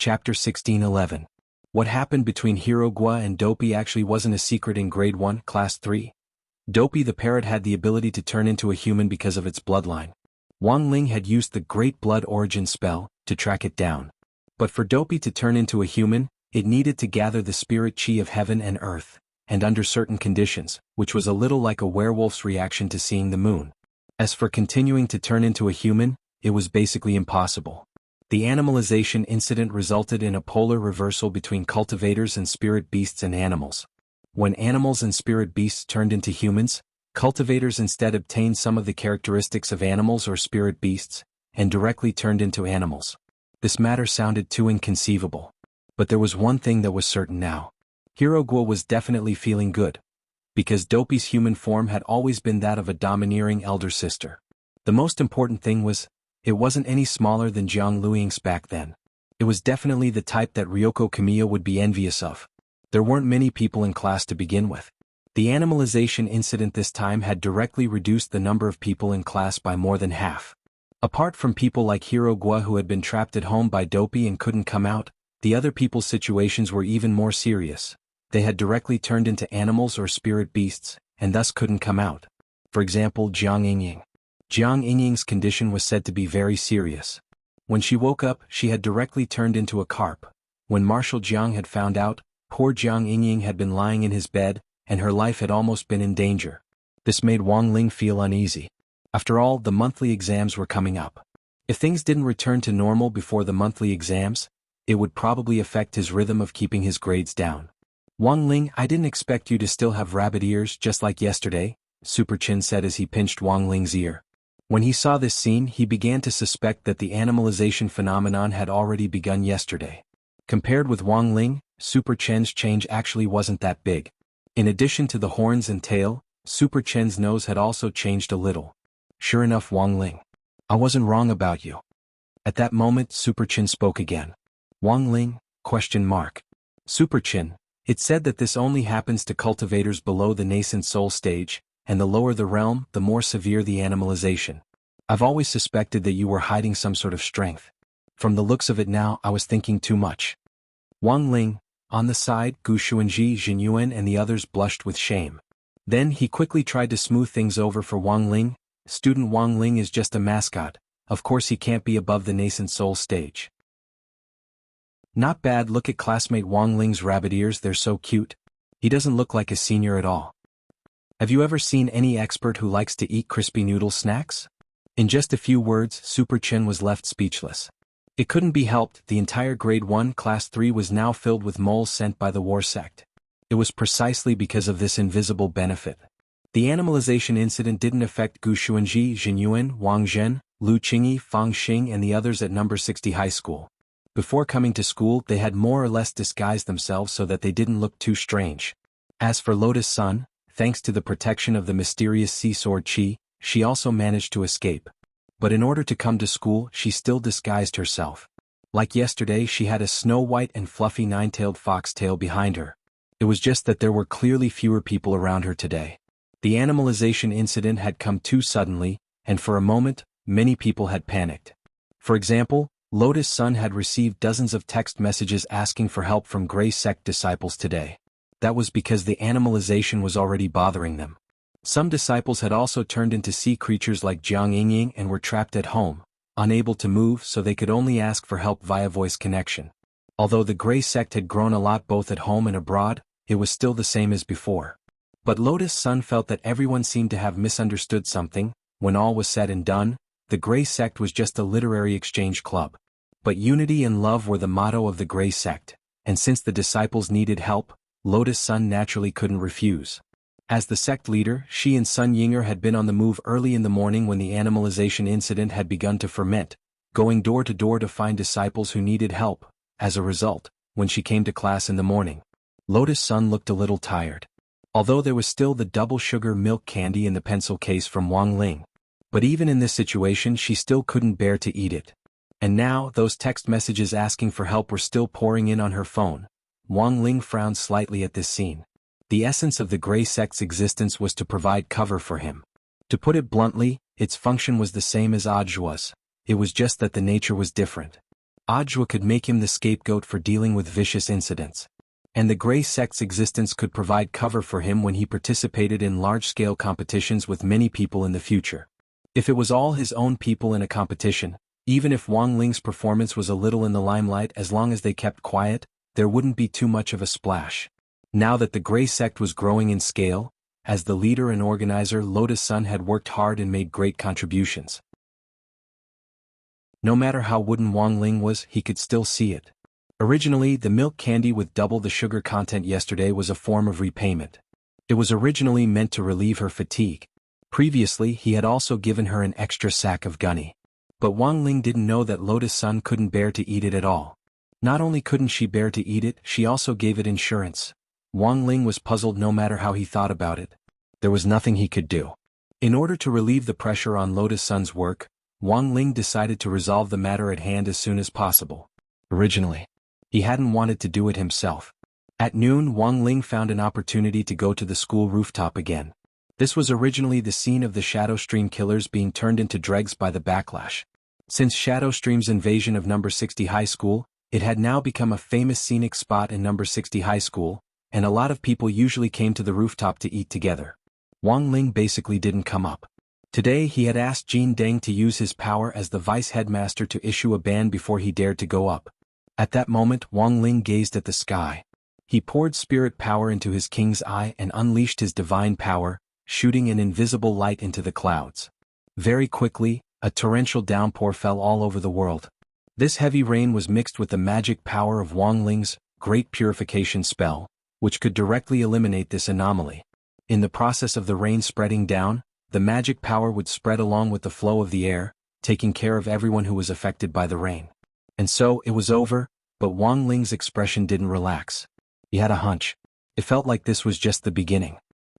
Chapter 1611. What happened between Hirogwa and Dopey actually wasn't a secret in Grade 1, Class 3. Dopey the parrot had the ability to turn into a human because of its bloodline. Wang Ling had used the Great Blood Origin spell to track it down. But for Dopey to turn into a human, it needed to gather the spirit chi of heaven and earth, and under certain conditions, which was a little like a werewolf's reaction to seeing the moon. As for continuing to turn into a human, it was basically impossible. The animalization incident resulted in a polar reversal between cultivators and spirit beasts and animals. When animals and spirit beasts turned into humans, cultivators instead obtained some of the characteristics of animals or spirit beasts, and directly turned into animals. This matter sounded too inconceivable. But there was one thing that was certain now. Hirogwa was definitely feeling good. Because Dopey's human form had always been that of a domineering elder sister. The most important thing was, it wasn't any smaller than Jianghu's back then. It was definitely the type that Ryoko Kamiya would be envious of. There weren't many people in class to begin with. The animalization incident this time had directly reduced the number of people in class by more than half. Apart from people like Hirogwa who had been trapped at home by Dopey and couldn't come out, the other people's situations were even more serious. They had directly turned into animals or spirit beasts, and thus couldn't come out. For example, Jiang Yingying. Jiang Yingying's condition was said to be very serious. When she woke up, she had directly turned into a carp. When Marshal Jiang had found out, poor Jiang Yingying had been lying in his bed, and her life had almost been in danger. This made Wang Ling feel uneasy. After all, the monthly exams were coming up. If things didn't return to normal before the monthly exams, it would probably affect his rhythm of keeping his grades down. Wang Ling, I didn't expect you to still have rabbit ears just like yesterday, Super Chin said as he pinched Wang Ling's ear. When he saw this scene, he began to suspect that the animalization phenomenon had already begun yesterday. Compared with Wang Ling, Super Chen's change actually wasn't that big. In addition to the horns and tail, Super Chen's nose had also changed a little. Sure enough, Wang Ling. I wasn't wrong about you. At that moment, Super Chin spoke again. Wang Ling? ? Super Chin, it's said that this only happens to cultivators below the nascent soul stage, and the lower the realm, the more severe the animalization. I've always suspected that you were hiding some sort of strength. From the looks of it now, I was thinking too much. Wang Ling, on the side, Gu Xuanji, Jin Yuan and the others blushed with shame. Then he quickly tried to smooth things over for Wang Ling. Student Wang Ling is just a mascot, of course he can't be above the nascent soul stage. Not bad, look at classmate Wang Ling's rabbit ears, they're so cute. He doesn't look like a senior at all. Have you ever seen any expert who likes to eat crispy noodle snacks? In just a few words, Super Chen was left speechless. It couldn't be helped, the entire Grade 1 Class 3 was now filled with moles sent by the war sect. It was precisely because of this invisible benefit. The animalization incident didn't affect Gu Xuanji, Jin Yuan, Wang Zhen, Lu Qingyi, Fang Xing and the others at number 60 high school. Before coming to school, they had more or less disguised themselves so that they didn't look too strange. As for Lotus Sun, thanks to the protection of the mysterious sea sword Qi, she also managed to escape. But in order to come to school, she still disguised herself. Like yesterday, she had a snow-white and fluffy nine-tailed foxtail behind her. It was just that there were clearly fewer people around her today. The animalization incident had come too suddenly, and for a moment, many people had panicked. For example, Lotus Sun had received dozens of text messages asking for help from Grey Sect disciples today. That was because the animalization was already bothering them. Some disciples had also turned into sea creatures like Jiang Yingying and were trapped at home, unable to move, so they could only ask for help via voice connection. Although the Grey Sect had grown a lot both at home and abroad, it was still the same as before. But Lotus Sun felt that everyone seemed to have misunderstood something. When all was said and done, the Grey Sect was just a literary exchange club. But unity and love were the motto of the Grey Sect, and since the disciples needed help, Lotus Sun naturally couldn't refuse. As the sect leader, she and Sun Yinger had been on the move early in the morning when the animalization incident had begun to ferment, going door to door to find disciples who needed help. As a result, when she came to class in the morning, Lotus Sun looked a little tired. Although there was still the double sugar milk candy in the pencil case from Wang Ling. But even in this situation she still couldn't bear to eat it. And now, those text messages asking for help were still pouring in on her phone. Wang Ling frowned slightly at this scene. The essence of the Grey Sect's existence was to provide cover for him. To put it bluntly, its function was the same as Ajwa's. It was just that the nature was different. Audiobook could make him the scapegoat for dealing with vicious incidents. And the Grey Sect's existence could provide cover for him when he participated in large-scale competitions with many people in the future. If it was all his own people in a competition, even if Wang Ling's performance was a little in the limelight, as long as they kept quiet, there wouldn't be too much of a splash. Now that the Grey Sect was growing in scale, as the leader and organizer, Lotus Sun had worked hard and made great contributions. No matter how wooden Wang Ling was, he could still see it. Originally, the milk candy with double the sugar content yesterday was a form of repayment. It was originally meant to relieve her fatigue. Previously, he had also given her an extra sack of gunny. But Wang Ling didn't know that Lotus Sun couldn't bear to eat it at all. Not only couldn't she bear to eat it, she also gave it insurance. Wang Ling was puzzled no matter how he thought about it. There was nothing he could do. In order to relieve the pressure on Lotus Sun's work, Wang Ling decided to resolve the matter at hand as soon as possible. Originally, he hadn't wanted to do it himself. At noon, Wang Ling found an opportunity to go to the school rooftop again. This was originally the scene of the Shadow Stream killers being turned into dregs by the backlash. Since Shadow Stream's invasion of number 60 High School, it had now become a famous scenic spot in number 60 High School, and a lot of people usually came to the rooftop to eat together. Wang Ling basically didn't come up. Today he had asked Jin Deng to use his power as the vice headmaster to issue a ban before he dared to go up. At that moment, Wang Ling gazed at the sky. He poured spirit power into his king's eye and unleashed his divine power, shooting an invisible light into the clouds. Very quickly, a torrential downpour fell all over the world. This heavy rain was mixed with the magic power of Wang Ling's great purification spell, which could directly eliminate this anomaly. In the process of the rain spreading down, the magic power would spread along with the flow of the air, taking care of everyone who was affected by the rain. And so it was over, but Wang Ling's expression didn't relax. He had a hunch. It felt like this was just the beginning.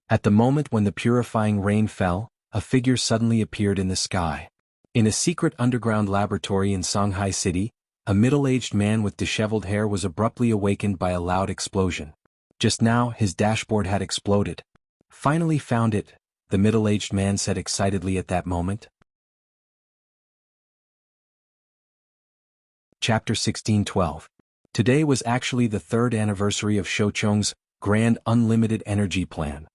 At the moment when the purifying rain fell, a figure suddenly appeared in the sky. In a secret underground laboratory in Shanghai City, a middle-aged man with disheveled hair was abruptly awakened by a loud explosion. Just now, his dashboard had exploded. Finally found it, the middle-aged man said excitedly at that moment. Chapter 16:12. Today was actually the third anniversary of Shoucheng's grand unlimited energy plan.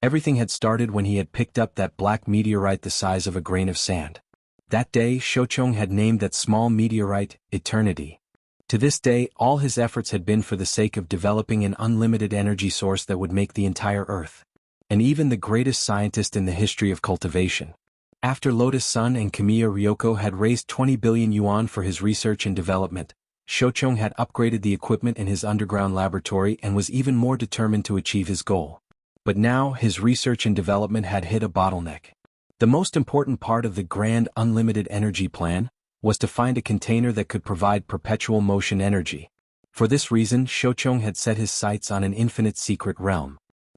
Everything had started when he had picked up that black meteorite the size of a grain of sand. That day, Shoucheng had named that small meteorite Eternity. To this day, all his efforts had been for the sake of developing an unlimited energy source that would make the entire Earth. And even the greatest scientist in the history of cultivation. After Lotus Sun and Kamiya Ryoko had raised 20 billion yuan for his research and development, Shoucheng had upgraded the equipment in his underground laboratory and was even more determined to achieve his goal. But now his research and development had hit a bottleneck. The most important part of the grand unlimited energy plan was to find a container that could provide perpetual motion energy. For this reason, Shoucheng had set his sights on an infinite secret realm.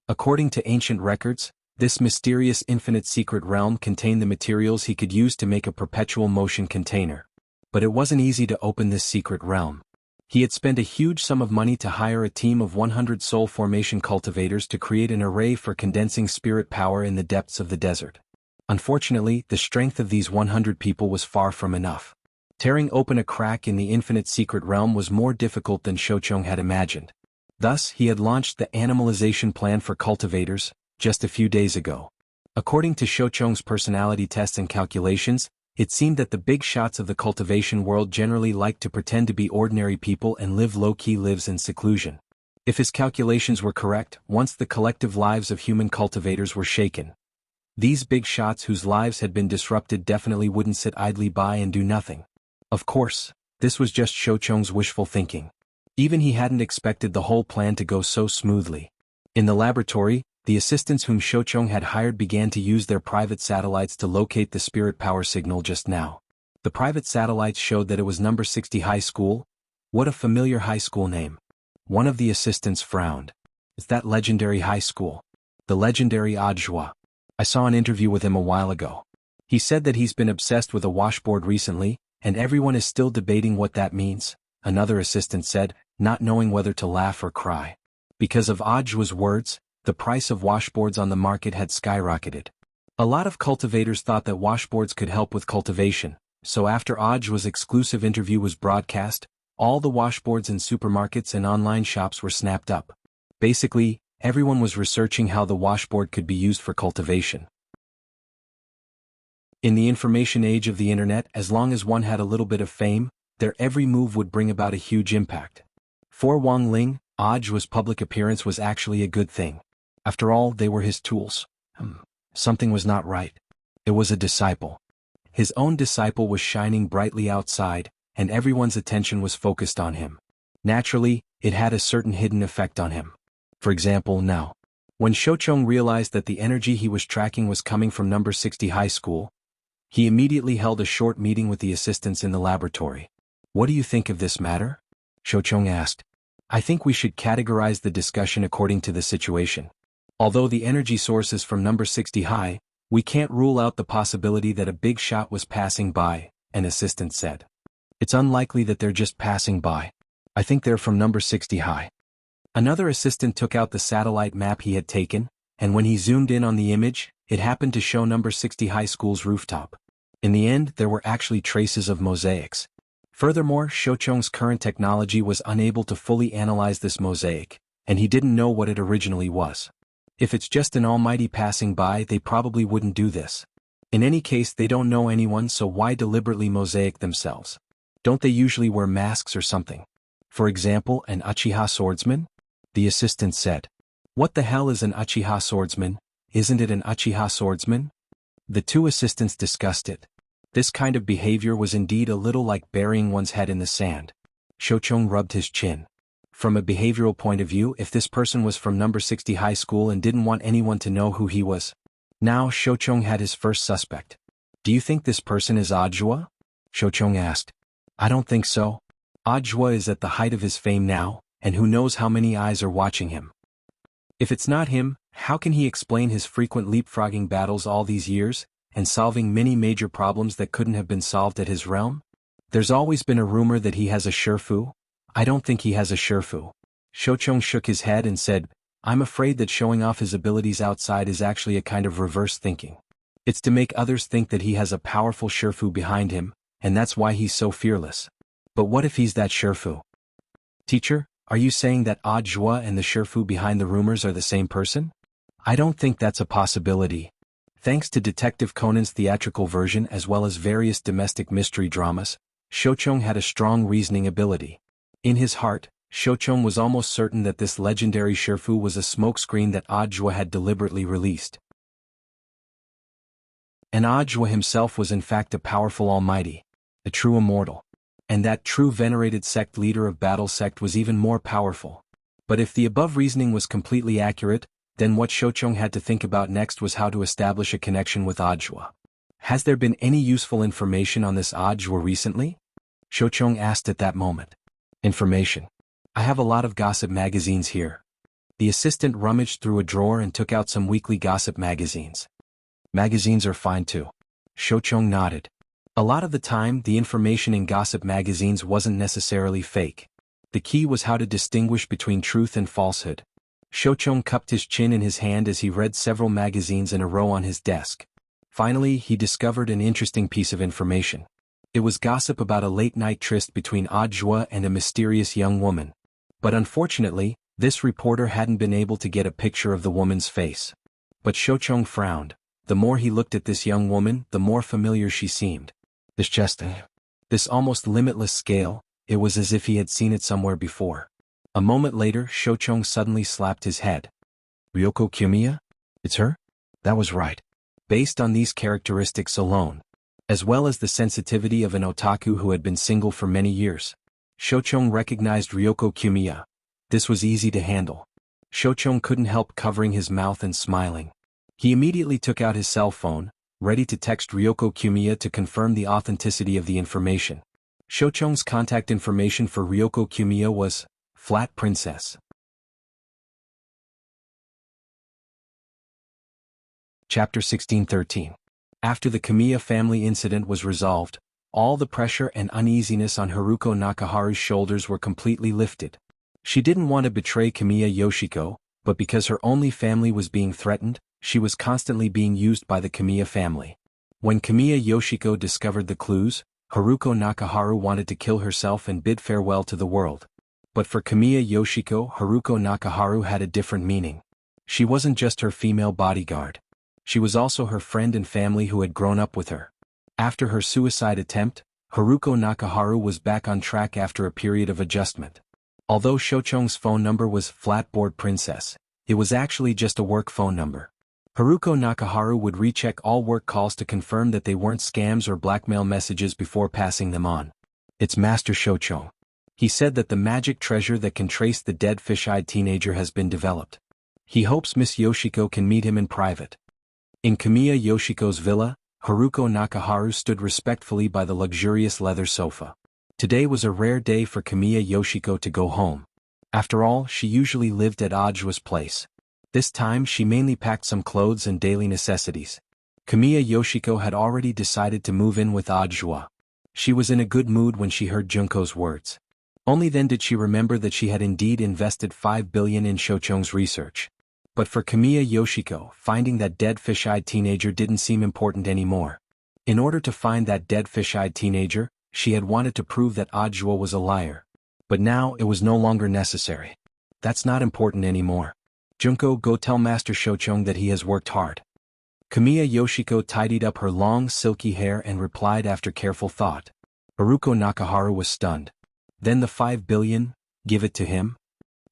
According to ancient records, this mysterious infinite secret realm contained the materials he could use to make a perpetual motion container. But it wasn't easy to open this secret realm. He had spent a huge sum of money to hire a team of 100 soul formation cultivators to create an array for condensing spirit power in the depths of the desert. Unfortunately, the strength of these 100 people was far from enough. Tearing open a crack in the infinite secret realm was more difficult than Shoucheng had imagined. Thus, he had launched the animalization plan for cultivators, just a few days ago. According to Shoucheng's personality tests and calculations, it seemed that the big shots of the cultivation world generally like to pretend to be ordinary people and live low-key lives in seclusion. If his calculations were correct, once the collective lives of human cultivators were shaken, these big shots whose lives had been disrupted definitely wouldn't sit idly by and do nothing. Of course, this was just Shoucheng's wishful thinking. Even he hadn't expected the whole plan to go so smoothly. In the laboratory, the assistants whom Shoucheng had hired began to use their private satellites to locate the spirit power signal just now. The private satellites showed that it was number 60 High School. What a familiar high school name. One of the assistants frowned. It's that legendary high school. The legendary Audiobook. I saw an interview with him a while ago. He said that he's been obsessed with a washboard recently, and everyone is still debating what that means, another assistant said, not knowing whether to laugh or cry. Because of Audiobook's words, the price of washboards on the market had skyrocketed. A lot of cultivators thought that washboards could help with cultivation, So after Audio's exclusive interview was broadcast, all the washboards in supermarkets and online shops were snapped up. Basically, everyone was researching how the washboard could be used for cultivation. In the information age of the internet, as long as one had a little bit of fame, their every move would bring about a huge impact. For Wang Ling, Audio's public appearance was actually a good thing. After all, they were his tools. Something was not right. It was a disciple. His own disciple was shining brightly outside, and everyone's attention was focused on him. Naturally, it had a certain hidden effect on him. For example, now, when Shoucheng realized that the energy he was tracking was coming from number 60 high school, he immediately held a short meeting with the assistants in the laboratory. "What do you think of this matter?" Shoucheng asked. "I think we should categorize the discussion according to the situation. Although the energy source is from number 60 high, we can't rule out the possibility that a big shot was passing by," an assistant said. "It's unlikely that they're just passing by. I think they're from number 60 high." Another assistant took out the satellite map he had taken, and when he zoomed in on the image, it happened to show number 60 high school's rooftop. In the end, there were actually traces of mosaics. Furthermore, Shoucheng's current technology was unable to fully analyze this mosaic, and he didn't know what it originally was. If it's just an almighty passing by, they probably wouldn't do this. In any case, they don't know anyone, so why deliberately mosaic themselves? Don't they usually wear masks or something? For example, an Uchiha swordsman? The assistant said. "What the hell is an Uchiha swordsman? Isn't it an Uchiha swordsman?" The two assistants discussed it. This kind of behavior was indeed a little like burying one's head in the sand. Shoucheng rubbed his chin. From a behavioral point of view, if this person was from number 60 high school and didn't want anyone to know who he was. Now Shoucheng had his first suspect. "Do you think this person is Audiobook?" Shoucheng asked. "I don't think so. Audiobook is at the height of his fame now, and who knows how many eyes are watching him. If it's not him, how can he explain his frequent leapfrogging battles all these years, and solving many major problems that couldn't have been solved at his realm? There's always been a rumor that he has a Shifu. I don't think he has a Shifu." Shoucheng shook his head and said, "I'm afraid that showing off his abilities outside is actually a kind of reverse thinking. It's to make others think that he has a powerful Shifu behind him, and that's why he's so fearless. But what if he's that Shifu?" "Teacher, are you saying that Audiobook and the Shifu behind the rumors are the same person?" "I don't think that's a possibility. Thanks to Detective Conan's theatrical version as well as various domestic mystery dramas, Shoucheng had a strong reasoning ability. In his heart, Shoucheng was almost certain that this legendary Shifu was a smokescreen that Audiobook had deliberately released. And Audiobook himself was in fact a powerful almighty, a true immortal. And that true venerated sect leader of Battle Sect was even more powerful. But if the above reasoning was completely accurate, then what Shoucheng had to think about next was how to establish a connection with Audiobook. "Has there been any useful information on this Audiobook recently?" Shoucheng asked at that moment. "Information? I have a lot of gossip magazines here." The assistant rummaged through a drawer and took out some weekly gossip magazines. "Magazines are fine too." Shoucheng nodded. A lot of the time, the information in gossip magazines wasn't necessarily fake. The key was how to distinguish between truth and falsehood. Shoucheng cupped his chin in his hand as he read several magazines in a row on his desk. Finally, he discovered an interesting piece of information. It was gossip about a late-night tryst between Audiobook and a mysterious young woman. But unfortunately, this reporter hadn't been able to get a picture of the woman's face. But Shoucheng frowned. The more he looked at this young woman, the more familiar she seemed. This almost limitless scale, it was as if he had seen it somewhere before. A moment later, Shoucheng suddenly slapped his head. "Ryoko Kiyomiya? It's her?" That was right. Based on these characteristics alone, as well as the sensitivity of an otaku who had been single for many years, Shoucheng recognized Ryoko Kiyomiya. This was easy to handle. Shoucheng couldn't help covering his mouth and smiling. He immediately took out his cell phone, ready to text Ryoko Kiyomiya to confirm the authenticity of the information. Shoucheng's contact information for Ryoko Kiyomiya was Flat Princess. Chapter 1613. After the Kiyomiya family incident was resolved, all the pressure and uneasiness on Haruko Nakaharu's shoulders were completely lifted. She didn't want to betray Kiyomiya Yoshiko, but because her only family was being threatened, she was constantly being used by the Kiyomiya family. When Kiyomiya Yoshiko discovered the clues, Haruko Nakaharu wanted to kill herself and bid farewell to the world. But for Kamiya Yoshiko, Haruko Nakaharu had a different meaning. She wasn't just her female bodyguard. She was also her friend and family who had grown up with her. After her suicide attempt, Haruko Nakaharu was back on track after a period of adjustment. Although Shochong's phone number was Flatboard Princess, it was actually just a work phone number. Haruko Nakaharu would recheck all work calls to confirm that they weren't scams or blackmail messages before passing them on. It's Master Shochong. He said that the magic treasure that can trace the dead fish-eyed teenager has been developed. He hopes Miss Yoshiko can meet him in private. In Kamiya Yoshiko's villa, Haruko Nakaharu stood respectfully by the luxurious leather sofa. Today was a rare day for Kamiya Yoshiko to go home. After all, she usually lived at Audiobook's place. This time she mainly packed some clothes and daily necessities. Kamiya Yoshiko had already decided to move in with Audiobook. She was in a good mood when she heard Junko's words. Only then did she remember that she had indeed invested 5 billion in Shochong's research. But for Kamiya Yoshiko, finding that dead fish-eyed teenager didn't seem important anymore. In order to find that dead fish-eyed teenager, she had wanted to prove that Audiobook was a liar. But now it was no longer necessary. That's not important anymore. Junko, go tell Master Shochong that he has worked hard. Kamiya Yoshiko tidied up her long silky hair and replied after careful thought. Haruko Nakaharu was stunned. Then the 5 billion, give it to him?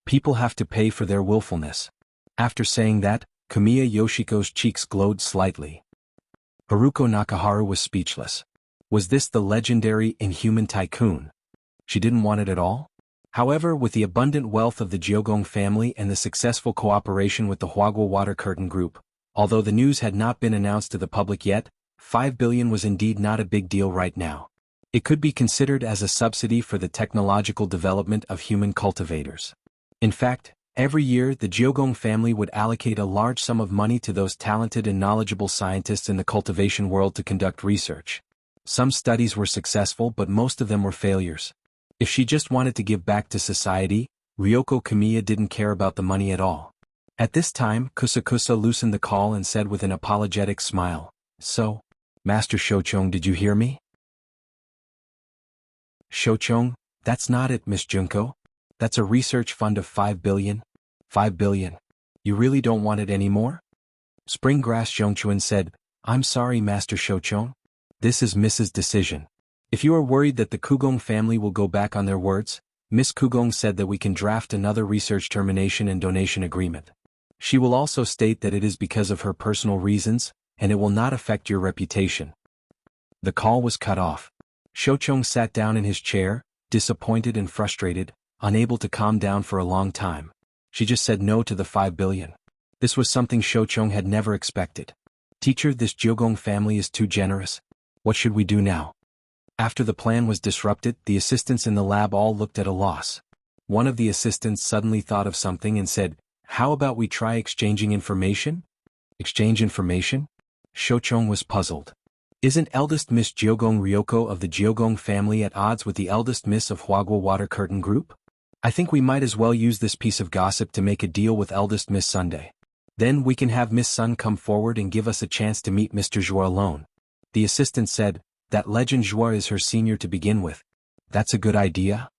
People have to pay for their willfulness. After saying that, Kamiya Yoshiko's cheeks glowed slightly. Haruko Nakaharu was speechless. Was this the legendary Inhuman Tycoon? She didn't want it at all? However, with the abundant wealth of the Jianghu family and the successful cooperation with the Huagua Water Curtain Group, although the news had not been announced to the public yet, 5 billion was indeed not a big deal right now. It could be considered as a subsidy for the technological development of human cultivators. In fact, every year the Jianghu family would allocate a large sum of money to those talented and knowledgeable scientists in the cultivation world to conduct research. Some studies were successful, but most of them were failures. If she just wanted to give back to society, Ryoko Kamiya didn't care about the money at all. At this time, Kusakusa loosened the call and said with an apologetic smile, "So, Master Shochong, did you hear me?" "Shochong, that's not it, Miss Junko. That's a research fund of 5 billion. 5 billion. You really don't want it anymore?" Springgrass Zhongchuan said, "I'm sorry, Master Shochong. This is Mrs. Decision. If you are worried that the Kugong family will go back on their words, Miss Kugong said that we can draft another research termination and donation agreement. She will also state that it is because of her personal reasons, and it will not affect your reputation." The call was cut off. Shochong sat down in his chair, disappointed and frustrated, unable to calm down for a long time. She just said no to the 5 billion. This was something Shochong had never expected. "Teacher, this Jianghu family is too generous. What should we do now?" After the plan was disrupted, the assistants in the lab all looked at a loss. One of the assistants suddenly thought of something and said, "How about we try exchanging information?" "Exchange information?" Shochong was puzzled. Isn't eldest Miss Jianghu Ryoko of the Jianghu family at odds with the eldest Miss of Huagua Water Curtain Group? I think we might as well use this piece of gossip to make a deal with eldest Miss Sunday. Then we can have Miss Sun come forward and give us a chance to meet Mr. Zhuo alone. The assistant said, "That legend Zhuo is her senior to begin with. That's a good idea?"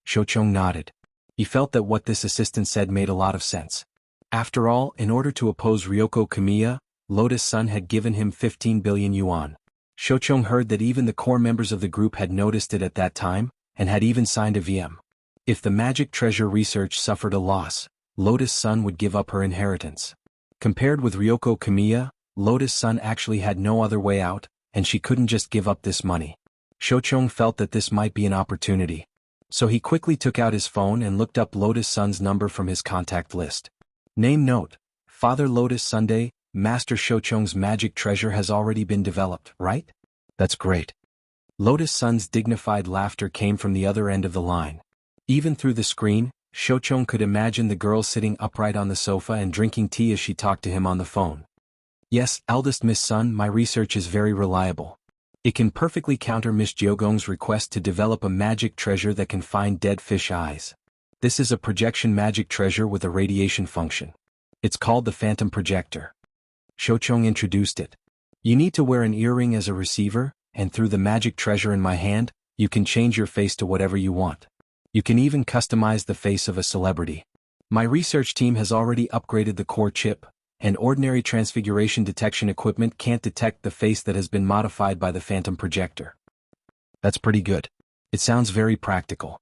Shochong nodded. He felt that what this assistant said made a lot of sense. After all, in order to oppose Ryoko Kamiya, Lotus Sun had given him 15 billion yuan. Shochong heard that even the core members of the group had noticed it at that time, and had even signed a VM. If the magic treasure research suffered a loss, Lotus Sun would give up her inheritance. Compared with Ryoko Kamiya, Lotus Sun actually had no other way out, and she couldn't just give up this money. Shochong felt that this might be an opportunity. So he quickly took out his phone and looked up Lotus Sun's number from his contact list. Name note: Father Lotus Sunday, Master Shochong's magic treasure has already been developed, right? That's great. Lotus Sun's dignified laughter came from the other end of the line. Even through the screen, Shochong could imagine the girl sitting upright on the sofa and drinking tea as she talked to him on the phone. "Yes, eldest Miss Sun, my research is very reliable. It can perfectly counter Miss Jianghu's request to develop a magic treasure that can find dead fish eyes. This is a projection magic treasure with a radiation function. It's called the Phantom Projector." Shochong introduced it. "You need to wear an earring as a receiver, and through the magic treasure in my hand, you can change your face to whatever you want. You can even customize the face of a celebrity. My research team has already upgraded the core chip, and ordinary transfiguration detection equipment can't detect the face that has been modified by the phantom projector. That's pretty good. It sounds very practical.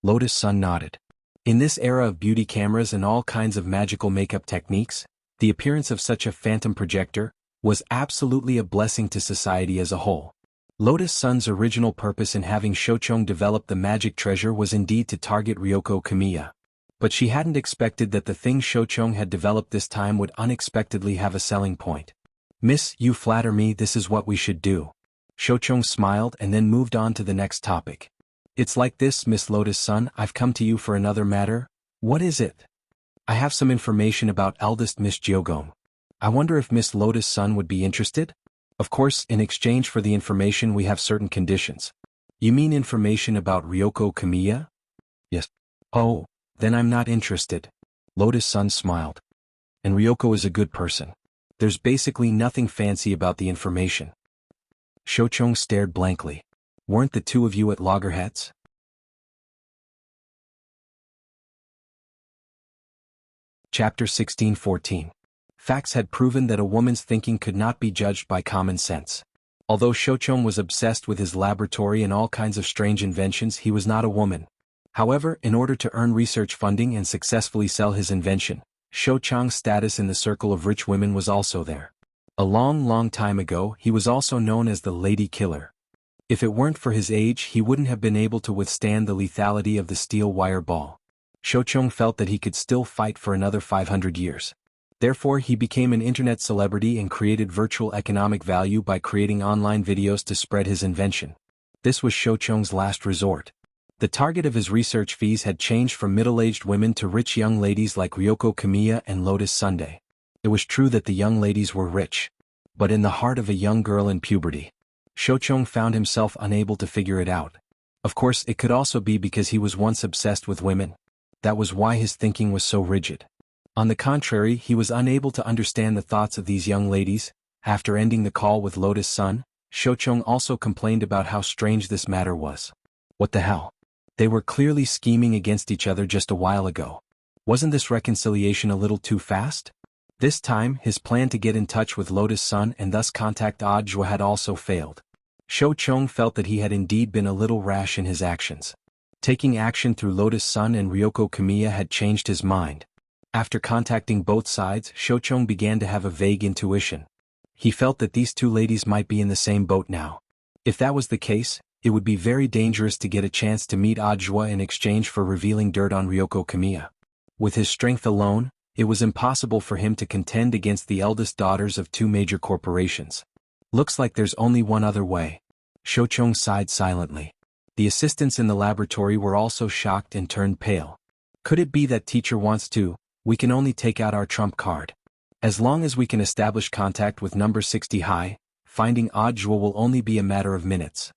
Lotus Sun nodded. In this era of beauty cameras and all kinds of magical makeup techniques, the appearance of such a phantom projector was absolutely a blessing to society as a whole. Lotus Sun's original purpose in having Shochong develop the magic treasure was indeed to target Ryoko Kamiya. But she hadn't expected that the thing Shochong had developed this time would unexpectedly have a selling point. "Miss, you flatter me, this is what we should do." Shochong smiled and then moved on to the next topic. "It's like this, Miss Lotus Sun, I've come to you for another matter." "What is it?" "I have some information about eldest Miss Jiogong. I wonder if Miss Lotus Sun would be interested?" "Of course, in exchange for the information we have certain conditions." "You mean information about Ryoko Kamiya?" "Yes." "Oh, then I'm not interested." Lotus Sun smiled. "And Ryoko is a good person. There's basically nothing fancy about the information." Shochong stared blankly. "Weren't the two of you at loggerheads?" Chapter 16:14. Facts had proven that a woman's thinking could not be judged by common sense. Although Shochong was obsessed with his laboratory and all kinds of strange inventions, he was not a woman. However, in order to earn research funding and successfully sell his invention, Shochong's status in the circle of rich women was also there. A long time ago, he was also known as the Lady Killer. If it weren't for his age, he wouldn't have been able to withstand the lethality of the steel wire ball. Shochong felt that he could still fight for another 500 years. Therefore, he became an internet celebrity and created virtual economic value by creating online videos to spread his invention. This was Shochong's last resort. The target of his research fees had changed from middle-aged women to rich young ladies like Ryoko Kamiya and Lotus Sunday. It was true that the young ladies were rich. But in the heart of a young girl in puberty, Shochong found himself unable to figure it out. Of course, it could also be because he was once obsessed with women. That was why his thinking was so rigid. On the contrary, he was unable to understand the thoughts of these young ladies. After ending the call with Lotus Sun, Shochong also complained about how strange this matter was. What the hell? They were clearly scheming against each other just a while ago. Wasn't this reconciliation a little too fast? This time, his plan to get in touch with Lotus Sun and thus contact Audiobook had also failed. Shochong felt that he had indeed been a little rash in his actions. Taking action through Lotus Sun and Ryoko Kamiya had changed his mind. After contacting both sides, Shochong began to have a vague intuition. He felt that these two ladies might be in the same boat now. If that was the case, it would be very dangerous to get a chance to meet Audiobook in exchange for revealing dirt on Ryoko Kamiya. With his strength alone, it was impossible for him to contend against the eldest daughters of two major corporations. Looks like there's only one other way. Shochong sighed silently. The assistants in the laboratory were also shocked and turned pale. Could it be that teacher wants to? We can only take out our trump card. As long as we can establish contact with number 60 high, finding Audiobook will only be a matter of minutes.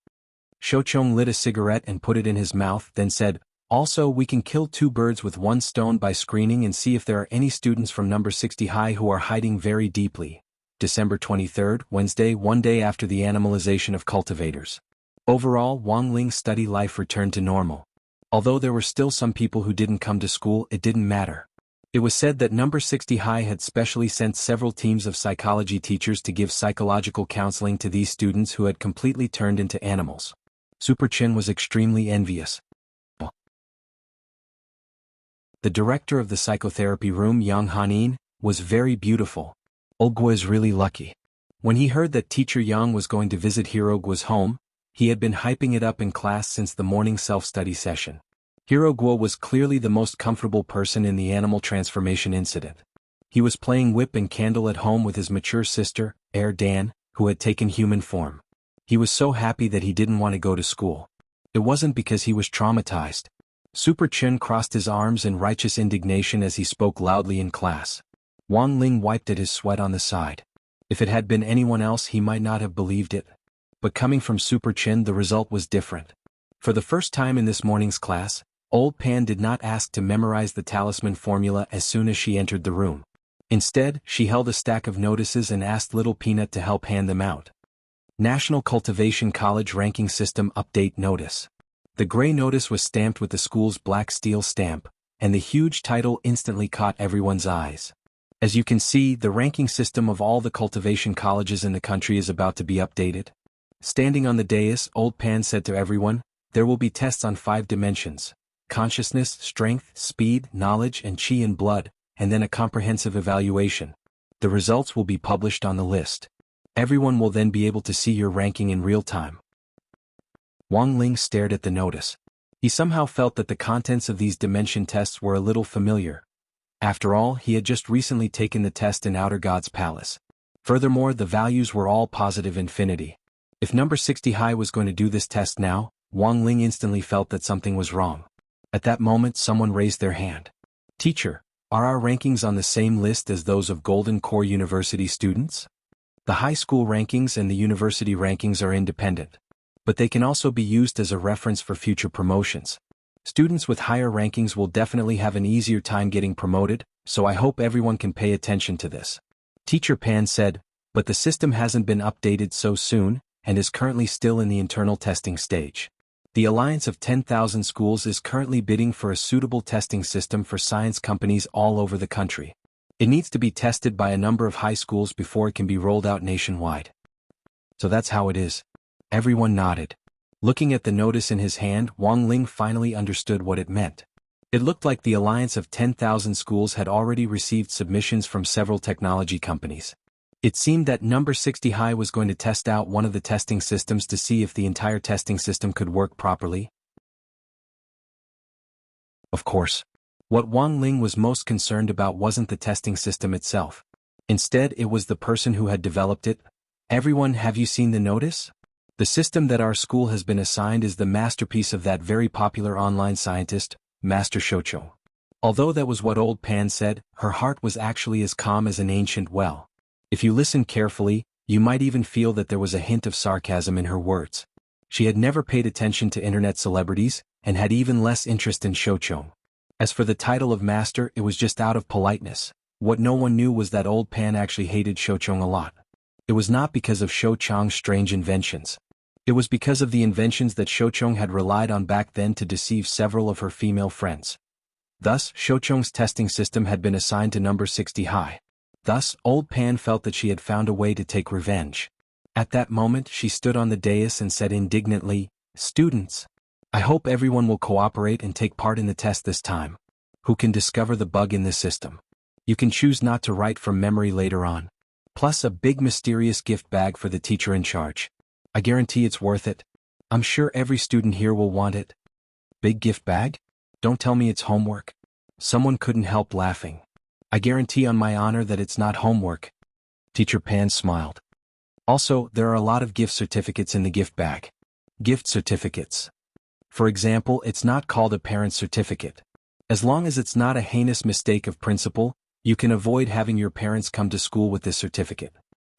Shochong lit a cigarette and put it in his mouth, then said, "Also, we can kill two birds with one stone by screening and see if there are any students from number 60 high who are hiding very deeply." December 23rd, Wednesday, one day after the animalization of cultivators. Overall, Wang Ling's study life returned to normal. Although there were still some people who didn't come to school, it didn't matter. It was said that number 60 high had specially sent several teams of psychology teachers to give psychological counseling to these students who had completely turned into animals. Super Chin was extremely envious. The director of the psychotherapy room, Yang Hanin, was very beautiful. Olgua is really lucky. When he heard that teacher Yang was going to visit Hirogua's home, he had been hyping it up in class since the morning self-study session. Hirogua was clearly the most comfortable person in the animal transformation incident. He was playing whip and candle at home with his mature sister, Dan, who had taken human form. He was so happy that he didn't want to go to school. It wasn't because he was traumatized. Super Chin crossed his arms in righteous indignation as he spoke loudly in class. Wang Ling wiped at his sweat on the side. If it had been anyone else, he might not have believed it. But coming from Super Chin, the result was different. For the first time in this morning's class, Old Pan did not ask to memorize the talisman formula as soon as she entered the room. Instead, she held a stack of notices and asked Little Peanut to help hand them out. National Cultivation College Ranking System Update Notice. The gray notice was stamped with the school's black steel stamp, and the huge title instantly caught everyone's eyes. As you can see, the ranking system of all the cultivation colleges in the country is about to be updated. Standing on the dais, Old Pan said to everyone, "There will be tests on 5 dimensions: consciousness, strength, speed, knowledge, and chi in blood, and then a comprehensive evaluation. The results will be published on the list. Everyone will then be able to see your ranking in real time." Wang Ling stared at the notice. He somehow felt that the contents of these dimension tests were a little familiar. After all, he had just recently taken the test in Outer God's Palace. Furthermore, the values were all positive infinity. If number 60 high was going to do this test now, Wang Ling instantly felt that something was wrong. At that moment, someone raised their hand. "Teacher, are our rankings on the same list as those of Golden Core University students?" The high school rankings and the university rankings are independent, but they can also be used as a reference for future promotions. Students with higher rankings will definitely have an easier time getting promoted, so I hope everyone can pay attention to this. Teacher Pan said, "But the system hasn't been updated so soon, and is currently still in the internal testing stage. The Alliance of 10,000 Schools is currently bidding for a suitable testing system for science companies all over the country. It needs to be tested by a number of high schools before it can be rolled out nationwide." So that's how it is. Everyone nodded. Looking at the notice in his hand, Wang Ling finally understood what it meant. It looked like the Alliance of 10,000 Schools had already received submissions from several technology companies. It seemed that number 60 high was going to test out one of the testing systems to see if the entire testing system could work properly. Of course, what Wang Ling was most concerned about wasn't the testing system itself. Instead, it was the person who had developed it. "Everyone, have you seen the notice? The system that our school has been assigned is the masterpiece of that very popular online scientist, Master Shouchou." Although that was what Old Pan said, her heart was actually as calm as an ancient well. If you listened carefully, you might even feel that there was a hint of sarcasm in her words. She had never paid attention to internet celebrities, and had even less interest in Shouchou. As for the title of master, it was just out of politeness. What no one knew was that Old Pan actually hated Shouchou a lot. It was not because of Shouchou's strange inventions. It was because of the inventions that Shouchou had relied on back then to deceive several of her female friends. Thus, Shouchou's testing system had been assigned to number 60 high. Thus, Old Pan felt that she had found a way to take revenge. At that moment, she stood on the dais and said indignantly, "Students, I hope everyone will cooperate and take part in the test this time. Who can discover the bug in this system? You can choose not to write from memory later on. Plus a big mysterious gift bag for the teacher in charge. I guarantee it's worth it. I'm sure every student here will want it." "Big gift bag? Don't tell me it's homework." Someone couldn't help laughing. "I guarantee on my honor that it's not homework." Teacher Pan smiled. "Also, there are a lot of gift certificates in the gift bag." Gift certificates. For example, it's not called a parent certificate. As long as it's not a heinous mistake of principle, you can avoid having your parents come to school with this certificate.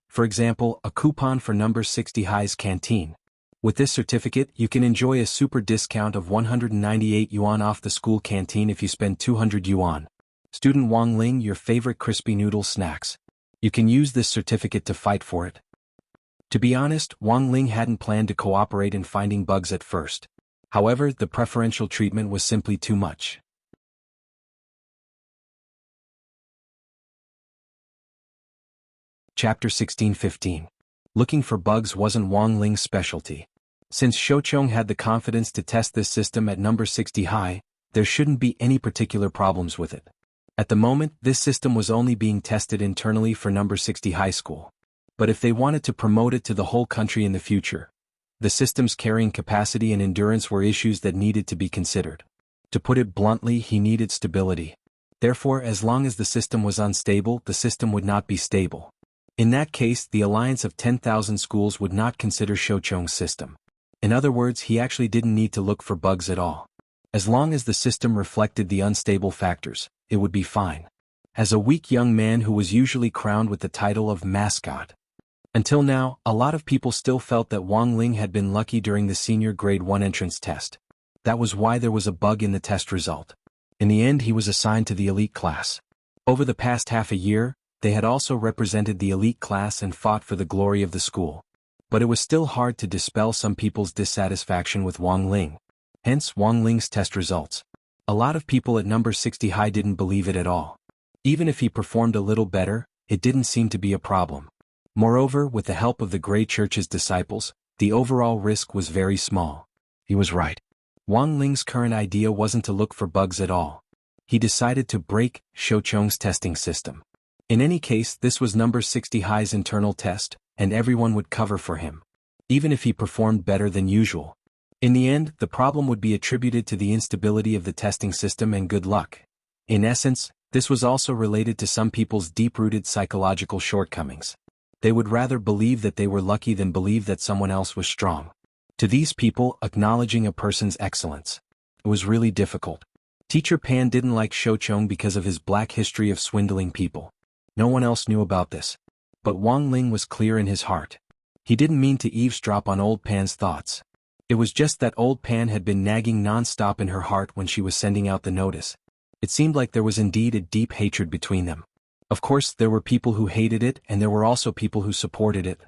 For example, a coupon for number 60 high's canteen. With this certificate, you can enjoy a super discount of 198 yuan off the school canteen if you spend 200 yuan. Student Wang Ling, your favorite crispy noodle snacks. You can use this certificate to fight for it. To be honest, Wang Ling hadn't planned to cooperate in finding bugs at first. However, the preferential treatment was simply too much. Chapter 16-15. Looking for bugs wasn't Wang Ling's specialty. Since Shouchou had the confidence to test this system at number 60 high, there shouldn't be any particular problems with it. At the moment, this system was only being tested internally for number 60 high school. But if they wanted to promote it to the whole country in the future, the system's carrying capacity and endurance were issues that needed to be considered. To put it bluntly, he needed stability. Therefore, as long as the system was unstable, the system would not be stable. In that case, the Alliance of 10,000 Schools would not consider Shouchou's system. In other words, he actually didn't need to look for bugs at all. As long as the system reflected the unstable factors, it would be fine. As a weak young man who was usually crowned with the title of mascot. Until now, a lot of people still felt that Wang Ling had been lucky during the senior grade 1 entrance test. That was why there was a bug in the test result. In the end, he was assigned to the elite class. Over the past half a year, They had also represented the elite class and fought for the glory of the school. But it was still hard to dispel some people's dissatisfaction with Wang Ling. Hence Wang Ling's test results. A lot of people at number 60 high didn't believe it at all. Even if he performed a little better, it didn't seem to be a problem. Moreover, with the help of the Grey Church's disciples, the overall risk was very small. He was right. Wang Ling's current idea wasn't to look for bugs at all. He decided to break Shoucheng's testing system. In any case, this was number 60 high's internal test, and everyone would cover for him. Even if he performed better than usual. In the end, the problem would be attributed to the instability of the testing system and good luck. In essence, this was also related to some people's deep-rooted psychological shortcomings. They would rather believe that they were lucky than believe that someone else was strong. To these people, acknowledging a person's excellence was really difficult. Teacher Pan didn't like Shoucheng because of his black history of swindling people. No one else knew about this. But Wang Ling was clear in his heart. He didn't mean to eavesdrop on old Pan's thoughts. It was just that old Pan had been nagging non-stop in her heart when she was sending out the notice. It seemed like there was indeed a deep hatred between them. Of course, there were people who hated it and there were also people who supported it.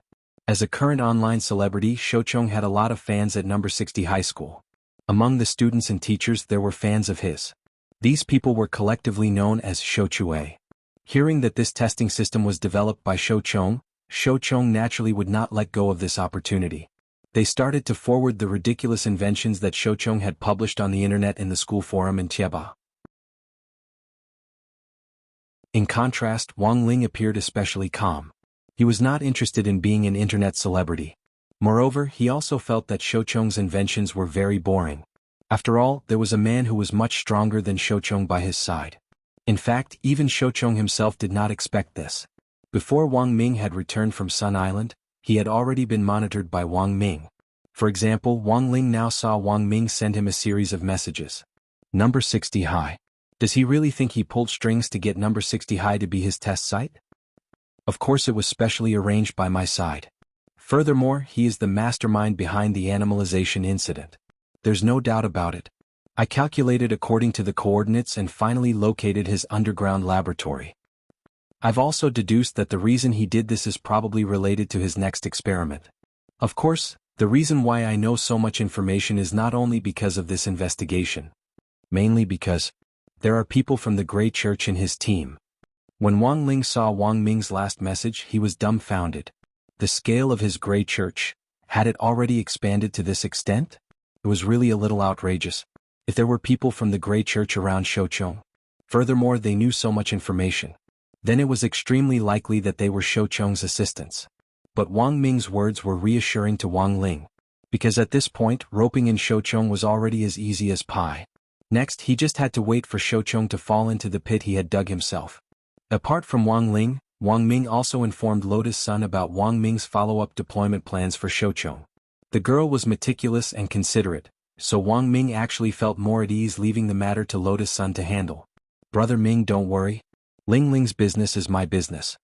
As a current online celebrity, Shoucheng had a lot of fans at number 60 high school. Among the students and teachers there were fans of his. These people were collectively known as Shouchue. Hearing that this testing system was developed by Shoucheng naturally would not let go of this opportunity. They started to forward the ridiculous inventions that Shoucheng had published on the internet in the school forum in Tieba. In contrast, Wang Ling appeared especially calm. He was not interested in being an internet celebrity. Moreover, he also felt that Shoucheng's inventions were very boring. After all, there was a man who was much stronger than Shoucheng by his side. In fact, even Shoucheng himself did not expect this. Before Wang Ming had returned from Sun Island, he had already been monitored by Wang Ming. For example, Wang Ling now saw Wang Ming send him a series of messages. Number 60 high. Does he really think he pulled strings to get number 60 high to be his test site? Of course it was specially arranged by my side. Furthermore, he is the mastermind behind the animalization incident. There's no doubt about it. I calculated according to the coordinates and finally located his underground laboratory. I've also deduced that the reason he did this is probably related to his next experiment. Of course, the reason why I know so much information is not only because of this investigation. Mainly because there are people from the Grey Church in his team. When Wang Ling saw Wang Ming's last message, he was dumbfounded. The scale of his Grey Church, had it already expanded to this extent? It was really a little outrageous. If there were people from the Grey Church around Shoucheng, furthermore they knew so much information, then it was extremely likely that they were Shoucheng's assistants. But Wang Ming's words were reassuring to Wang Ling, because at this point roping in Shoucheng was already as easy as pie. Next, he just had to wait for Shoucheng to fall into the pit he had dug himself. Apart from Wang Ling, Wang Ming also informed Lotus Sun about Wang Ming's follow-up deployment plans for Shoucheng. The girl was meticulous and considerate, so Wang Ming actually felt more at ease leaving the matter to Lotus Sun to handle. Brother Ming, don't worry. Ling Ling's business is my business.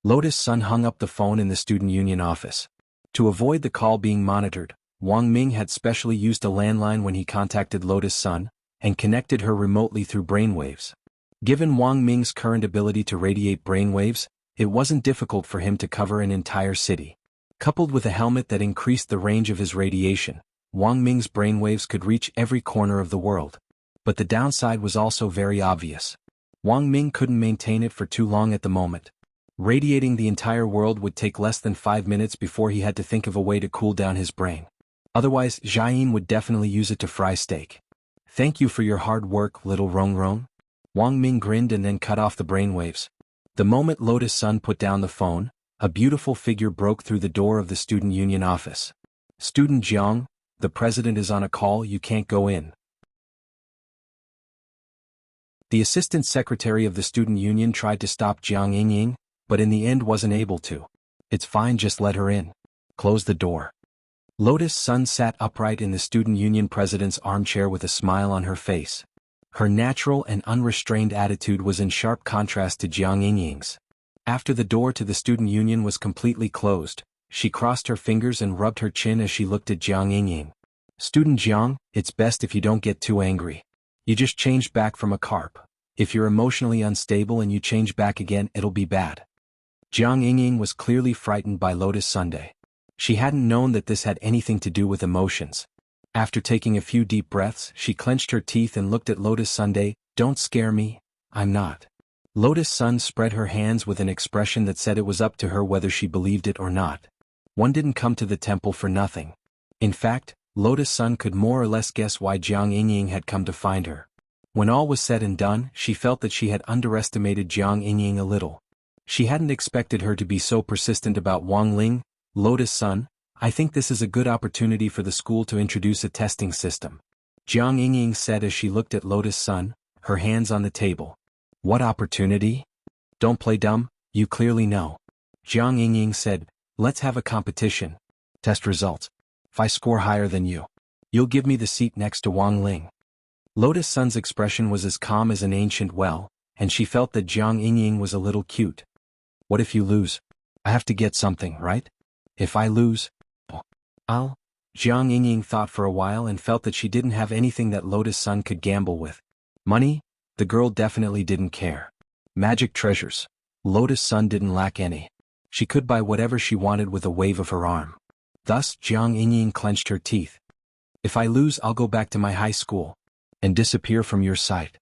Lotus Sun hung up the phone in the student union office. To avoid the call being monitored, Wang Ming had specially used a landline when he contacted Lotus Sun, and connected her remotely through brainwaves. Given Wang Ming's current ability to radiate brainwaves, it wasn't difficult for him to cover an entire city. Coupled with a helmet that increased the range of his radiation, Wang Ming's brainwaves could reach every corner of the world. But the downside was also very obvious. Wang Ming couldn't maintain it for too long at the moment. Radiating the entire world would take less than 5 minutes before he had to think of a way to cool down his brain. Otherwise, Jianghu would definitely use it to fry steak. Thank you for your hard work, little Rongrong. Wang Ming grinned and then cut off the brainwaves. The moment Lotus Sun put down the phone, a beautiful figure broke through the door of the student union office. Student Jiang, the president is on a call, you can't go in. The assistant secretary of the student union tried to stop Jiang Yingying, but in the end wasn't able to. It's fine, just let her in. Close the door. Lotus Sun sat upright in the student union president's armchair with a smile on her face. Her natural and unrestrained attitude was in sharp contrast to Jiang Yingying's. After the door to the student union was completely closed, she crossed her fingers and rubbed her chin as she looked at Jiang Yingying. Student Jiang, it's best if you don't get too angry. You just changed back from a carp. If you're emotionally unstable and you change back again, it'll be bad. Jiang Yingying was clearly frightened by Lotus Sunday. She hadn't known that this had anything to do with emotions. After taking a few deep breaths, she clenched her teeth and looked at Lotus Sunday. Don't scare me, I'm not. Lotus Sun spread her hands with an expression that said it was up to her whether she believed it or not. One didn't come to the temple for nothing. In fact, Lotus Sun could more or less guess why Jiang Yingying had come to find her. When all was said and done, she felt that she had underestimated Jiang Yingying a little. She hadn't expected her to be so persistent about Wang Ling. Lotus Sun, I think this is a good opportunity for the school to introduce a testing system. Jiang Yingying said as she looked at Lotus Sun, her hands on the table. What opportunity? Don't play dumb, you clearly know. Jiang Yingying said, let's have a competition. Test results. If I score higher than you, you'll give me the seat next to Wang Ling. Lotus Sun's expression was as calm as an ancient well, and she felt that Jiang Yingying was a little cute. What if you lose? I have to get something, right? If I lose, I'll. Jiang Yingying thought for a while and felt that she didn't have anything that Lotus Sun could gamble with. Money? The girl definitely didn't care. Magic treasures? Lotus Sun didn't lack any. She could buy whatever she wanted with a wave of her arm. Thus, Jiang Yingying clenched her teeth. If I lose, I'll go back to my high school and disappear from your sight.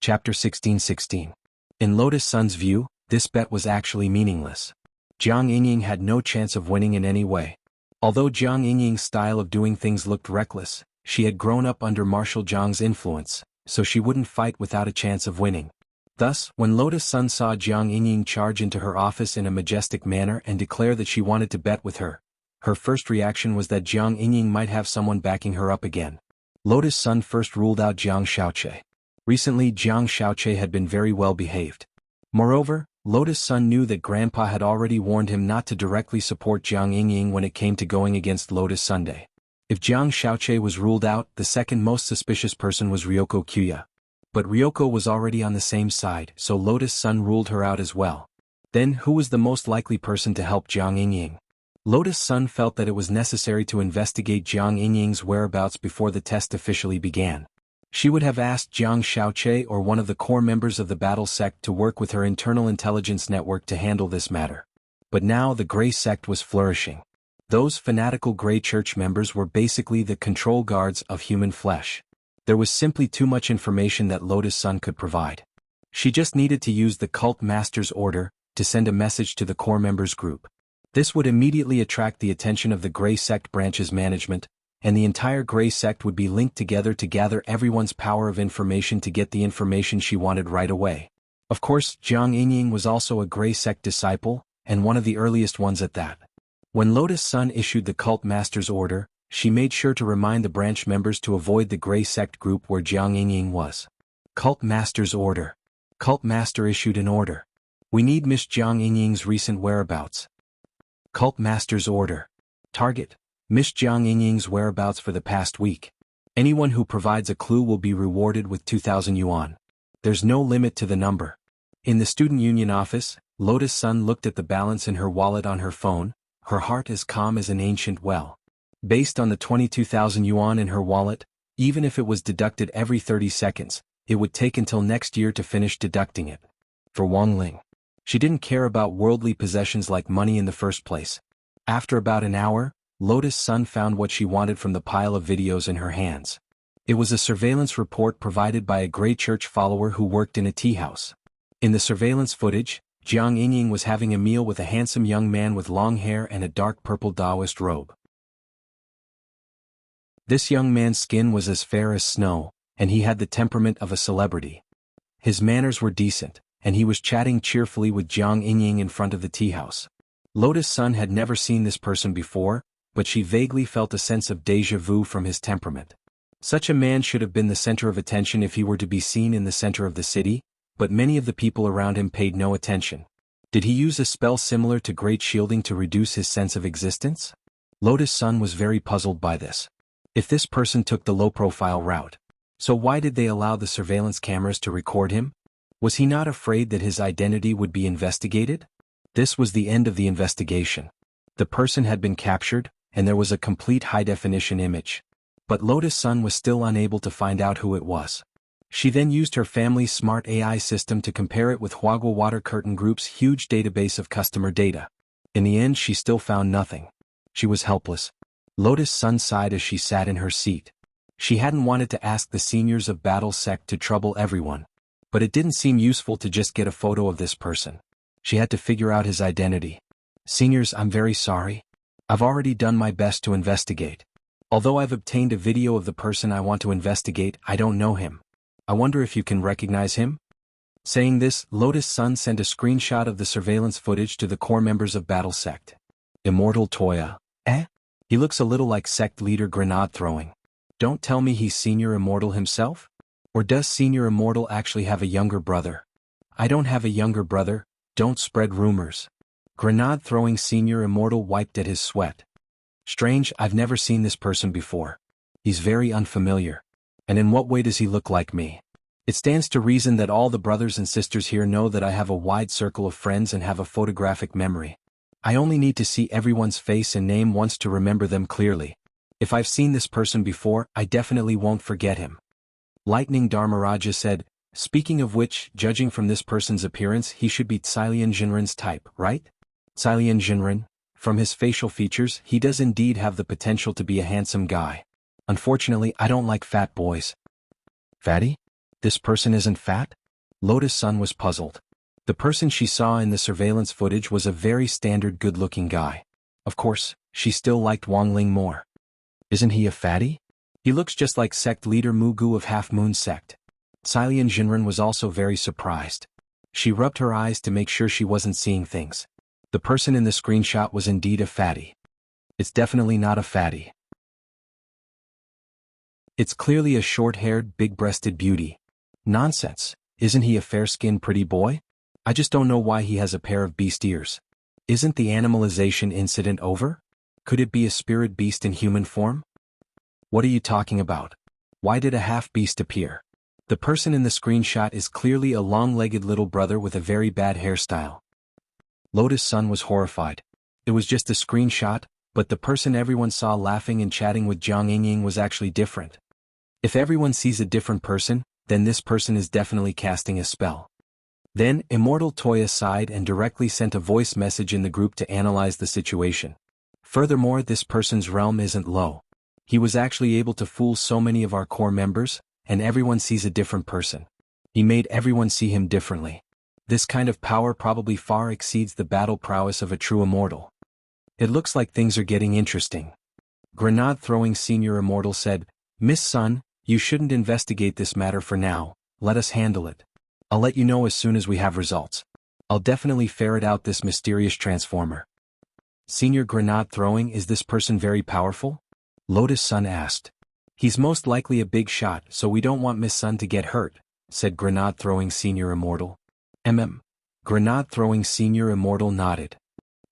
Chapter 16:16. In Lotus Sun's view, this bet was actually meaningless. Jiang Yingying had no chance of winning in any way. Although Jiang Yingying's style of doing things looked reckless, she had grown up under Marshal Zhang's influence, so she wouldn't fight without a chance of winning. Thus, when Lotus Sun saw Jiang Yingying charge into her office in a majestic manner and declare that she wanted to bet with her, her first reaction was that Jiang Yingying might have someone backing her up again. Lotus Sun first ruled out Jiang Xiaoche. Recently, Jiang Xiaoche had been very well behaved. Moreover, Lotus Sun knew that Grandpa had already warned him not to directly support Jiang Yingying when it came to going against Lotus Sunday. If Jiang Xiaoche was ruled out, the second most suspicious person was Ryoko Kuya. But Ryoko was already on the same side, so Lotus Sun ruled her out as well. Then, who was the most likely person to help Jiang Yingying? Lotus Sun felt that it was necessary to investigate Jiang Yingying's whereabouts before the test officially began. She would have asked Jiang Xiaoche or one of the core members of the battle sect to work with her internal intelligence network to handle this matter. But now the Grey sect was flourishing. Those fanatical Grey Church members were basically the control guards of human flesh. There was simply too much information that Lotus Sun could provide. She just needed to use the cult master's order to send a message to the core members group. This would immediately attract the attention of the Grey sect branch's management, and the entire Grey sect would be linked together to gather everyone's power of information to get the information she wanted right away. Of course, Jiang Yingying was also a Grey sect disciple, and one of the earliest ones at that. When Lotus Sun issued the cult master's order, she made sure to remind the branch members to avoid the Grey sect group where Jiang Yingying was. Cult master's order. Cult master issued an order. We need Miss Jiang Yingying's recent whereabouts. Cult master's order. Target. Miss Jiang Yingying's whereabouts for the past week. Anyone who provides a clue will be rewarded with 2,000 yuan. There's no limit to the number. In the student union office, Lotus Sun looked at the balance in her wallet on her phone, her heart as calm as an ancient well. Based on the 22,000 yuan in her wallet, even if it was deducted every 30 seconds, it would take until next year to finish deducting it. For Wang Ling, she didn't care about worldly possessions like money in the first place. After about an hour, Lotus Sun found what she wanted from the pile of videos in her hands. It was a surveillance report provided by a Grey Church follower who worked in a tea house. In the surveillance footage, Jiang Yingying was having a meal with a handsome young man with long hair and a dark purple Taoist robe. This young man's skin was as fair as snow, and he had the temperament of a celebrity. His manners were decent, and he was chatting cheerfully with Jiang Yingying in front of the tea house. Lotus Sun had never seen this person before, but she vaguely felt a sense of déjà vu from his temperament. Such a man should have been the center of attention if he were to be seen in the center of the city, but many of the people around him paid no attention. Did he use a spell similar to Great Shielding to reduce his sense of existence? Lotus Sun was very puzzled by this. If this person took the low-profile route, so why did they allow the surveillance cameras to record him? Was he not afraid that his identity would be investigated? This was the end of the investigation. The person had been captured, and there was a complete high-definition image. But Lotus Sun was still unable to find out who it was. She then used her family's smart AI system to compare it with Huagua Water Curtain Group's huge database of customer data. In the end, she still found nothing. She was helpless. Lotus Sun sighed as she sat in her seat. She hadn't wanted to ask the seniors of Battle Sect to trouble everyone. But it didn't seem useful to just get a photo of this person. She had to figure out his identity. Seniors, I'm very sorry. I've already done my best to investigate. Although I've obtained a video of the person I want to investigate, I don't know him. I wonder if you can recognize him? Saying this, Lotus Sun sent a screenshot of the surveillance footage to the core members of Battle Sect. Immortal Toya. He looks a little like sect leader Grenade Throwing. Don't tell me he's Senior Immortal himself? Or does Senior Immortal actually have a younger brother? I don't have a younger brother, don't spread rumors. Grenade Throwing Senior Immortal wiped at his sweat. Strange, I've never seen this person before. He's very unfamiliar. And in what way does he look like me? It stands to reason that all the brothers and sisters here know that I have a wide circle of friends and have a photographic memory. I only need to see everyone's face and name once to remember them clearly. If I've seen this person before, I definitely won't forget him. Lightning Dharmaraja said, speaking of which, judging from this person's appearance, he should be Tsilian Jinren's type, right? Tsilian Jinren? From his facial features, he does indeed have the potential to be a handsome guy. Unfortunately, I don't like fat boys. Fatty? This person isn't fat? Lotus Sun was puzzled. The person she saw in the surveillance footage was a very standard good-looking guy. Of course, she still liked Wang Ling more. Isn't he a fatty? He looks just like sect leader Mugu of Half Moon Sect. Tsilian Jinren was also very surprised. She rubbed her eyes to make sure she wasn't seeing things. The person in the screenshot was indeed a fatty. It's definitely not a fatty. It's clearly a short-haired, big-breasted beauty. Nonsense. Isn't he a fair-skinned pretty boy? I just don't know why he has a pair of beast ears. Isn't the animalization incident over? Could it be a spirit beast in human form? What are you talking about? Why did a half-beast appear? The person in the screenshot is clearly a long-legged little brother with a very bad hairstyle. Lotus Sun was horrified. It was just a screenshot, but the person everyone saw laughing and chatting with Jiang Yingying was actually different. If everyone sees a different person, then this person is definitely casting a spell. Then, Immortal Toya sighed and directly sent a voice message in the group to analyze the situation. Furthermore, this person's realm isn't low. He was actually able to fool so many of our core members, and everyone sees a different person. He made everyone see him differently. This kind of power probably far exceeds the battle prowess of a true immortal. It looks like things are getting interesting. Grenade Throwing Senior Immortal said, Miss Sun, you shouldn't investigate this matter for now, let us handle it. I'll let you know as soon as we have results. I'll definitely ferret out this mysterious transformer. Senior Grenade Throwing, is this person very powerful? Lotus Sun asked. He's most likely a big shot, so we don't want Miss Sun to get hurt, said Grenade Throwing Senior Immortal. Grenade Throwing Senior Immortal nodded.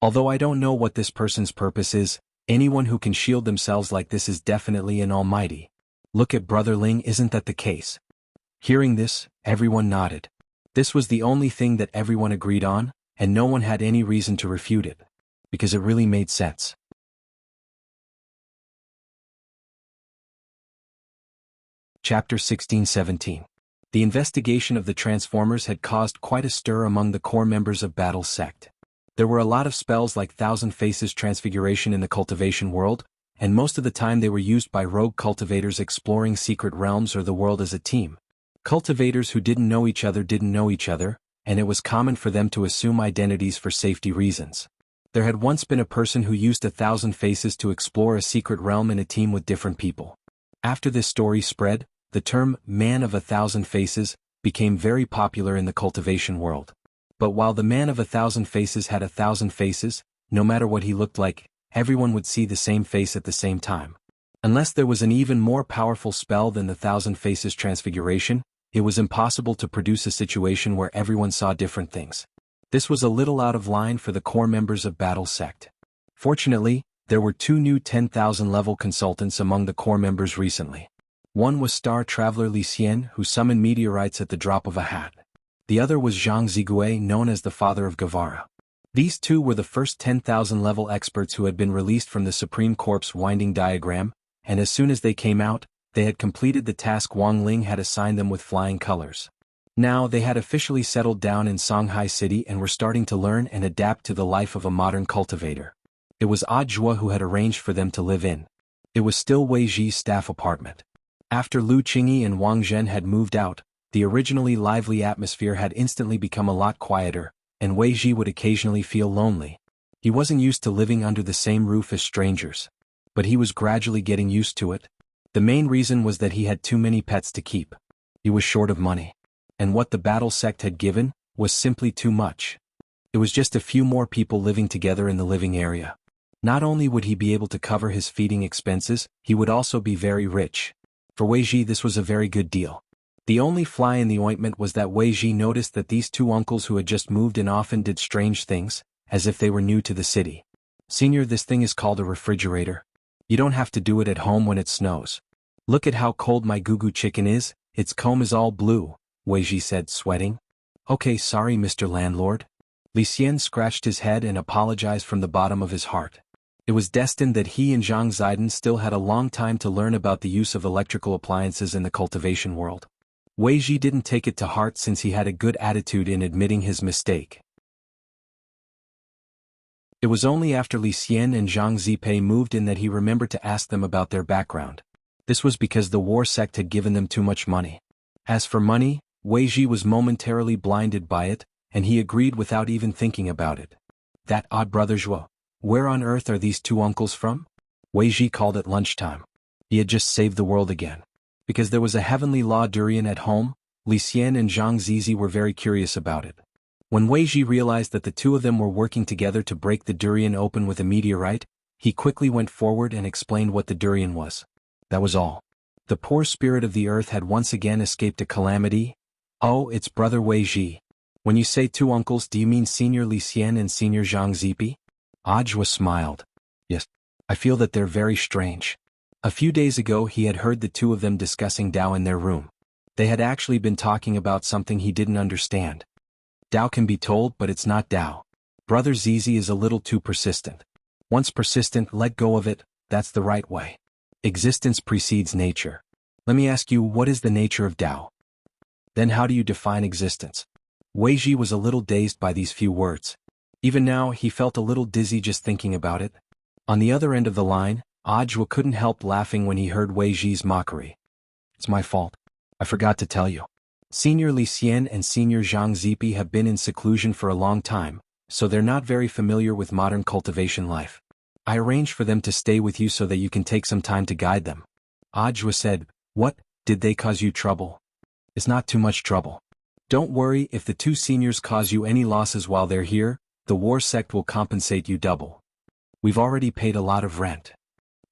Although I don't know what this person's purpose is, anyone who can shield themselves like this is definitely an almighty. Look at Brother Ling, isn't that the case? Hearing this, everyone nodded. This was the only thing that everyone agreed on, and no one had any reason to refute it. Because it really made sense. Chapter 16-17. The investigation of the Transformers had caused quite a stir among the core members of Battle Sect. There were a lot of spells like Thousand Faces Transfiguration in the Cultivation world, and most of the time they were used by rogue cultivators exploring secret realms or the world as a team. Cultivators who didn't know each other, and it was common for them to assume identities for safety reasons. There had once been a person who used 1,000 faces to explore a secret realm in a team with different people. After this story spread, the term Man of 1,000 Faces became very popular in the cultivation world. But while the Man of 1,000 Faces had 1,000 faces, no matter what he looked like, everyone would see the same face at the same time. Unless there was an even more powerful spell than the Thousand Faces Transfiguration, it was impossible to produce a situation where everyone saw different things. This was a little out of line for the core members of Battle Sect. Fortunately, there were 2 new 10,000 level consultants among the core members recently. One was Star Traveler Li Xian, who summoned meteorites at the drop of a hat. The other was Zhang Zigui, known as the Father of Guevara. These two were the first 10,000 level experts who had been released from the Supreme Corp's winding diagram, and as soon as they came out, they had completed the task Wang Ling had assigned them with flying colors. Now they had officially settled down in Songhai City and were starting to learn and adapt to the life of a modern cultivator. It was Audiobook who had arranged for them to live in. It was still Wei Ji's staff apartment. After Lu Qingyi and Wang Zhen had moved out, the originally lively atmosphere had instantly become a lot quieter, and Wei Ji would occasionally feel lonely. He wasn't used to living under the same roof as strangers. But he was gradually getting used to it. The main reason was that he had too many pets to keep. He was short of money. And what the battle sect had given was simply too much. It was just a few more people living together in the living area. Not only would he be able to cover his feeding expenses, he would also be very rich. For Wei Ji this was a very good deal. The only fly in the ointment was that Wei Ji noticed that these two uncles who had just moved in often did strange things, as if they were new to the city. "Senior, this thing is called a refrigerator. You don't have to do it at home when it snows. Look at how cold my gugu chicken is, its comb is all blue," Wei Ji said, sweating. "Okay, sorry Mr. Landlord." Li Xian scratched his head and apologized from the bottom of his heart. It was destined that he and Zhang Ziden still had a long time to learn about the use of electrical appliances in the cultivation world. Wei Ji didn't take it to heart since he had a good attitude in admitting his mistake. It was only after Li Xian and Zhang Zipei moved in that he remembered to ask them about their background. This was because the war sect had given them too much money. As for money, Wei Ji was momentarily blinded by it, and he agreed without even thinking about it. "That odd brother Zhuo. Where on earth are these two uncles from?" Wei Ji called at lunchtime. He had just saved the world again. Because there was a heavenly law durian at home, Li Xian and Zhang Zizi were very curious about it. When Wei Ji realized that the two of them were working together to break the durian open with a meteorite, he quickly went forward and explained what the durian was. That was all. The poor spirit of the earth had once again escaped a calamity. "Oh, it's brother Wei Ji. When you say two uncles, do you mean Senior Li Xian and Senior Zhang Zipi?" Ajwa smiled. "Yes. I feel that they're very strange." A few days ago he had heard the two of them discussing Dao in their room. They had actually been talking about something he didn't understand. Dao can be told, but it's not Dao. Brother Zizi is a little too persistent. Once persistent, let go of it, that's the right way. Existence precedes nature. Let me ask you, what is the nature of Dao? Then how do you define existence? Wei Ji was a little dazed by these few words. Even now, he felt a little dizzy just thinking about it. On the other end of the line, Ajwa couldn't help laughing when he heard Wei Ji's mockery. "It's my fault. I forgot to tell you. Senior Li Xian and Senior Zhang Zipi have been in seclusion for a long time, so they're not very familiar with modern cultivation life. I arranged for them to stay with you so that you can take some time to guide them." Ajwa said, "What, did they cause you trouble?" "It's not too much trouble. Don't worry, if the two seniors cause you any losses while they're here, the war sect will compensate you double. We've already paid a lot of rent."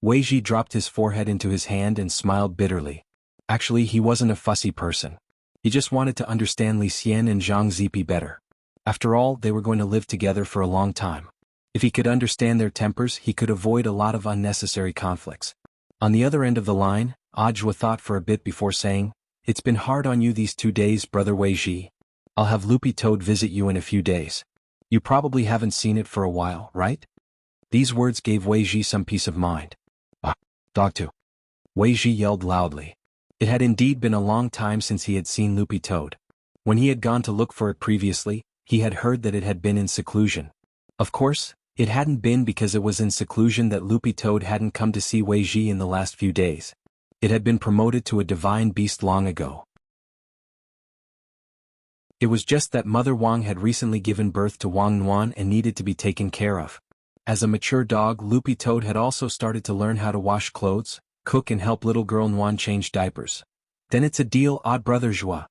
Wei Ji dropped his forehead into his hand and smiled bitterly. Actually, he wasn't a fussy person. He just wanted to understand Li Xian and Zhang Zipi better. After all, they were going to live together for a long time. If he could understand their tempers, he could avoid a lot of unnecessary conflicts. On the other end of the line, Ajwa thought for a bit before saying, "It's been hard on you these 2 days, brother Wei Ji. I'll have Loopy Toad visit you in a few days. You probably haven't seen it for a while, right?" These words gave Wei Ji some peace of mind. "Ah, dog too." Wei Ji yelled loudly. It had indeed been a long time since he had seen Loopy Toad. When he had gone to look for it previously, he had heard that it had been in seclusion. Of course, it hadn't been because it was in seclusion that Loopy Toad hadn't come to see Wei Ji in the last few days. It had been promoted to a divine beast long ago. It was just that Mother Wang had recently given birth to Wang Nuan and needed to be taken care of. As a mature dog, Loopy Toad had also started to learn how to wash clothes, cook and help little girl Nuan change diapers. Then it's a deal, odd brother Zhua.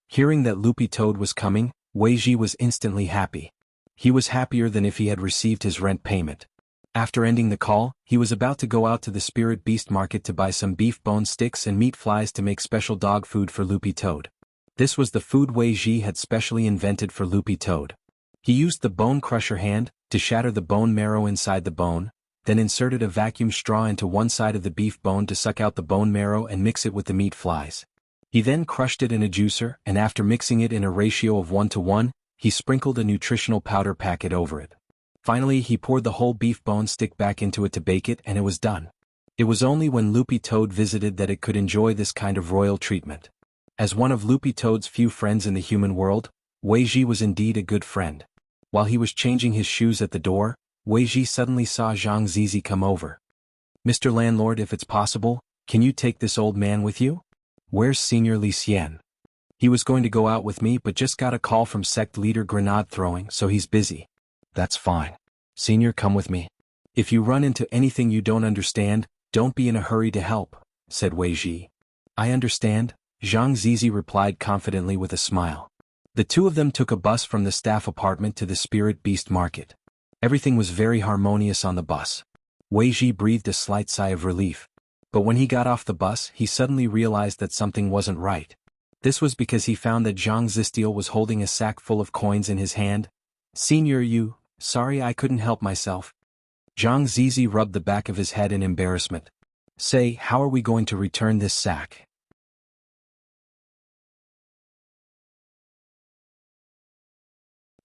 Hearing that Loopy Toad was coming, Wei Ji was instantly happy. He was happier than if he had received his rent payment. After ending the call, he was about to go out to the Spirit Beast Market to buy some beef bone sticks and meat flies to make special dog food for Loopy Toad. This was the food Wei Ji had specially invented for Loopy Toad. He used the bone crusher hand to shatter the bone marrow inside the bone, then inserted a vacuum straw into one side of the beef bone to suck out the bone marrow and mix it with the meat flies. He then crushed it in a juicer, and after mixing it in a ratio of 1:1, he sprinkled a nutritional powder packet over it. Finally, he poured the whole beef bone stick back into it to bake it, and it was done. It was only when Loopy Toad visited that it could enjoy this kind of royal treatment. As one of Loopy Toad's few friends in the human world, Wei Ji was indeed a good friend. While he was changing his shoes at the door, Wei Ji suddenly saw Zhang Zizi come over. "Mr. Landlord, if it's possible, can you take this old man with you? Where's Senior Li Xian? He was going to go out with me but just got a call from sect leader Grenade Throwing, so he's busy." "That's fine. Senior, come with me. If you run into anything you don't understand, don't be in a hurry to help," said Wei Ji. "I understand," Zhang Zizi replied confidently with a smile. The two of them took a bus from the staff apartment to the Spirit Beast Market. Everything was very harmonious on the bus. Wei Ji breathed a slight sigh of relief. But when he got off the bus, he suddenly realized that something wasn't right. This was because he found that Zhang Zistiel was holding a sack full of coins in his hand. "Senior, sorry, I couldn't help myself." Zhang Zizi rubbed the back of his head in embarrassment. "Say, how are we going to return this sack?"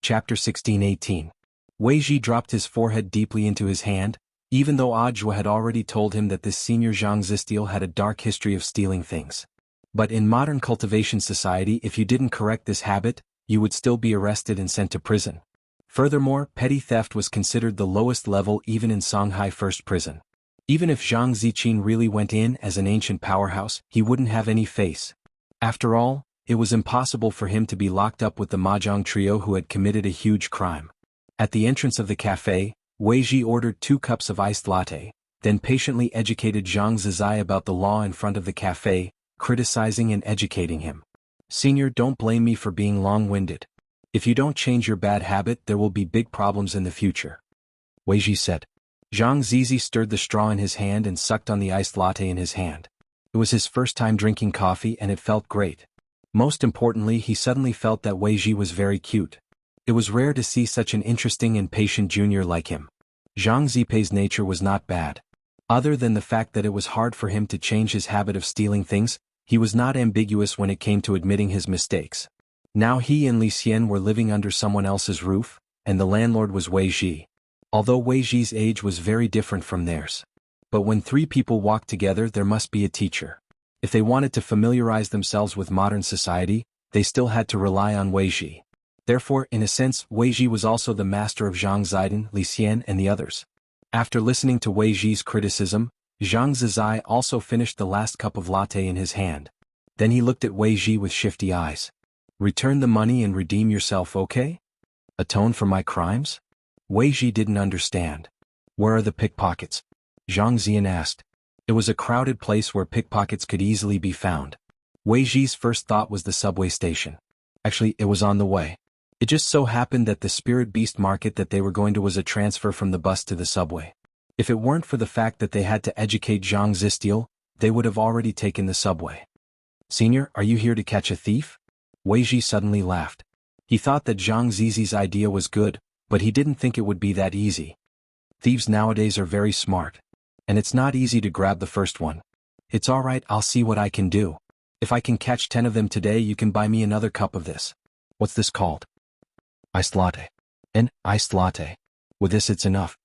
Chapter 16-18. Wei Ji dropped his forehead deeply into his hand, even though Ajwa had already told him that this senior Zhang Zistiel had a dark history of stealing things. But in modern cultivation society, if you didn't correct this habit, you would still be arrested and sent to prison. Furthermore, petty theft was considered the lowest level even in Shanghai First Prison. Even if Zhang Ziqin really went in as an ancient powerhouse, he wouldn't have any face. After all, it was impossible for him to be locked up with the Mahjong trio who had committed a huge crime. At the entrance of the cafe, Wei Ji ordered 2 cups of iced latte, then patiently educated Zhang Zizai about the law in front of the cafe, criticizing and educating him. "Senior, don't blame me for being long-winded. If you don't change your bad habit, there will be big problems in the future," Wei Ji said. Zhang Zizi stirred the straw in his hand and sucked on the iced latte in his hand. It was his first time drinking coffee and it felt great. Most importantly, he suddenly felt that Wei Ji was very cute. It was rare to see such an interesting and patient junior like him. Zhang Zipei's nature was not bad. Other than the fact that it was hard for him to change his habit of stealing things, he was not ambiguous when it came to admitting his mistakes. Now he and Li Xian were living under someone else's roof, and the landlord was Wei Ji. Although Wei Ji's age was very different from theirs. But when 3 people walk together, there must be a teacher. If they wanted to familiarize themselves with modern society, they still had to rely on Wei Ji. Therefore, in a sense, Wei Ji was also the master of Zhang Zidong, Li Xian and the others. After listening to Wei Ji's criticism, Zhang Zizai also finished the last cup of latte in his hand. Then he looked at Wei Ji with shifty eyes. "Return the money and redeem yourself, okay? Atone for my crimes?" Wei Ji didn't understand. "Where are the pickpockets?" Zhang Zian asked. It was a crowded place where pickpockets could easily be found. Wei Ji's first thought was the subway station. Actually, it was on the way. It just so happened that the Spirit Beast Market that they were going to was a transfer from the bus to the subway. If it weren't for the fact that they had to educate Zhang Zistiel, they would have already taken the subway. "Senior, are you here to catch a thief?" Wei Ji suddenly laughed. He thought that Zhang Zizi's idea was good, but he didn't think it would be that easy. Thieves nowadays are very smart. And it's not easy to grab the first one. "It's alright, I'll see what I can do. If I can catch 10 of them today, you can buy me another cup of this." "What's this called?" "Iced latte." "An iced latte. With this it's enough."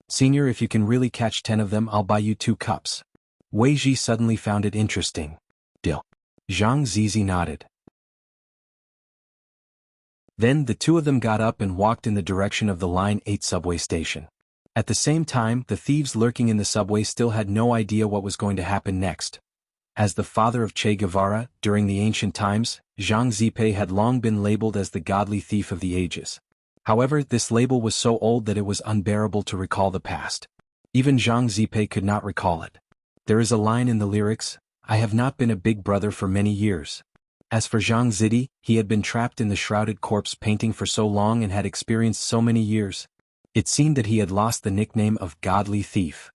"Senior, if you can really catch 10 of them, I'll buy you 2 cups. Wei Ji suddenly found it interesting. "Deal." Zhang Zizi nodded. Then the 2 of them got up and walked in the direction of the Line 8 subway station. At the same time, the thieves lurking in the subway still had no idea what was going to happen next. As the father of Che Guevara, during the ancient times, Zhang Zipei had long been labeled as the godly thief of the ages. However, this label was so old that it was unbearable to recall the past. Even Zhang Zipei could not recall it. There is a line in the lyrics, "I have not been a big brother for many years." As for Zhang Zidi, he had been trapped in the shrouded corpse painting for so long and had experienced so many years. It seemed that he had lost the nickname of Godly Thief.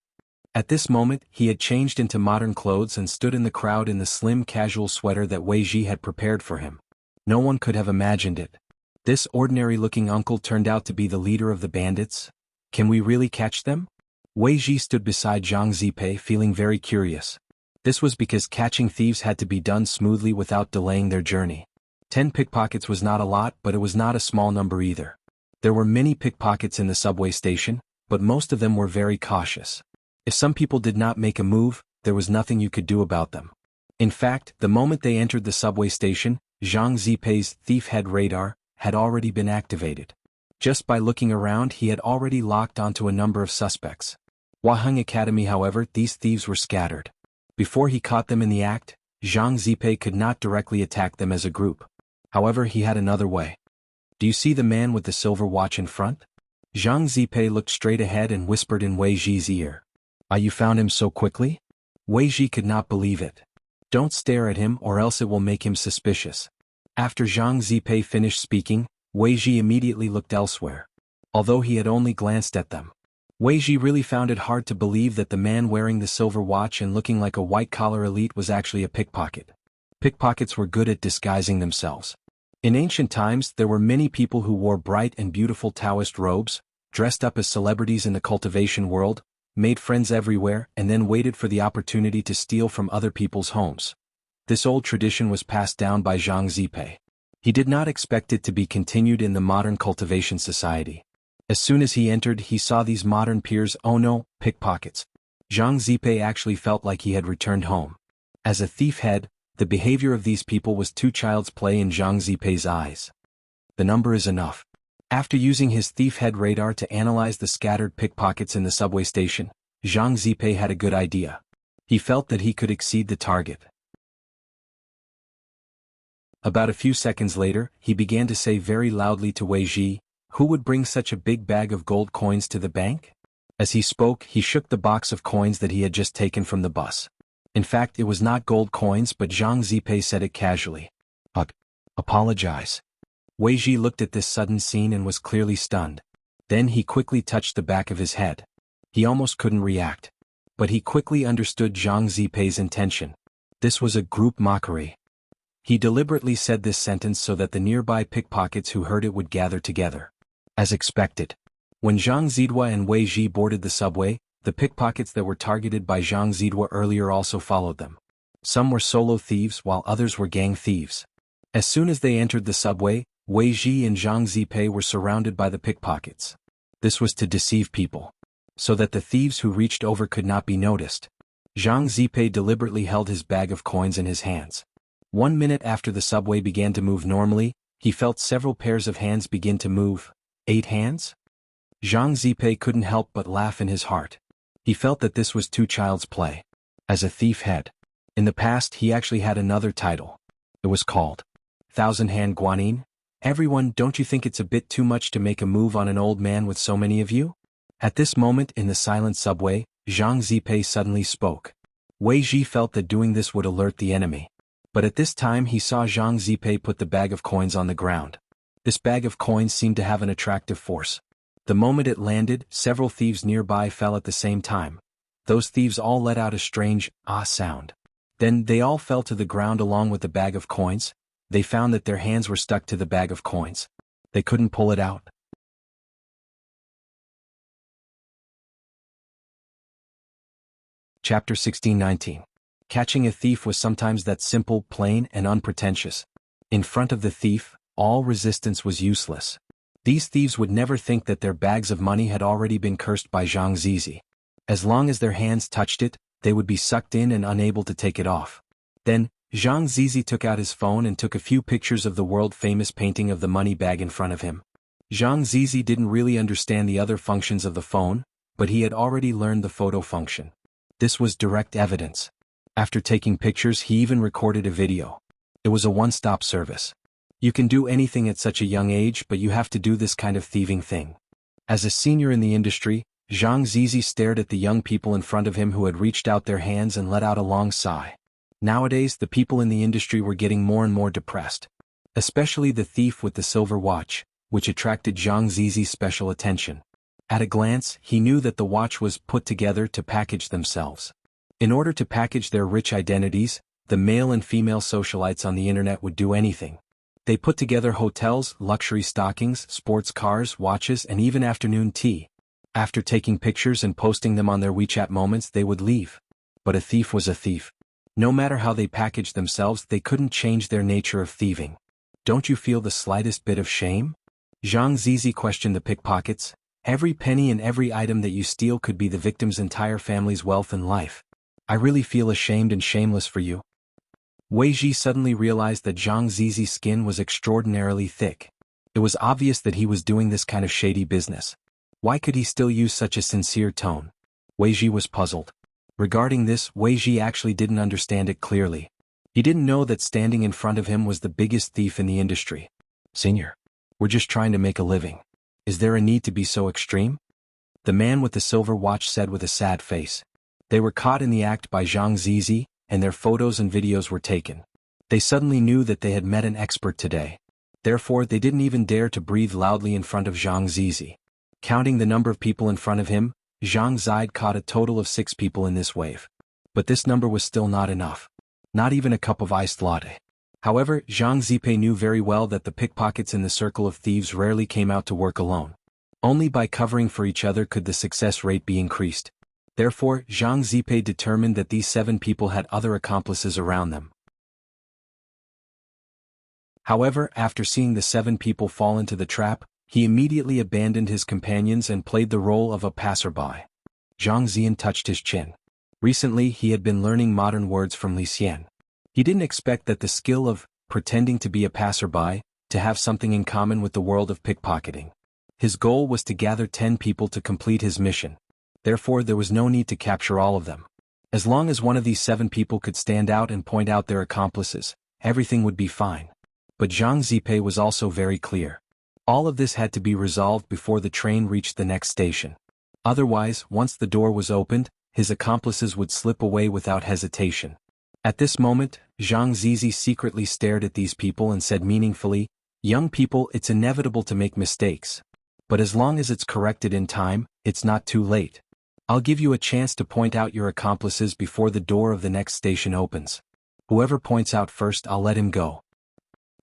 At this moment, he had changed into modern clothes and stood in the crowd in the slim casual sweater that Wei Ji had prepared for him. No one could have imagined it. This ordinary-looking uncle turned out to be the leader of the bandits? Can we really catch them? Wei Ji stood beside Zhang Zipei feeling very curious. This was because catching thieves had to be done smoothly without delaying their journey. 10 pickpockets was not a lot, but it was not a small number either. There were many pickpockets in the subway station, but most of them were very cautious. If some people did not make a move, there was nothing you could do about them. In fact, the moment they entered the subway station, Zhang Zipei's thief head radar had already been activated. Just by looking around, he had already locked onto a number of suspects. Waheng Academy, however, these thieves were scattered. Before he caught them in the act, Zhang Zipei could not directly attack them as a group. However, he had another way. Do you see the man with the silver watch in front? Zhang Zipei looked straight ahead and whispered in Wei Ji's ear. Ah, you found him so quickly? Wei Ji could not believe it. Don't stare at him or else it will make him suspicious. After Zhang Zipei finished speaking, Wei Ji immediately looked elsewhere. Although he had only glanced at them, Wei Ji really found it hard to believe that the man wearing the silver watch and looking like a white-collar elite was actually a pickpocket. Pickpockets were good at disguising themselves. In ancient times, there were many people who wore bright and beautiful Taoist robes, dressed up as celebrities in the cultivation world, made friends everywhere, and then waited for the opportunity to steal from other people's homes. This old tradition was passed down by Zhang Zipei. He did not expect it to be continued in the modern cultivation society. As soon as he entered, he saw these modern peers. Oh no, pickpockets. Zhang Zipei actually felt like he had returned home. As a thief head, the behavior of these people was too child's play in Zhang Zipei's eyes. The number is enough. After using his thief head radar to analyze the scattered pickpockets in the subway station, Zhang Zipei had a good idea. He felt that he could exceed the target. About a few seconds later, he began to say very loudly to Wei Ji, "Who would bring such a big bag of gold coins to the bank?" As he spoke, he shook the box of coins that he had just taken from the bus. In fact, it was not gold coins, but Zhang Zipei said it casually. Apologize. Wei Ji looked at this sudden scene and was clearly stunned. Then he quickly touched the back of his head. He almost couldn't react. But he quickly understood Zhang Zipei's intention. This was a group mockery. He deliberately said this sentence so that the nearby pickpockets who heard it would gather together. As expected, when Zhang Zidua and Wei Ji boarded the subway, the pickpockets that were targeted by Zhang Zidua earlier also followed them. Some were solo thieves while others were gang thieves. As soon as they entered the subway, Wei Ji and Zhang Zipei were surrounded by the pickpockets. This was to deceive people, so that the thieves who reached over could not be noticed. Zhang Zipei deliberately held his bag of coins in his hands. 1 minute after the subway began to move normally, he felt several pairs of hands begin to move. 8 hands? Zhang Zipei couldn't help but laugh in his heart. He felt that this was too child's play. As a thief head, in the past he actually had another title. It was called Thousand Hand Guanyin. Everyone, don't you think it's a bit too much to make a move on an old man with so many of you? At this moment in the silent subway, Zhang Zipei suddenly spoke. Wei Ji felt that doing this would alert the enemy. But at this time he saw Zhang Zipei put the bag of coins on the ground. This bag of coins seemed to have an attractive force. The moment it landed, several thieves nearby fell at the same time. Those thieves all let out a strange, ah sound. Then they all fell to the ground along with the bag of coins. They found that their hands were stuck to the bag of coins. They couldn't pull it out. Chapter 16-19. Catching a thief was sometimes that simple, plain, and unpretentious. In front of the thief, all resistance was useless. These thieves would never think that their bags of money had already been cursed by Zhang Zizi. As long as their hands touched it, they would be sucked in and unable to take it off. Then, Zhang Zizi took out his phone and took a few pictures of the world-famous painting of the money bag in front of him. Zhang Zizi didn't really understand the other functions of the phone, but he had already learned the photo function. This was direct evidence. After taking pictures, he even recorded a video. It was a one-stop service. You can do anything at such a young age, but you have to do this kind of thieving thing. As a senior in the industry, Zhang Zizi stared at the young people in front of him who had reached out their hands and let out a long sigh. Nowadays, the people in the industry were getting more and more depressed. Especially the thief with the silver watch, which attracted Zhang Zizi's special attention. At a glance, he knew that the watch was put together to package themselves. In order to package their rich identities, the male and female socialites on the internet would do anything. They put together hotels, luxury stockings, sports cars, watches, and even afternoon tea. After taking pictures and posting them on their WeChat moments, they would leave. But a thief was a thief. No matter how they packaged themselves, they couldn't change their nature of thieving. Don't you feel the slightest bit of shame? Zhang Zizi questioned the pickpockets. Every penny and every item that you steal could be the victim's entire family's wealth and life. I really feel ashamed and shameless for you. Wei Ji suddenly realized that Zhang Zizi's skin was extraordinarily thick. It was obvious that he was doing this kind of shady business. Why could he still use such a sincere tone? Wei Ji was puzzled. Regarding this, Wei Ji actually didn't understand it clearly. He didn't know that standing in front of him was the biggest thief in the industry. Senior, we're just trying to make a living. Is there a need to be so extreme? The man with the silver watch said with a sad face. They were caught in the act by Zhang Zizi, and their photos and videos were taken. They suddenly knew that they had met an expert today. Therefore, they didn't even dare to breathe loudly in front of Zhang Zizi. Counting the number of people in front of him, Zhang Zide caught a total of 6 people in this wave. But this number was still not enough. Not even a cup of iced latte. However, Zhang Zipe knew very well that the pickpockets in the circle of thieves rarely came out to work alone. Only by covering for each other could the success rate be increased. Therefore, Zhang Zipe determined that these 7 people had other accomplices around them. However, after seeing the 7 people fall into the trap, he immediately abandoned his companions and played the role of a passerby. Zhang Zian touched his chin. Recently, he had been learning modern words from Li Xian. He didn't expect that the skill of pretending to be a passerby to have something in common with the world of pickpocketing. His goal was to gather 10 people to complete his mission. Therefore, there was no need to capture all of them. As long as one of these 7 people could stand out and point out their accomplices, everything would be fine. But Zhang Zipe was also very clear. All of this had to be resolved before the train reached the next station. Otherwise, once the door was opened, his accomplices would slip away without hesitation. At this moment, Zhang Zizi secretly stared at these people and said meaningfully, "Young people, it's inevitable to make mistakes. But as long as it's corrected in time, it's not too late. I'll give you a chance to point out your accomplices before the door of the next station opens. Whoever points out first, I'll let him go."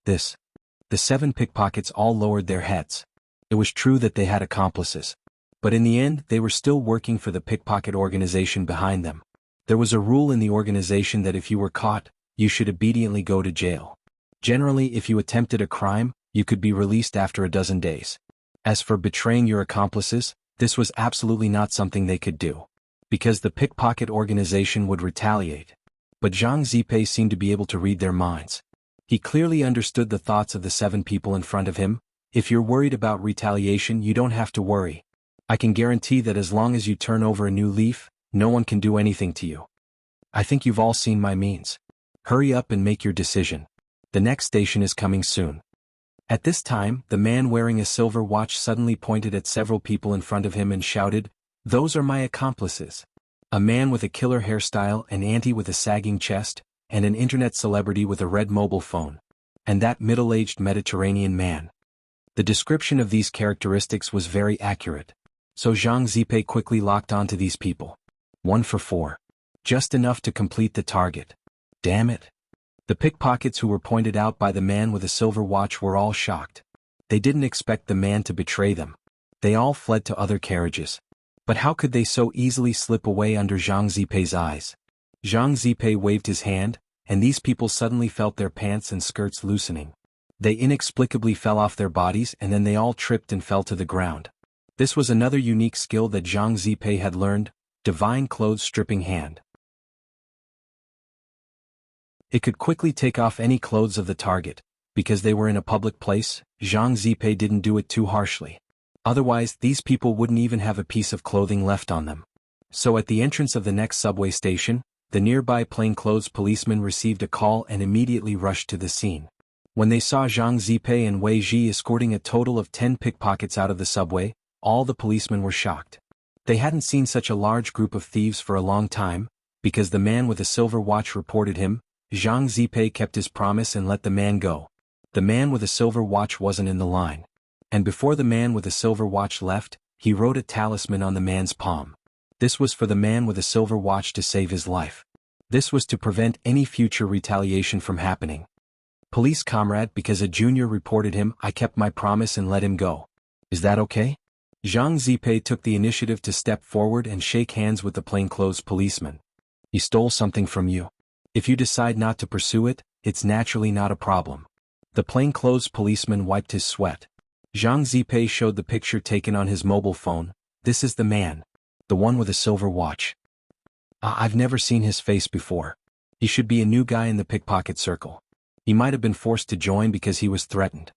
The 7 pickpockets all lowered their heads. It was true that they had accomplices. But in the end, they were still working for the pickpocket organization behind them. There was a rule in the organization that if you were caught, you should obediently go to jail. Generally, if you attempted a crime, you could be released after a dozen days. As for betraying your accomplices, this was absolutely not something they could do. Because the pickpocket organization would retaliate. But Zhang Zipe seemed to be able to read their minds. He clearly understood the thoughts of the 7 people in front of him. If you're worried about retaliation, you don't have to worry. I can guarantee that as long as you turn over a new leaf, no one can do anything to you. I think you've all seen my means. Hurry up and make your decision. The next station is coming soon. At this time, the man wearing a silver watch suddenly pointed at several people in front of him and shouted, "Those are my accomplices." A man with a killer hairstyle, an auntie with a sagging chest, and an internet celebrity with a red mobile phone. And that middle-aged Mediterranean man. The description of these characteristics was very accurate. So Zhang Zipe quickly locked onto these people. 1 for 4. Just enough to complete the target. Damn it. The pickpockets who were pointed out by the man with a silver watch were all shocked. They didn't expect the man to betray them. They all fled to other carriages. But how could they so easily slip away under Zhang Zipe's eyes? Zhang Zipe waved his hand, and these people suddenly felt their pants and skirts loosening. They inexplicably fell off their bodies and then they all tripped and fell to the ground. This was another unique skill that Zhang Zipe had learned, divine clothes stripping hand. It could quickly take off any clothes of the target. Because they were in a public place, Zhang Zipe didn't do it too harshly. Otherwise, these people wouldn't even have a piece of clothing left on them. So at the entrance of the next subway station, the nearby plainclothes policeman received a call and immediately rushed to the scene. When they saw Zhang Zipe and Wei Ji escorting a total of 10 pickpockets out of the subway, all the policemen were shocked. They hadn't seen such a large group of thieves for a long time, because the man with a silver watch reported him. Zhang Zipe kept his promise and let the man go. The man with a silver watch wasn't in the line. And before the man with a silver watch left, he wrote a talisman on the man's palm. This was for the man with a silver watch to save his life. This was to prevent any future retaliation from happening. Police comrade, because a junior reported him, I kept my promise and let him go. Is that okay? Zhang Zipe took the initiative to step forward and shake hands with the plainclothes policeman. He stole something from you. If you decide not to pursue it, it's naturally not a problem. The plainclothes policeman wiped his sweat. Zhang Zipei showed the picture taken on his mobile phone. This is the man. The one with a silver watch. I've never seen his face before. He should be a new guy in the pickpocket circle. He might have been forced to join because he was threatened.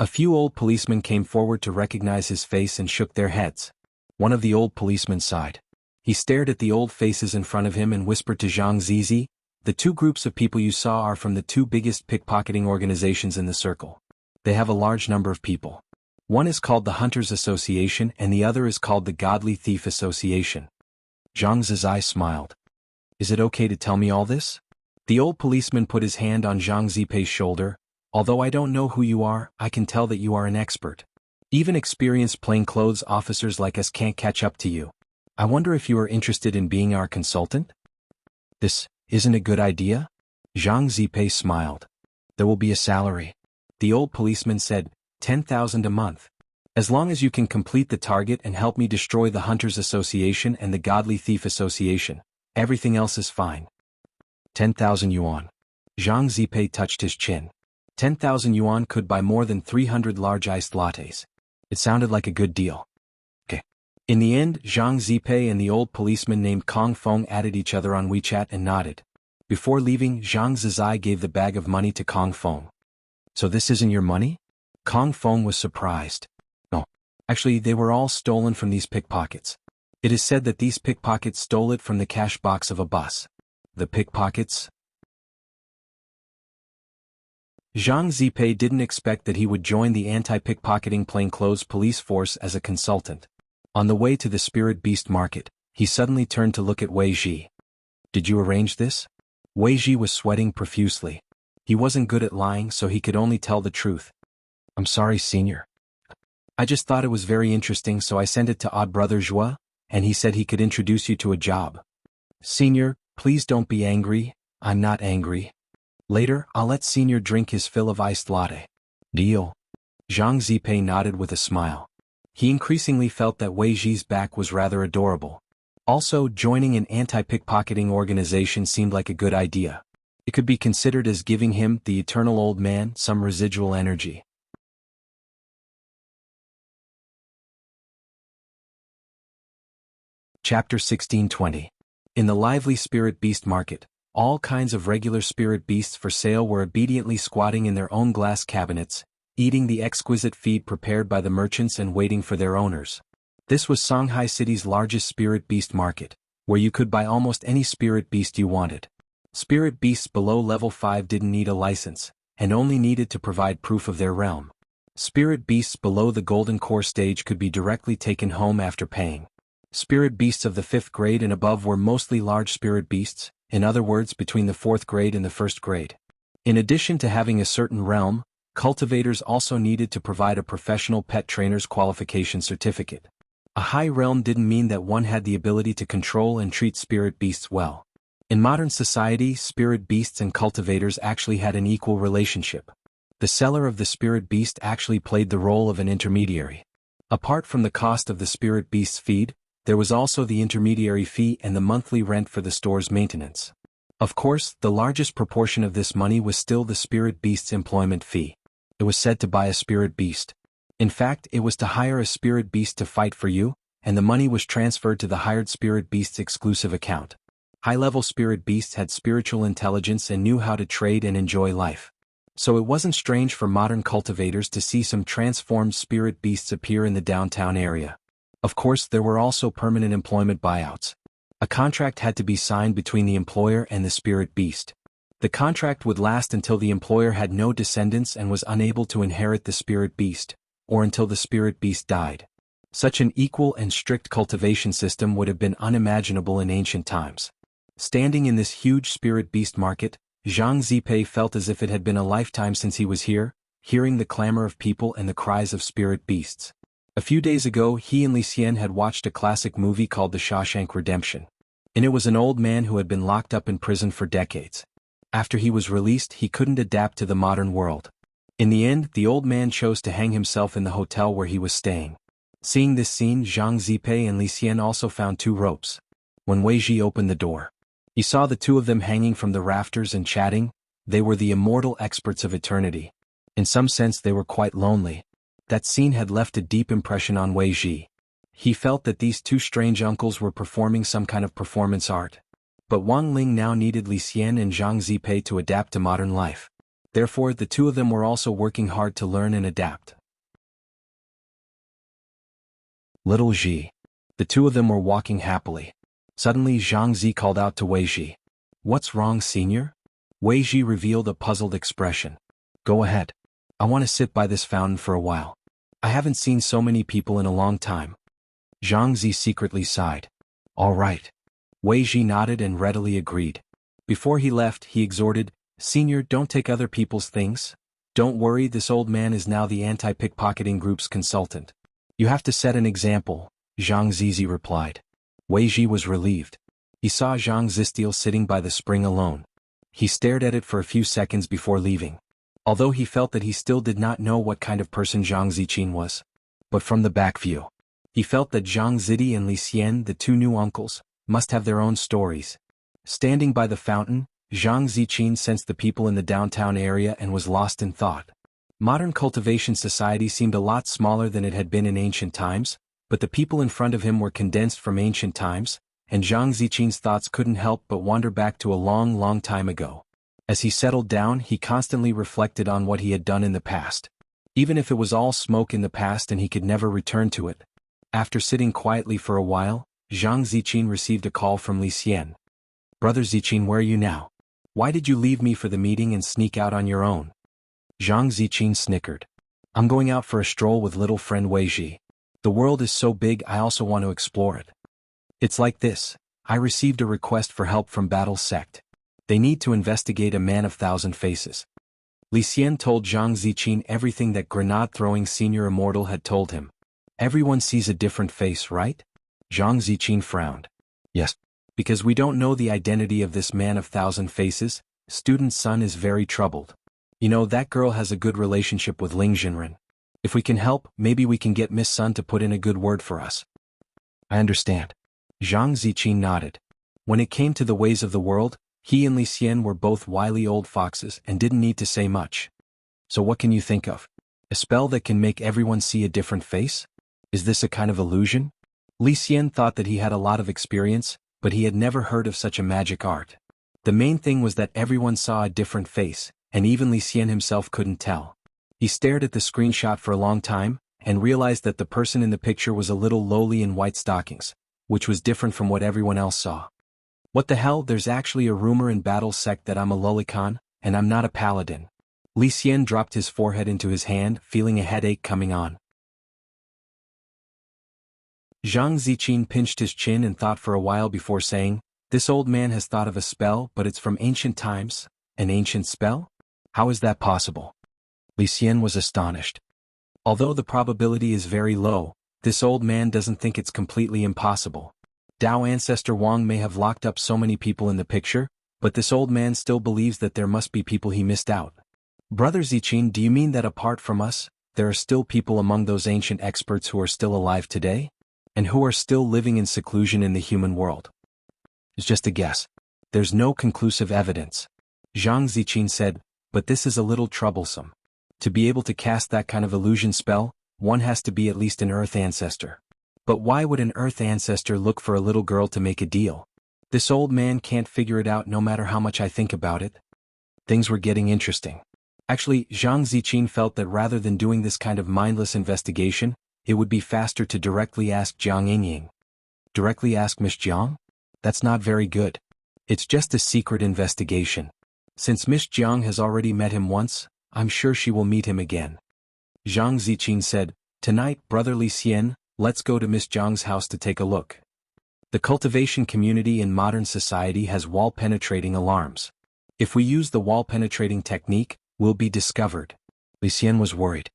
A few old policemen came forward to recognize his face and shook their heads. One of the old policemen sighed. He stared at the old faces in front of him and whispered to Zhang Zizi, "The two groups of people you saw are from the two biggest pickpocketing organizations in the circle. They have a large number of people. One is called the Hunters Association and the other is called the Godly Thief Association." Zhang Zizi smiled. "Is it okay to tell me all this?" The old policeman put his hand on Zhang Zipei's shoulder. "Although I don't know who you are, I can tell that you are an expert. Even experienced plainclothes officers like us can't catch up to you. I wonder if you are interested in being our consultant?" "This isn't a good idea?" Zhang Zipei smiled. "There will be a salary." The old policeman said, 10,000 a month. "As long as you can complete the target and help me destroy the Hunters Association and the Godly Thief Association, everything else is fine." 10,000 yuan. Zhang Zipei touched his chin. 10,000 yuan could buy more than 300 large iced lattes. It sounded like a good deal. Okay. In the end, Zhang Zipei and the old policeman named Kong Feng added each other on WeChat and nodded. Before leaving, Zhang Zizi gave the bag of money to Kong Feng. "So this isn't your money?" Kong Feng was surprised. "No. Actually, they were all stolen from these pickpockets. It is said that these pickpockets stole it from the cash box of a bus." "The pickpockets?" Zhang Zipei didn't expect that he would join the anti-pickpocketing plainclothes police force as a consultant. On the way to the spirit beast market, he suddenly turned to look at Wei Ji. "Did you arrange this?" Wei Ji was sweating profusely. He wasn't good at lying, so he could only tell the truth. "I'm sorry, senior. I just thought it was very interesting, so I sent it to Odd Brother Zhua, and he said he could introduce you to a job." "Senior, please don't be angry." "I'm not angry. Later, I'll let Senior drink his fill of iced latte." "Deal." Zhang Zipei nodded with a smile. He increasingly felt that Wei Ji's back was rather adorable. Also, joining an anti-pickpocketing organization seemed like a good idea. It could be considered as giving him, the eternal old man, some residual energy. Chapter 1620. In the lively spirit beast market, all kinds of regular spirit beasts for sale were obediently squatting in their own glass cabinets, eating the exquisite feed prepared by the merchants and waiting for their owners. This was Shanghai City's largest spirit beast market, where you could buy almost any spirit beast you wanted. Spirit beasts below level 5 didn't need a license, and only needed to provide proof of their realm. Spirit beasts below the golden core stage could be directly taken home after paying. Spirit beasts of the 5th grade and above were mostly large spirit beasts, in other words between the 4th grade and the 1st grade. In addition to having a certain realm, cultivators also needed to provide a professional pet trainer's qualification certificate. A high realm didn't mean that one had the ability to control and treat spirit beasts well. In modern society, spirit beasts and cultivators actually had an equal relationship. The seller of the spirit beast actually played the role of an intermediary. Apart from the cost of the spirit beast's feed, there was also the intermediary fee and the monthly rent for the store's maintenance. Of course, the largest proportion of this money was still the spirit beast's employment fee. It was said to buy a spirit beast. In fact, it was to hire a spirit beast to fight for you, and the money was transferred to the hired spirit beast's exclusive account. High-level spirit beasts had spiritual intelligence and knew how to trade and enjoy life. So it wasn't strange for modern cultivators to see some transformed spirit beasts appear in the downtown area. Of course, there were also permanent employment buyouts. A contract had to be signed between the employer and the spirit beast. The contract would last until the employer had no descendants and was unable to inherit the spirit beast, or until the spirit beast died. Such an equal and strict cultivation system would have been unimaginable in ancient times. Standing in this huge spirit beast market, Zhang Zipei felt as if it had been a lifetime since he was here, hearing the clamor of people and the cries of spirit beasts. A few days ago, he and Li Xian had watched a classic movie called The Shawshank Redemption. And it was an old man who had been locked up in prison for decades. After he was released, he couldn't adapt to the modern world. In the end, the old man chose to hang himself in the hotel where he was staying. Seeing this scene, Zhang Zipei and Li Xian also found 2 ropes. When Wei Ji opened the door, he saw the 2 of them hanging from the rafters and chatting. They were the immortal experts of eternity. In some sense, they were quite lonely. That scene had left a deep impression on Wei Ji. He felt that these two strange uncles were performing some kind of performance art. But Wang Ling now needed Li Xian and Zhang Zipei to adapt to modern life. Therefore, the two of them were also working hard to learn and adapt. Little Ji. The two of them were walking happily. Suddenly Zhang Zi called out to Wei Ji. "What's wrong, senior?" Wei Ji revealed a puzzled expression. "Go ahead. I want to sit by this fountain for a while. I haven't seen so many people in a long time." Zhang Zi secretly sighed. "All right." Wei Ji nodded and readily agreed. Before he left, he exhorted, "Senior, don't take other people's things. Don't worry, this old man is now the anti-pickpocketing group's consultant. You have to set an example," Zhang Zizi replied. Wei Ji was relieved. He saw Zhang Zistil sitting by the spring alone. He stared at it for a few seconds before leaving. Although he felt that he still did not know what kind of person Zhang Ziqin was. But from the back view, he felt that Zhang Zidi and Li Xian, the two new uncles, must have their own stories. Standing by the fountain, Zhang Ziqin sensed the people in the downtown area and was lost in thought. Modern cultivation society seemed a lot smaller than it had been in ancient times, but the people in front of him were condensed from ancient times, and Zhang Ziqin's thoughts couldn't help but wander back to a long, long time ago. As he settled down, he constantly reflected on what he had done in the past. Even if it was all smoke in the past and he could never return to it. After sitting quietly for a while, Zhang Ziqin received a call from Li Xian. "Brother Ziqin, where are you now? Why did you leave me for the meeting and sneak out on your own?" Zhang Ziqin snickered. "I'm going out for a stroll with little friend Wei Ji. The world is so big, I also want to explore it. It's like this, I received a request for help from Battle Sect. They need to investigate a man of 1,000 faces." Li Xian told Zhang Ziqin everything that grenade-throwing senior Immortal had told him. "Everyone sees a different face, right?" Zhang Ziqin frowned. "Yes. Because we don't know the identity of this man of 1,000 faces, student Sun is very troubled. You know, that girl has a good relationship with Ling Jinren. If we can help, maybe we can get Miss Sun to put in a good word for us." "I understand." Zhang Ziqin nodded. When it came to the ways of the world, he and Li Xian were both wily old foxes and didn't need to say much. "So what can you think of? A spell that can make everyone see a different face? Is this a kind of illusion?" Li Xian thought that he had a lot of experience, but he had never heard of such a magic art. The main thing was that everyone saw a different face, and even Li Xian himself couldn't tell. He stared at the screenshot for a long time, and realized that the person in the picture was a little lowly in white stockings, which was different from what everyone else saw. "What the hell, there's actually a rumor in Battle Sect that I'm a lolicon, and I'm not a paladin." Li Xian dropped his forehead into his hand, feeling a headache coming on. Zhang Ziqin pinched his chin and thought for a while before saying, "This old man has thought of a spell, but it's from ancient times. An ancient spell? How is that possible?" Li Xian was astonished. Although the probability is very low, this old man doesn't think it's completely impossible. Dao ancestor Wang may have locked up so many people in the picture, but this old man still believes that there must be people he missed out. "Brother Ziqin, do you mean that apart from us, there are still people among those ancient experts who are still alive today? And who are still living in seclusion in the human world?" "It's just a guess. There's no conclusive evidence," Zhang Ziqin said, "but this is a little troublesome. To be able to cast that kind of illusion spell, one has to be at least an Earth ancestor. But why would an Earth ancestor look for a little girl to make a deal? This old man can't figure it out no matter how much I think about it." Things were getting interesting. Actually, Zhang Ziqin felt that rather than doing this kind of mindless investigation, it would be faster to directly ask Jiang Yingying. Directly ask Miss Jiang? That's not very good. It's just a secret investigation. Since Miss Jiang has already met him once, I'm sure she will meet him again. Zhang Ziqin said, "Tonight, Brother Li Xian, let's go to Miss Jiang's house to take a look." The cultivation community in modern society has wall-penetrating alarms. If we use the wall-penetrating technique, we'll be discovered. Li Xian was worried.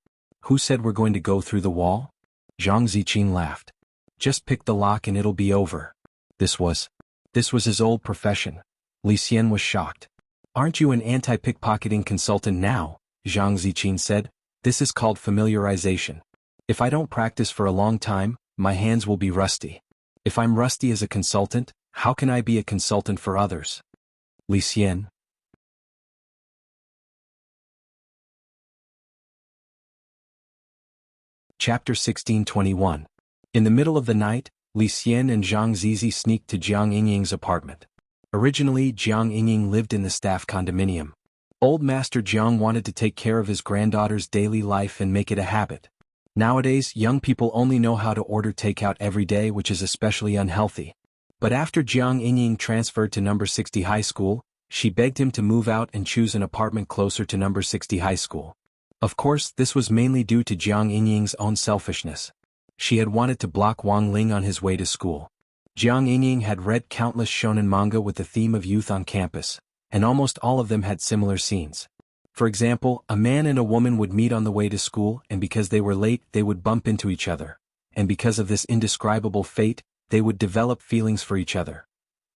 "Who said we're going to go through the wall?" Zhang Ziqin laughed. "Just pick the lock and it'll be over." This was his old profession. Li Xian was shocked. "Aren't you an anti-pickpocketing consultant now?" Zhang Ziqin said. "This is called familiarization. If I don't practice for a long time, my hands will be rusty. If I'm rusty as a consultant, how can I be a consultant for others?" Li Xian, Chapter 1621. In the middle of the night, Li Xian and Zhang Zizi sneaked to Jiang Yingying's apartment. Originally, Jiang Yingying lived in the staff condominium. Old Master Jiang wanted to take care of his granddaughter's daily life and make it a habit. Nowadays, young people only know how to order takeout every day, which is especially unhealthy. But after Jiang Yingying transferred to number 60 high school, she begged him to move out and choose an apartment closer to number 60 high school. Of course, this was mainly due to Jiang Yingying's own selfishness. She had wanted to block Wang Ling on his way to school. Jiang Yingying had read countless shonen manga with the theme of youth on campus, and almost all of them had similar scenes. For example, a man and a woman would meet on the way to school, and because they were late, they would bump into each other. And because of this indescribable fate, they would develop feelings for each other.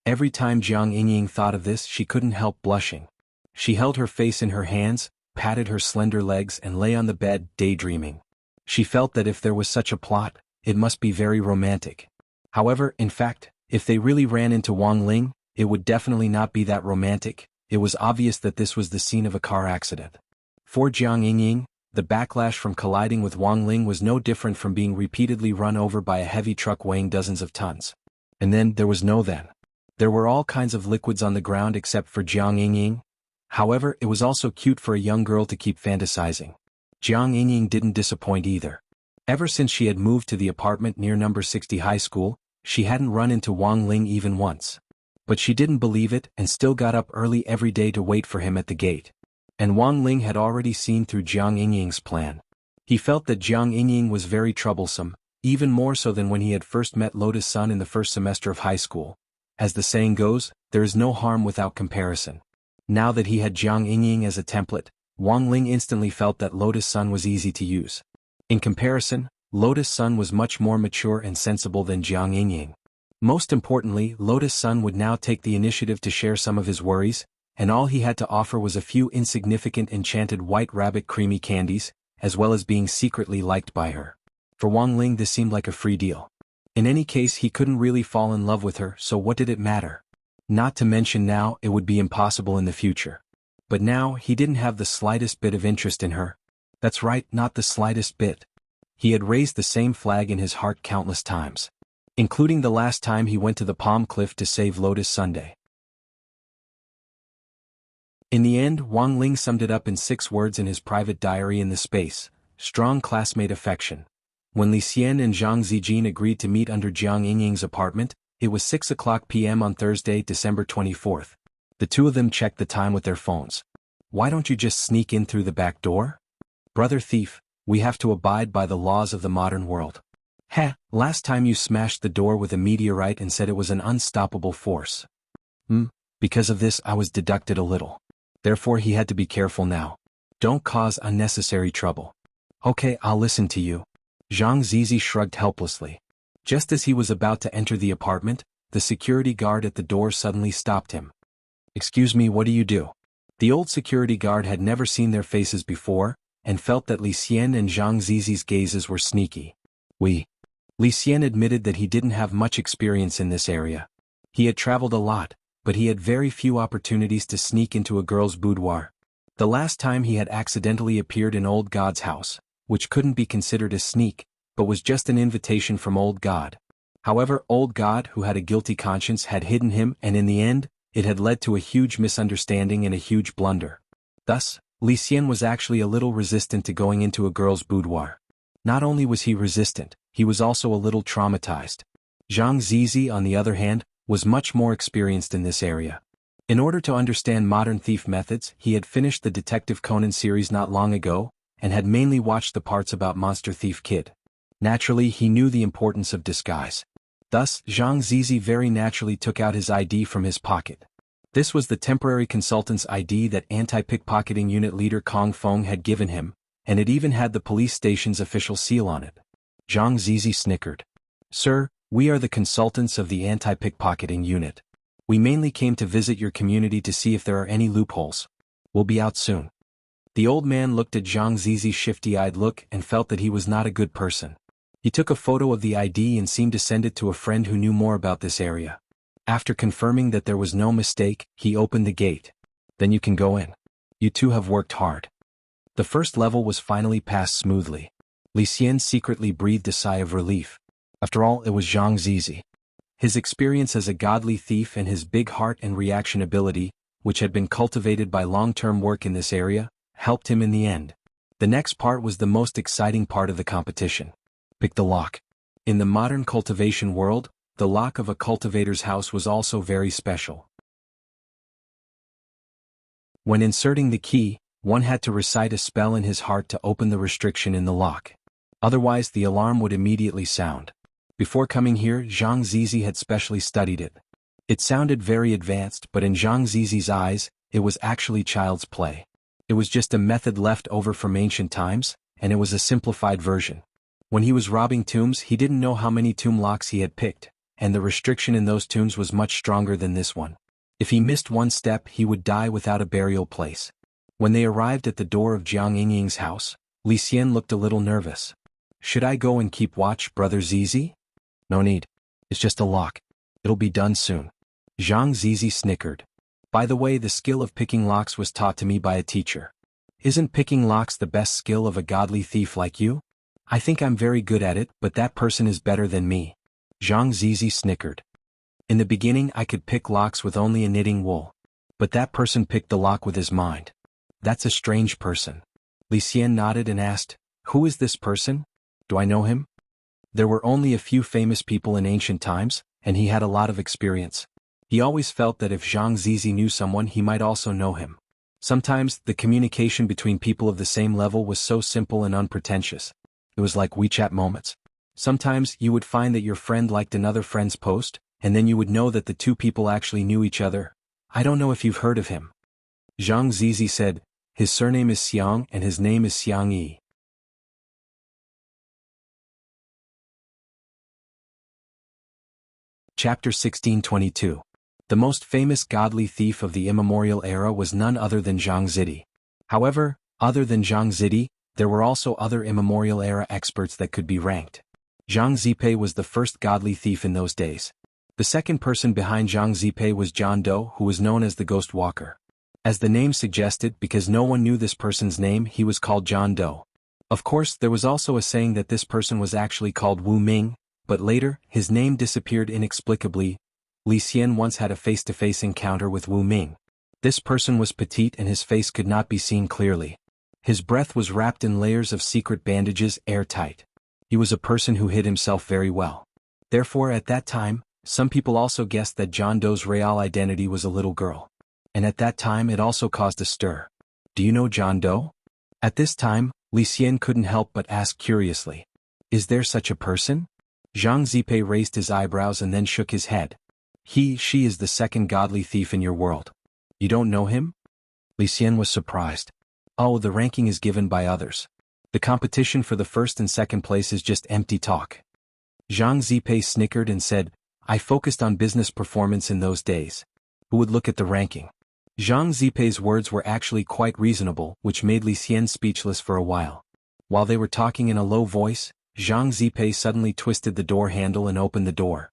Every time Jiang Yingying thought of this, she couldn't help blushing. She held her face in her hands, patted her slender legs, and lay on the bed, daydreaming. She felt that if there was such a plot, it must be very romantic. However, in fact, if they really ran into Wang Ling, it would definitely not be that romantic. It was obvious that this was the scene of a car accident. For Jiang Yingying, the backlash from colliding with Wang Ling was no different from being repeatedly run over by a heavy truck weighing dozens of tons. And then there was no then. There were all kinds of liquids on the ground except for Jiang Yingying. However, it was also cute for a young girl to keep fantasizing. Jiang Yingying didn't disappoint either. Ever since she had moved to the apartment near number 60 high school, she hadn't run into Wang Ling even once. But she didn't believe it and still got up early every day to wait for him at the gate. And Wang Ling had already seen through Jiang Yingying's plan. He felt that Jiang Yingying was very troublesome, even more so than when he had first met Lotus Sun in the first semester of high school. As the saying goes, there is no harm without comparison. Now that he had Jiang Yingying as a template, Wang Ling instantly felt that Lotus Sun was easy to use. In comparison, Lotus Sun was much more mature and sensible than Jiang Yingying. Most importantly, Lotus Sun would now take the initiative to share some of his worries, and all he had to offer was a few insignificant enchanted white rabbit creamy candies, as well as being secretly liked by her. For Wang Ling this seemed like a free deal. In any case, he couldn't really fall in love with her, so what did it matter? Not to mention now, it would be impossible in the future. But now, he didn't have the slightest bit of interest in her. That's right, not the slightest bit. He had raised the same flag in his heart countless times, including the last time he went to the Palm Cliff to save Lotus Sunday. In the end, Wang Ling summed it up in 6 words in his private diary in the space: strong classmate affection. When Li Xian and Zhang Zijin agreed to meet under Jiang Yingying's apartment, it was 6:00 p.m. on Thursday, December 24th. The two of them checked the time with their phones. Why don't you just sneak in through the back door? Brother thief, we have to abide by the laws of the modern world. Heh, last time you smashed the door with a meteorite and said it was an unstoppable force. Because of this I was deducted a little. Therefore he had to be careful now. Don't cause unnecessary trouble. Okay, I'll listen to you. Zhang Zizi shrugged helplessly. Just as he was about to enter the apartment, the security guard at the door suddenly stopped him. Excuse me, what do you do? The old security guard had never seen their faces before, and felt that Li Xian and Zhang Zizi's gazes were sneaky. Li Xian admitted that he didn't have much experience in this area. He had traveled a lot, but he had very few opportunities to sneak into a girl's boudoir. The last time he had accidentally appeared in Old God's house, which couldn't be considered a sneak, but was just an invitation from Old God. However, Old God, who had a guilty conscience, had hidden him, and in the end, it had led to a huge misunderstanding and a huge blunder. Thus, Li Xian was actually a little resistant to going into a girl's boudoir. Not only was he resistant, he was also a little traumatized. Zhang Zizi, on the other hand, was much more experienced in this area. In order to understand modern thief methods, he had finished the Detective Conan series not long ago, and had mainly watched the parts about Monster Thief Kid. Naturally, he knew the importance of disguise. Thus, Zhang Zizi very naturally took out his ID from his pocket. This was the temporary consultant's ID that anti-pickpocketing unit leader Kong Feng had given him, and it even had the police station's official seal on it. Zhang Zizi snickered. Sir, we are the consultants of the anti-pickpocketing unit. We mainly came to visit your community to see if there are any loopholes. We'll be out soon. The old man looked at Zhang Zizi's shifty-eyed look and felt that he was not a good person. He took a photo of the ID and seemed to send it to a friend who knew more about this area. After confirming that there was no mistake, he opened the gate. Then you can go in. You two have worked hard. The first level was finally passed smoothly. Li Xian secretly breathed a sigh of relief. After all, it was Zhang Zizi. His experience as a godly thief and his big heart and reaction ability, which had been cultivated by long-term work in this area, helped him in the end. The next part was the most exciting part of the competition. Pick the lock. In the modern cultivation world, the lock of a cultivator's house was also very special. When inserting the key, one had to recite a spell in his heart to open the restriction in the lock. Otherwise, the alarm would immediately sound. Before coming here, Zhang Zizi had specially studied it. It sounded very advanced, but in Zhang Zizi's eyes, it was actually child's play. It was just a method left over from ancient times, and it was a simplified version. When he was robbing tombs, he didn't know how many tomb locks he had picked, and the restriction in those tombs was much stronger than this one. If he missed one step, he would die without a burial place. When they arrived at the door of Jiang Yingying's house, Li Xian looked a little nervous. Should I go and keep watch, Brother Zizi? No need. It's just a lock. It'll be done soon. Zhang Zizi snickered. By the way, the skill of picking locks was taught to me by a teacher. Isn't picking locks the best skill of a godly thief like you? I think I'm very good at it, but that person is better than me. Zhang Zizi snickered. In the beginning I could pick locks with only a knitting wool. But that person picked the lock with his mind. That's a strange person. Li Xian nodded and asked, who is this person? Do I know him? There were only a few famous people in ancient times, and he had a lot of experience. He always felt that if Zhang Zizi knew someone, he might also know him. Sometimes, the communication between people of the same level was so simple and unpretentious. It was like WeChat moments. Sometimes, you would find that your friend liked another friend's post, and then you would know that the two people actually knew each other. I don't know if you've heard of him. Zhang Zizi said, his surname is Xiang and his name is Xiang Yi. Chapter 1622. The most famous godly thief of the immemorial era was none other than Zhang Zizi. However, other than Zhang Zizi, there were also other immemorial era experts that could be ranked. Zhang Zizi was the first godly thief in those days. The second person behind Zhang Zizi was John Doe, who was known as the Ghost Walker. As the name suggested, because no one knew this person's name, he was called John Doe. Of course, there was also a saying that this person was actually called Wu Ming, but later, his name disappeared inexplicably. Li Xian once had a face-to-face encounter with Wu Ming. This person was petite and his face could not be seen clearly. His breath was wrapped in layers of secret bandages, airtight. He was a person who hid himself very well. Therefore, at that time, some people also guessed that John Doe's real identity was a little girl. And at that time it also caused a stir. Do you know John Doe? At this time, Li Xian couldn't help but ask curiously. Is there such a person? Zhang Zizi raised his eyebrows and then shook his head. She is the second godly thief in your world. You don't know him? Li Xian was surprised. Oh, the ranking is given by others. The competition for the first and second place is just empty talk. Zhang Zizi snickered and said, I focused on business performance in those days. Who would look at the ranking? Zhang Zizi's words were actually quite reasonable, which made Li Xian speechless for a while. While they were talking in a low voice, Zhang Zizi suddenly twisted the door handle and opened the door.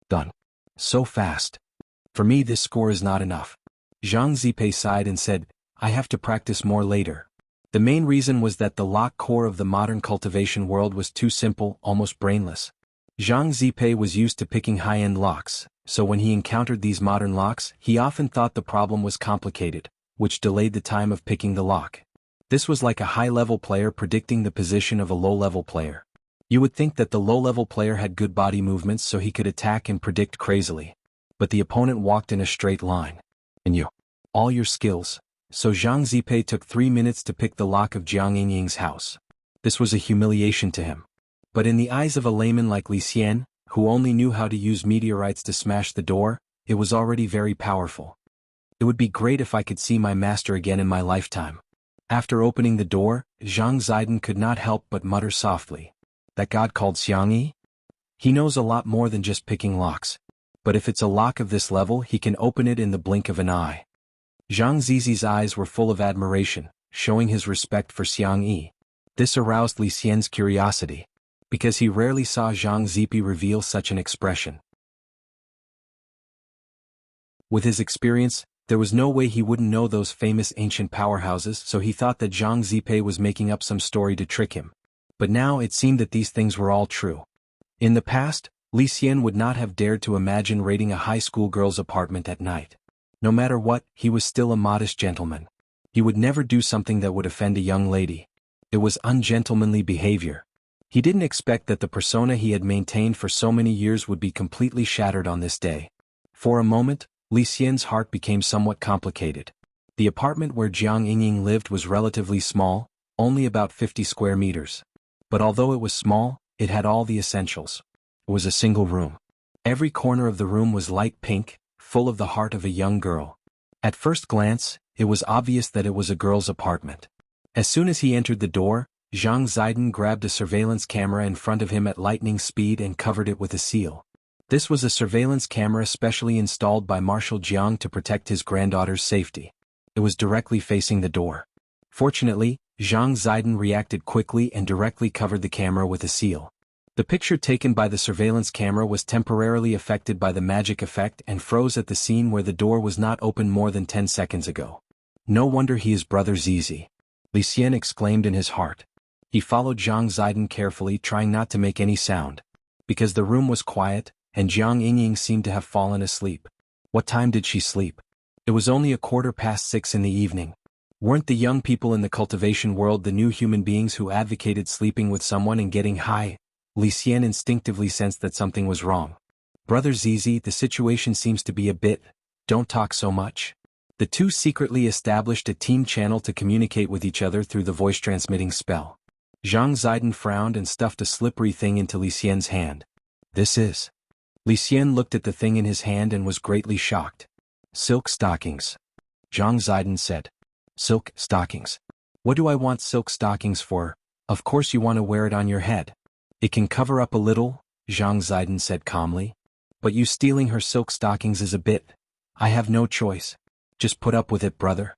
Done. So fast. For me this score is not enough. Zhang Zizi sighed and said, I have to practice more later. The main reason was that the lock core of the modern cultivation world was too simple, almost brainless. Zhang Zizi was used to picking high-end locks, so when he encountered these modern locks, he often thought the problem was complicated, which delayed the time of picking the lock. This was like a high-level player predicting the position of a low-level player. You would think that the low-level player had good body movements so he could attack and predict crazily. But the opponent walked in a straight line. And you. All your skills. So Zhang Zizi took 3 minutes to pick the lock of Jiang Yingying's house. This was a humiliation to him. But in the eyes of a layman like Li Xian, who only knew how to use meteorites to smash the door, it was already very powerful. It would be great if I could see my master again in my lifetime. After opening the door, Zhang Zizi could not help but mutter softly. That god called Xiang Yi? He knows a lot more than just picking locks. But if it's a lock of this level, he can open it in the blink of an eye. Zhang Zizi's eyes were full of admiration, showing his respect for Xiang Yi. This aroused Li Xian's curiosity, because he rarely saw Zhang Zizi reveal such an expression. With his experience, there was no way he wouldn't know those famous ancient powerhouses, so he thought that Zhang Zizi was making up some story to trick him. But now it seemed that these things were all true. In the past, Li Xian would not have dared to imagine raiding a high school girl's apartment at night. No matter what, he was still a modest gentleman. He would never do something that would offend a young lady. It was ungentlemanly behavior. He didn't expect that the persona he had maintained for so many years would be completely shattered on this day. For a moment, Li Xian's heart became somewhat complicated. The apartment where Jiang Yingying lived was relatively small, only about 50 square meters. But although it was small, it had all the essentials. It was a single room. Every corner of the room was light pink, full of the heart of a young girl. At first glance, it was obvious that it was a girl's apartment. As soon as he entered the door, Zhang Ziden grabbed a surveillance camera in front of him at lightning speed and covered it with a seal. This was a surveillance camera specially installed by Marshal Jiang to protect his granddaughter's safety. It was directly facing the door. Fortunately, Zhang Ziden reacted quickly and directly covered the camera with a seal. The picture taken by the surveillance camera was temporarily affected by the magic effect and froze at the scene where the door was not open more than 10 seconds ago. No wonder he is Brother Zizi, Li Xian exclaimed in his heart. He followed Zhang Ziden carefully, trying not to make any sound. Because the room was quiet, and Jiang Yingying seemed to have fallen asleep. What time did she sleep? It was only 6:15 in the evening. Weren't the young people in the cultivation world the new human beings who advocated sleeping with someone and getting high? Li Xian instinctively sensed that something was wrong. Brother Zizi, the situation seems to be a bit, don't talk so much. The two secretly established a team channel to communicate with each other through the voice transmitting spell. Zhang Ziden frowned and stuffed a slippery thing into Li Xian's hand. This is. Li Xian looked at the thing in his hand and was greatly shocked. Silk stockings. Zhang Ziden said. Silk stockings. What do I want silk stockings for? Of course you want to wear it on your head. It can cover up a little, Zhang Ziden said calmly. But you stealing her silk stockings is a bit. I have no choice. Just put up with it, brother.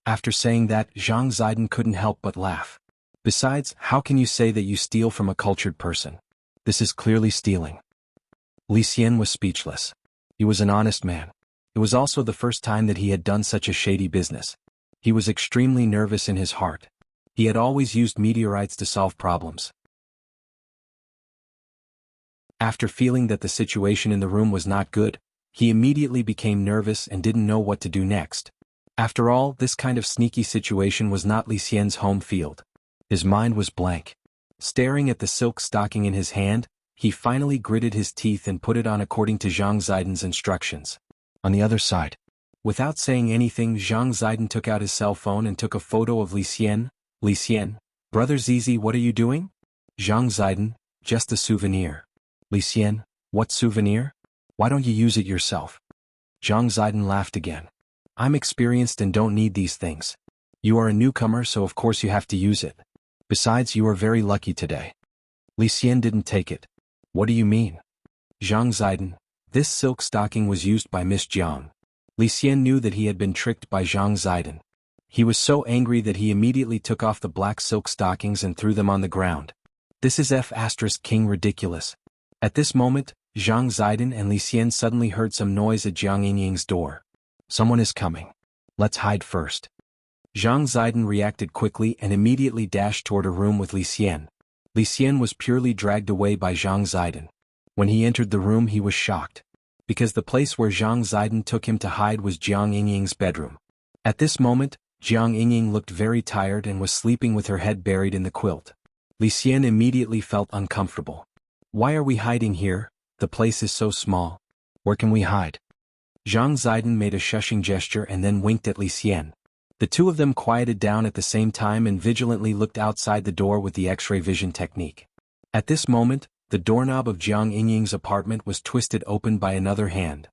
After saying that, Zhang Ziden couldn't help but laugh. Besides, how can you say that you steal from a cultured person? This is clearly stealing. Li Xian was speechless. He was an honest man. It was also the first time that he had done such a shady business. He was extremely nervous in his heart. He had always used meteorites to solve problems. After feeling that the situation in the room was not good, he immediately became nervous and didn't know what to do next. After all, this kind of sneaky situation was not Li Xian's home field. His mind was blank. Staring at the silk stocking in his hand, he finally gritted his teeth and put it on according to Zhang Ziden's instructions. On the other side. Without saying anything, Zhang Ziden took out his cell phone and took a photo of Li Xian. Li Xian, Brother Zizi, what are you doing? Zhang Ziden, just a souvenir. Li Xian, what souvenir? Why don't you use it yourself? Zhang Ziden laughed again. I'm experienced and don't need these things. You are a newcomer, so of course you have to use it. Besides, you are very lucky today. Li Xian didn't take it. What do you mean? Zhang Ziden, this silk stocking was used by Miss Jiang. Li Xian knew that he had been tricked by Zhang Ziden. He was so angry that he immediately took off the black silk stockings and threw them on the ground. This is King ridiculous. At this moment, Zhang Ziden and Li Xian suddenly heard some noise at Jiang Yingying's door. Someone is coming. Let's hide first. Zhang Ziden reacted quickly and immediately dashed toward a room with Li Xian. Li Xian was purely dragged away by Zhang Ziden. When he entered the room, he was shocked. Because the place where Zhang Ziden took him to hide was Jiang Yingying's bedroom. At this moment, Jiang Yingying looked very tired and was sleeping with her head buried in the quilt. Li Xian immediately felt uncomfortable. Why are we hiding here? The place is so small. Where can we hide? Zhang Ziden made a shushing gesture and then winked at Li Xian. The two of them quieted down at the same time and vigilantly looked outside the door with the X-ray vision technique. At this moment, the doorknob of Jiang Yingying's apartment was twisted open by another hand.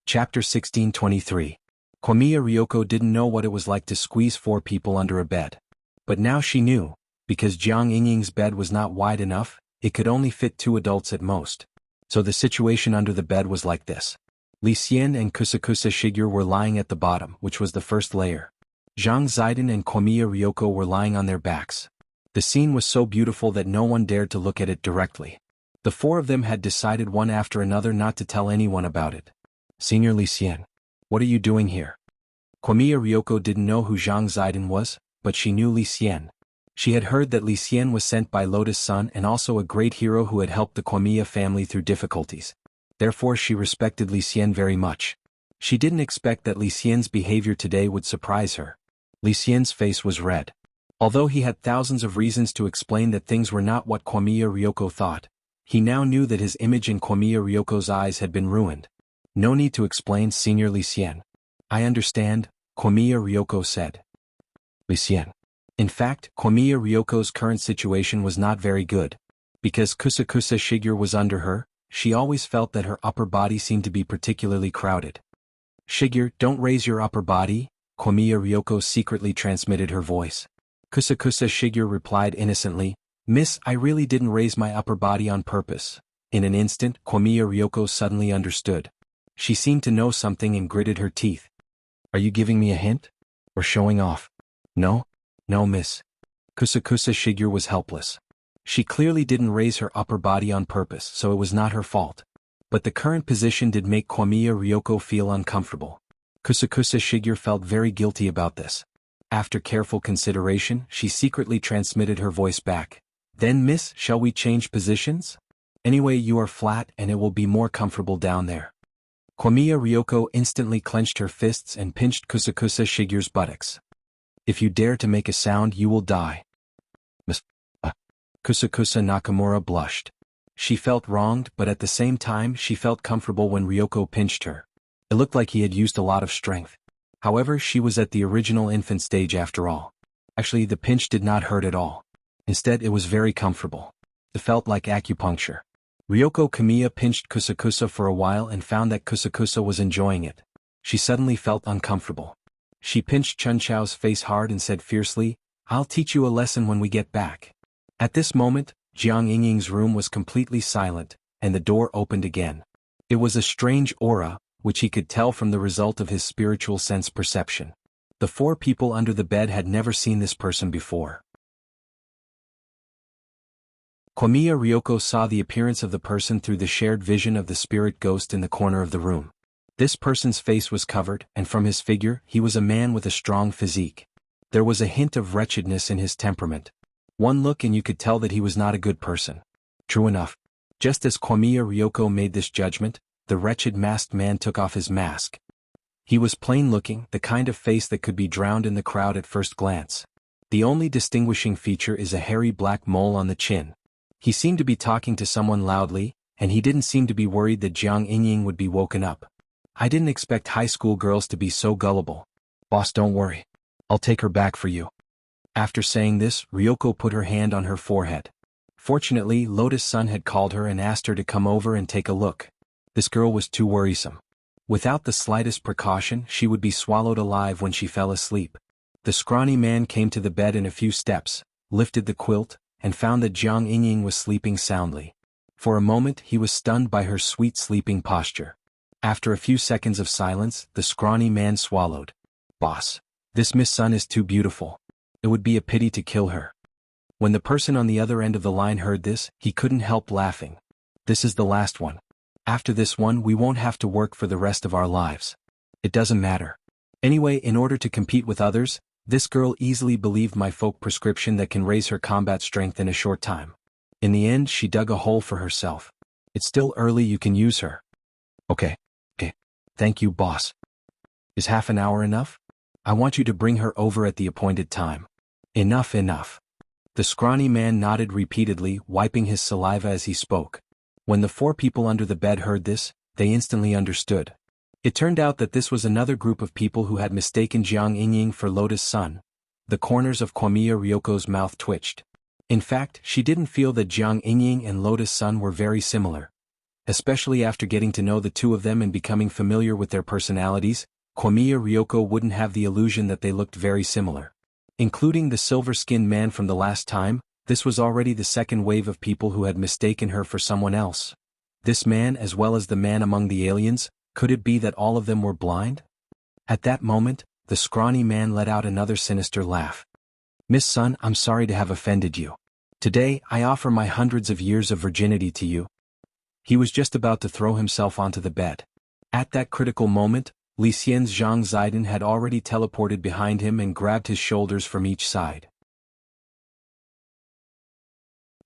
Chapter 1623. Kwamiya Ryoko didn't know what it was like to squeeze 4 people under a bed. But now she knew, because Jiang Yingying's bed was not wide enough, it could only fit 2 adults at most. So the situation under the bed was like this. Li Xian and Kusakusa Shigyur were lying at the bottom, which was the first layer. Zhang Ziden and Kwamiya Ryoko were lying on their backs. The scene was so beautiful that no one dared to look at it directly. The 4 of them had decided one after another not to tell anyone about it. Senior Li Xian, what are you doing here? Komiya Ryoko didn't know who Zhang Zidong was, but she knew Li Xian. She had heard that Li Xian was sent by Lotus Sun and also a great hero who had helped the Komiya family through difficulties. Therefore she respected Li Xian very much. She didn't expect that Li Xian's behavior today would surprise her. Li Xian's face was red. Although he had thousands of reasons to explain that things were not what Komiya Ryoko thought, he now knew that his image in Komiya Ryoko's eyes had been ruined. No need to explain, Senior Li Xian. I understand, Komiya Ryoko said. Li Xian. In fact, Komiya Ryoko's current situation was not very good. Because Kusakusa Shigur was under her, she always felt that her upper body seemed to be particularly crowded. Shigur, don't raise your upper body, Komiya Ryoko secretly transmitted her voice. Kusakusa Shigur replied innocently, Miss, I really didn't raise my upper body on purpose. In an instant, Komiya Ryoko suddenly understood. She seemed to know something and gritted her teeth. Are you giving me a hint? Or showing off? No? No, miss. Kusakusa Shigur was helpless. She clearly didn't raise her upper body on purpose, so it was not her fault. But the current position did make Komiya Ryoko feel uncomfortable. Kusakusa Shigur felt very guilty about this. After careful consideration, she secretly transmitted her voice back. Then miss, shall we change positions? Anyway, you are flat and it will be more comfortable down there. Komiya Ryoko instantly clenched her fists and pinched Kusakusa Shigur's buttocks. If you dare to make a sound, you will die. Miss. Kusakusa Nakamura blushed. She felt wronged, but at the same time she felt comfortable when Ryoko pinched her. It looked like he had used a lot of strength. However, she was at the original infant stage after all. Actually, the pinch did not hurt at all. Instead, it was very comfortable. It felt like acupuncture. Ryoko Kamiya pinched Kusakusa for a while and found that Kusakusa was enjoying it. She suddenly felt uncomfortable. She pinched Chun Chao's face hard and said fiercely, I'll teach you a lesson when we get back. At this moment, Jiang Yingying's room was completely silent, and the door opened again. It was a strange aura, which he could tell from the result of his spiritual sense perception. The four people under the bed had never seen this person before. Komiya Ryoko saw the appearance of the person through the shared vision of the spirit ghost in the corner of the room. This person's face was covered, and from his figure, he was a man with a strong physique. There was a hint of wretchedness in his temperament. One look and you could tell that he was not a good person. True enough. Just as Komiya Ryoko made this judgment, the wretched masked man took off his mask. He was plain-looking, the kind of face that could be drowned in the crowd at first glance. The only distinguishing feature is a hairy black mole on the chin. He seemed to be talking to someone loudly, and he didn't seem to be worried that Jiang Yingying would be woken up. I didn't expect high school girls to be so gullible. Boss, don't worry. I'll take her back for you. After saying this, Ryoko put her hand on her forehead. Fortunately, Lotus Sun had called her and asked her to come over and take a look. This girl was too worrisome. Without the slightest precaution, she would be swallowed alive when she fell asleep. The scrawny man came to the bed in a few steps, lifted the quilt, and found that Jiang Yingying was sleeping soundly. For a moment he was stunned by her sweet sleeping posture. After a few seconds of silence, the scrawny man swallowed. Boss, this Miss Sun is too beautiful. It would be a pity to kill her. When the person on the other end of the line heard this, he couldn't help laughing. This is the last one. After this one we won't have to work for the rest of our lives. It doesn't matter. Anyway, in order to compete with others, this girl easily believed my folk prescription that can raise her combat strength in a short time. In the end, she dug a hole for herself. It's still early, you can use her. Okay. Thank you, boss. Is half an hour enough? I want you to bring her over at the appointed time. Enough. The scrawny man nodded repeatedly, wiping his saliva as he spoke. When the four people under the bed heard this, they instantly understood. It turned out that this was another group of people who had mistaken Jiang Yingying for Lotus Sun. The corners of Komiya Ryoko's mouth twitched. In fact, she didn't feel that Jiang Yingying and Lotus Sun were very similar. Especially after getting to know the two of them and becoming familiar with their personalities, Komiya Ryoko wouldn't have the illusion that they looked very similar. Including the silver-skinned man from the last time, this was already the second wave of people who had mistaken her for someone else. This man as well as the man among the aliens, could it be that all of them were blind? At that moment, the scrawny man let out another sinister laugh. Miss Sun, I'm sorry to have offended you. Today, I offer my hundreds of years of virginity to you. He was just about to throw himself onto the bed. At that critical moment, Li Xian's Zhang Zidong had already teleported behind him and grabbed his shoulders from each side.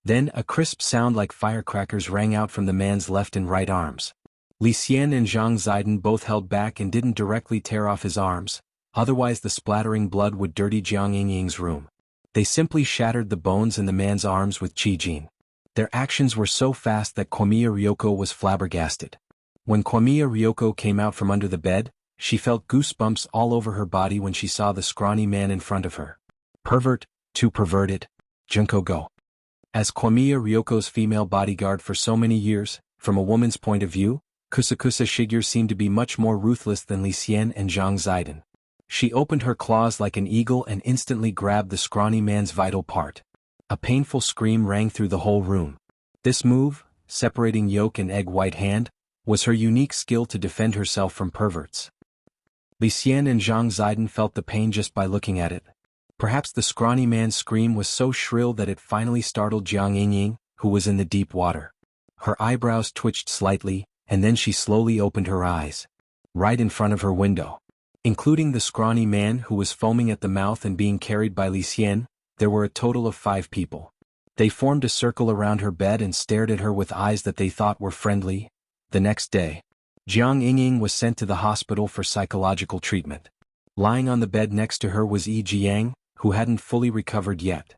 Then a crisp sound like firecrackers rang out from the man's left and right arms. Li Xian and Zhang Zidong both held back and didn't directly tear off his arms, otherwise the splattering blood would dirty Jiang Yingying's room. They simply shattered the bones in the man's arms with Qi Jin. Their actions were so fast that Komiya Ryoko was flabbergasted. When Komiya Ryoko came out from under the bed, she felt goosebumps all over her body when she saw the scrawny man in front of her. Pervert, too perverted. Junko go. As Komiya Ryoko's female bodyguard for so many years, from a woman's point of view, Kusakusa Shigeru seemed to be much more ruthless than Li Xian and Zhang Zidong. She opened her claws like an eagle and instantly grabbed the scrawny man's vital part. A painful scream rang through the whole room. This move, separating yolk and egg white hand, was her unique skill to defend herself from perverts. Li Xian and Zhang Zidong felt the pain just by looking at it. Perhaps the scrawny man's scream was so shrill that it finally startled Jiang Yingying, who was in the deep water. Her eyebrows twitched slightly, and then she slowly opened her eyes. Right in front of her window. Including the scrawny man who was foaming at the mouth and being carried by Li Xian, there were a total of 5 people. They formed a circle around her bed and stared at her with eyes that they thought were friendly. The next day, Jiang Yingying was sent to the hospital for psychological treatment. Lying on the bed next to her was Yi Jiang, who hadn't fully recovered yet.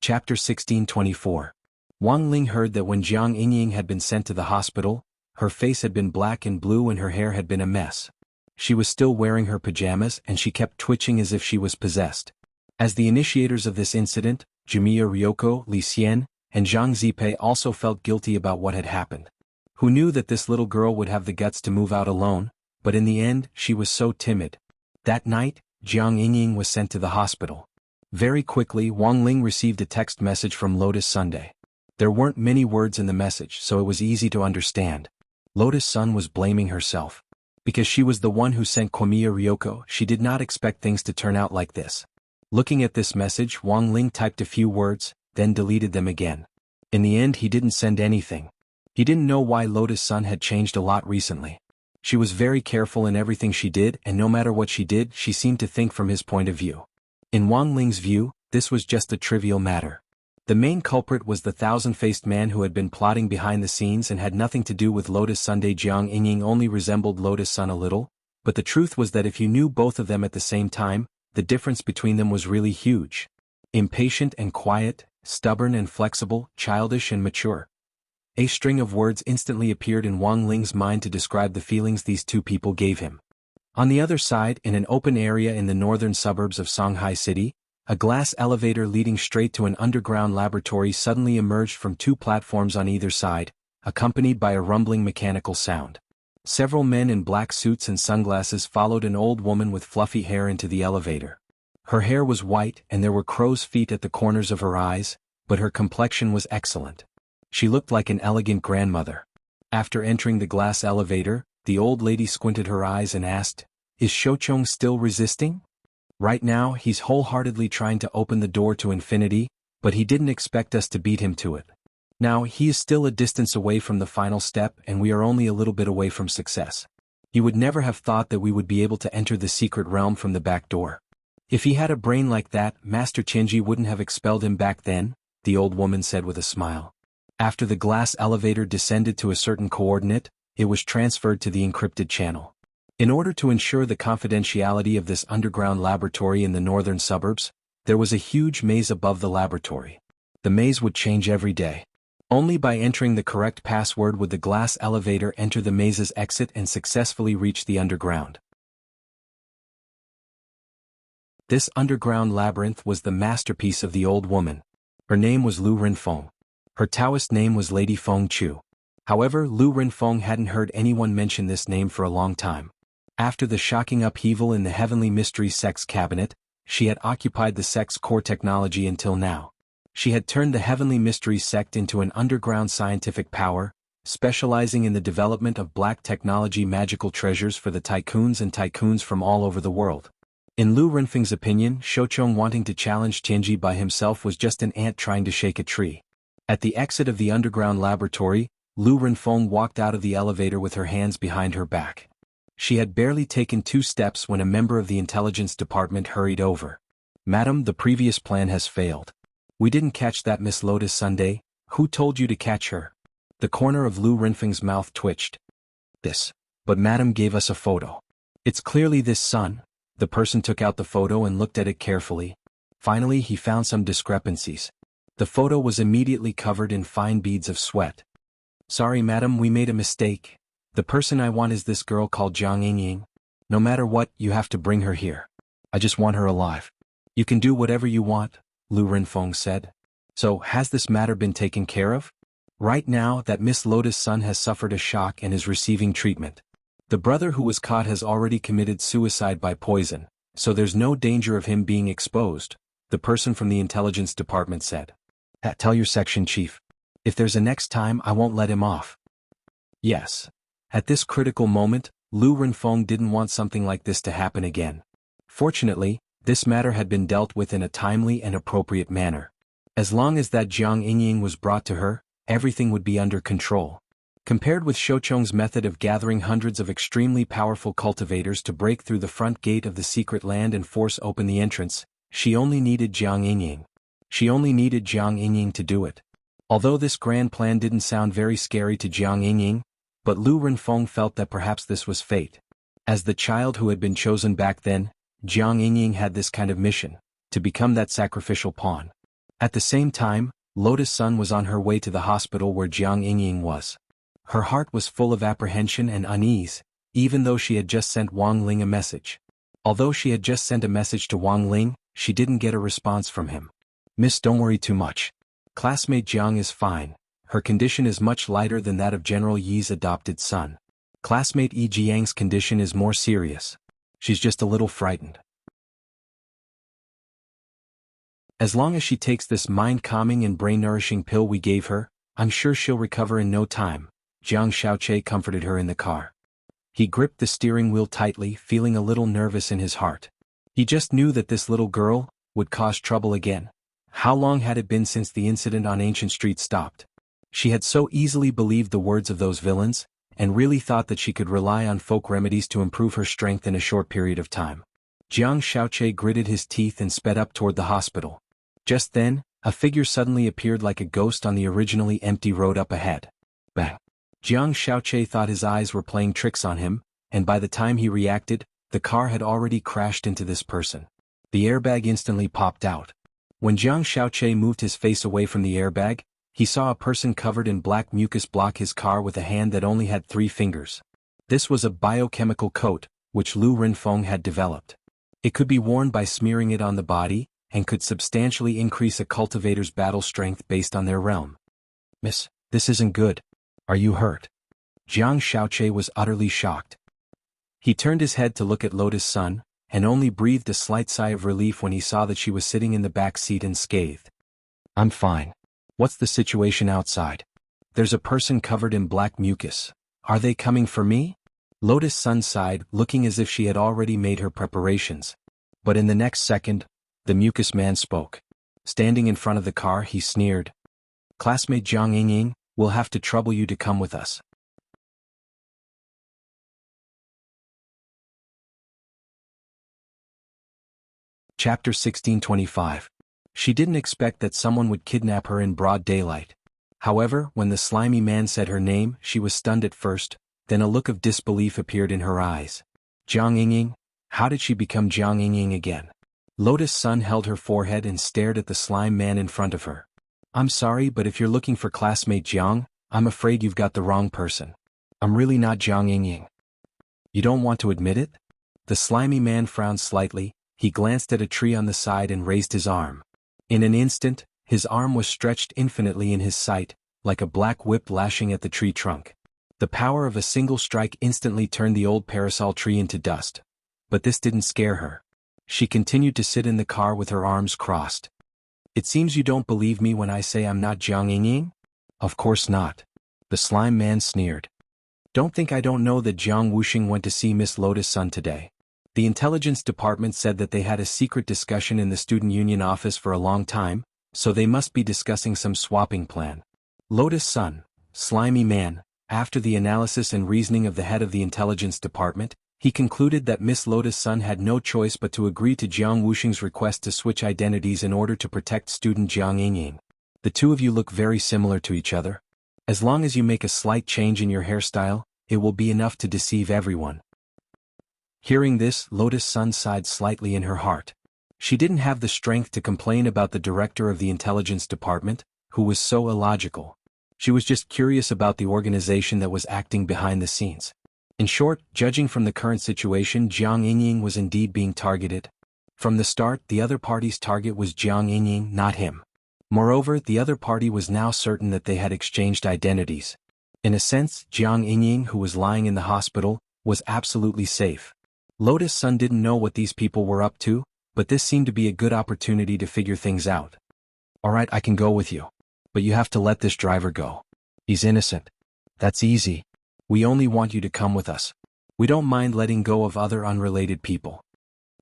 Chapter 1624. Wang Ling heard that when Jiang Yingying had been sent to the hospital, her face had been black and blue and her hair had been a mess. She was still wearing her pajamas and she kept twitching as if she was possessed. As the initiators of this incident, Komiya Ryoko, Li Xian, and Zhang Zipei also felt guilty about what had happened. Who knew that this little girl would have the guts to move out alone, but in the end, she was so timid. That night, Jiang Yingying was sent to the hospital. Very quickly, Wang Ling received a text message from Lotus Sunday. There weren't many words in the message, so it was easy to understand. Lotus Sun was blaming herself. Because she was the one who sent Komiya Ryoko, she did not expect things to turn out like this. Looking at this message, Wang Ling typed a few words, then deleted them again. In the end, he didn't send anything. He didn't know why Lotus Sun had changed a lot recently. She was very careful in everything she did, and no matter what she did, she seemed to think from his point of view. In Wang Ling's view, this was just a trivial matter. The main culprit was the thousand-faced man who had been plotting behind the scenes and had nothing to do with Lotus Sunday. Jiang Yingying only resembled Lotus Sun a little, but the truth was that if you knew both of them at the same time, the difference between them was really huge. Impatient and quiet, stubborn and flexible, childish and mature. A string of words instantly appeared in Wang Ling's mind to describe the feelings these two people gave him. On the other side, in an open area in the northern suburbs of Shanghai City, a glass elevator leading straight to an underground laboratory suddenly emerged from 2 platforms on either side, accompanied by a rumbling mechanical sound. Several men in black suits and sunglasses followed an old woman with fluffy hair into the elevator. Her hair was white and there were crow's feet at the corners of her eyes, but her complexion was excellent. She looked like an elegant grandmother. After entering the glass elevator, the old lady squinted her eyes and asked, "Is Shochong still resisting?" "Right now, he's wholeheartedly trying to open the door to infinity, but he didn't expect us to beat him to it. Now, he is still a distance away from the final step and we are only a little bit away from success. He would never have thought that we would be able to enter the secret realm from the back door. If he had a brain like that, Master Chenji wouldn't have expelled him back then," the old woman said with a smile. After the glass elevator descended to a certain coordinate, it was transferred to the encrypted channel. In order to ensure the confidentiality of this underground laboratory in the northern suburbs, there was a huge maze above the laboratory. The maze would change every day. Only by entering the correct password would the glass elevator enter the maze's exit and successfully reach the underground. This underground labyrinth was the masterpiece of the old woman. Her name was Lu Renfeng. Her Taoist name was Lady Feng Chu. However, Lu Renfeng hadn't heard anyone mention this name for a long time. After the shocking upheaval in the Heavenly Mystery Sect's cabinet, she had occupied the sect's core technology until now. She had turned the Heavenly Mystery Sect into an underground scientific power, specializing in the development of black technology magical treasures for the tycoons from all over the world. In Lu Renfeng's opinion, Shochong wanting to challenge Tianji by himself was just an ant trying to shake a tree. At the exit of the underground laboratory, Lu Renfeng walked out of the elevator with her hands behind her back. She had barely taken 2 steps when a member of the intelligence department hurried over. "Madam, the previous plan has failed. We didn't catch that Miss Lotus Sunday. Who told you to catch her?" The corner of Lu Renfeng's mouth twitched. But Madam gave us a photo. It's clearly this son." The person took out the photo and looked at it carefully. Finally he found some discrepancies. The photo was immediately covered in fine beads of sweat. "Sorry madam, we made a mistake. The person I want is this girl called Jiang Yingying. No matter what, you have to bring her here. I just want her alive." "You can do whatever you want," Lu Renfeng said. "So, has this matter been taken care of?" "Right now, that Miss Lotus' son has suffered a shock and is receiving treatment. The brother who was caught has already committed suicide by poison, so there's no danger of him being exposed," the person from the intelligence department said. "Tell your section chief. If there's a next time, I won't let him off." Yes. At this critical moment, Lu Renfeng didn't want something like this to happen again. Fortunately, this matter had been dealt with in a timely and appropriate manner. As long as that Jiang Yingying was brought to her, everything would be under control. Compared with Shoucheng's method of gathering hundreds of extremely powerful cultivators to break through the front gate of the secret land and force open the entrance, she only needed Jiang Yingying. She only needed Jiang Yingying to do it. Although this grand plan didn't sound very scary to Jiang Yingying, but Lu Renfeng felt that perhaps this was fate. As the child who had been chosen back then, Jiang Yingying had this kind of mission, to become that sacrificial pawn. At the same time, Lotus' son was on her way to the hospital where Jiang Yingying was. Her heart was full of apprehension and unease, even though she had just sent Wang Ling a message. Although she had just sent a message to Wang Ling, she didn't get a response from him. "Miss, don't worry too much. Classmate Jiang is fine. Her condition is much lighter than that of General Yi's adopted son. Classmate Yi Jiang's condition is more serious. She's just a little frightened. As long as she takes this mind-calming and brain-nourishing pill we gave her, I'm sure she'll recover in no time," Jiang Xiaoche comforted her in the car. He gripped the steering wheel tightly, feeling a little nervous in his heart. He just knew that this little girl would cause trouble again. How long had it been since the incident on Ancient Street stopped? She had so easily believed the words of those villains, and really thought that she could rely on folk remedies to improve her strength in a short period of time. Jiang Xiaoche gritted his teeth and sped up toward the hospital. Just then, a figure suddenly appeared like a ghost on the originally empty road up ahead. Bang! Jiang Xiaoche thought his eyes were playing tricks on him, and by the time he reacted, the car had already crashed into this person. The airbag instantly popped out. When Jiang Xiaoche moved his face away from the airbag, he saw a person covered in black mucus block his car with a hand that only had 3 fingers. This was a biochemical coat, which Lu Renfeng had developed. It could be worn by smearing it on the body, and could substantially increase a cultivator's battle strength based on their realm. "Miss, this isn't good. Are you hurt?" Jiang Xiaoche was utterly shocked. He turned his head to look at Lotus' son, and only breathed a slight sigh of relief when he saw that she was sitting in the back seat unscathed. "I'm fine. What's the situation outside?" "There's a person covered in black mucus. Are they coming for me?" Lotus' son sighed, looking as if she had already made her preparations. But in the next second, the mucus man spoke. Standing in front of the car, he sneered. "Classmate Jiang Yingying, we'll have to trouble you to come with us." Chapter 1625. She didn't expect that someone would kidnap her in broad daylight. However, when the slimy man said her name, she was stunned at first, then a look of disbelief appeared in her eyes. Jiang Yingying? How did she become Jiang Yingying again? Lotus' son held her forehead and stared at the slime man in front of her. "I'm sorry, but if you're looking for classmate Jiang, I'm afraid you've got the wrong person. I'm really not Jiang Yingying." "You don't want to admit it?" The slimy man frowned slightly. He glanced at a tree on the side and raised his arm. In an instant, his arm was stretched infinitely in his sight, like a black whip lashing at the tree trunk. The power of a single strike instantly turned the old parasol tree into dust. But this didn't scare her. She continued to sit in the car with her arms crossed. "It seems you don't believe me when I say I'm not Jiang Yingying?" "Of course not." The slime man sneered. "Don't think I don't know that Jiang Wuxing went to see Miss Lotus' son today. The intelligence department said that they had a secret discussion in the student union office for a long time, So they must be discussing some swapping plan. Lotus Sun, slimy man. After the analysis and reasoning of the head of the intelligence department, he concluded that Miss Lotus Sun had no choice but to agree to Jiang Wuxing's request to switch identities in order to protect student Jiang Yingying. The two of you look very similar to each other. As long as you make a slight change in your hairstyle, it will be enough to deceive everyone. Hearing this, Lotus Sun sighed slightly in her heart. She didn't have the strength to complain about the director of the intelligence department, who was so illogical. She was just curious about the organization that was acting behind the scenes. In short, judging from the current situation, Jiang Yingying was indeed being targeted. From the start, the other party's target was Jiang Yingying, not him. Moreover, the other party was now certain that they had exchanged identities. In a sense, Jiang Yingying, who was lying in the hospital, was absolutely safe. Lotus Sun didn't know what these people were up to, but this seemed to be a good opportunity to figure things out. Alright, I can go with you. But you have to let this driver go. He's innocent. That's easy. We only want you to come with us. We don't mind letting go of other unrelated people.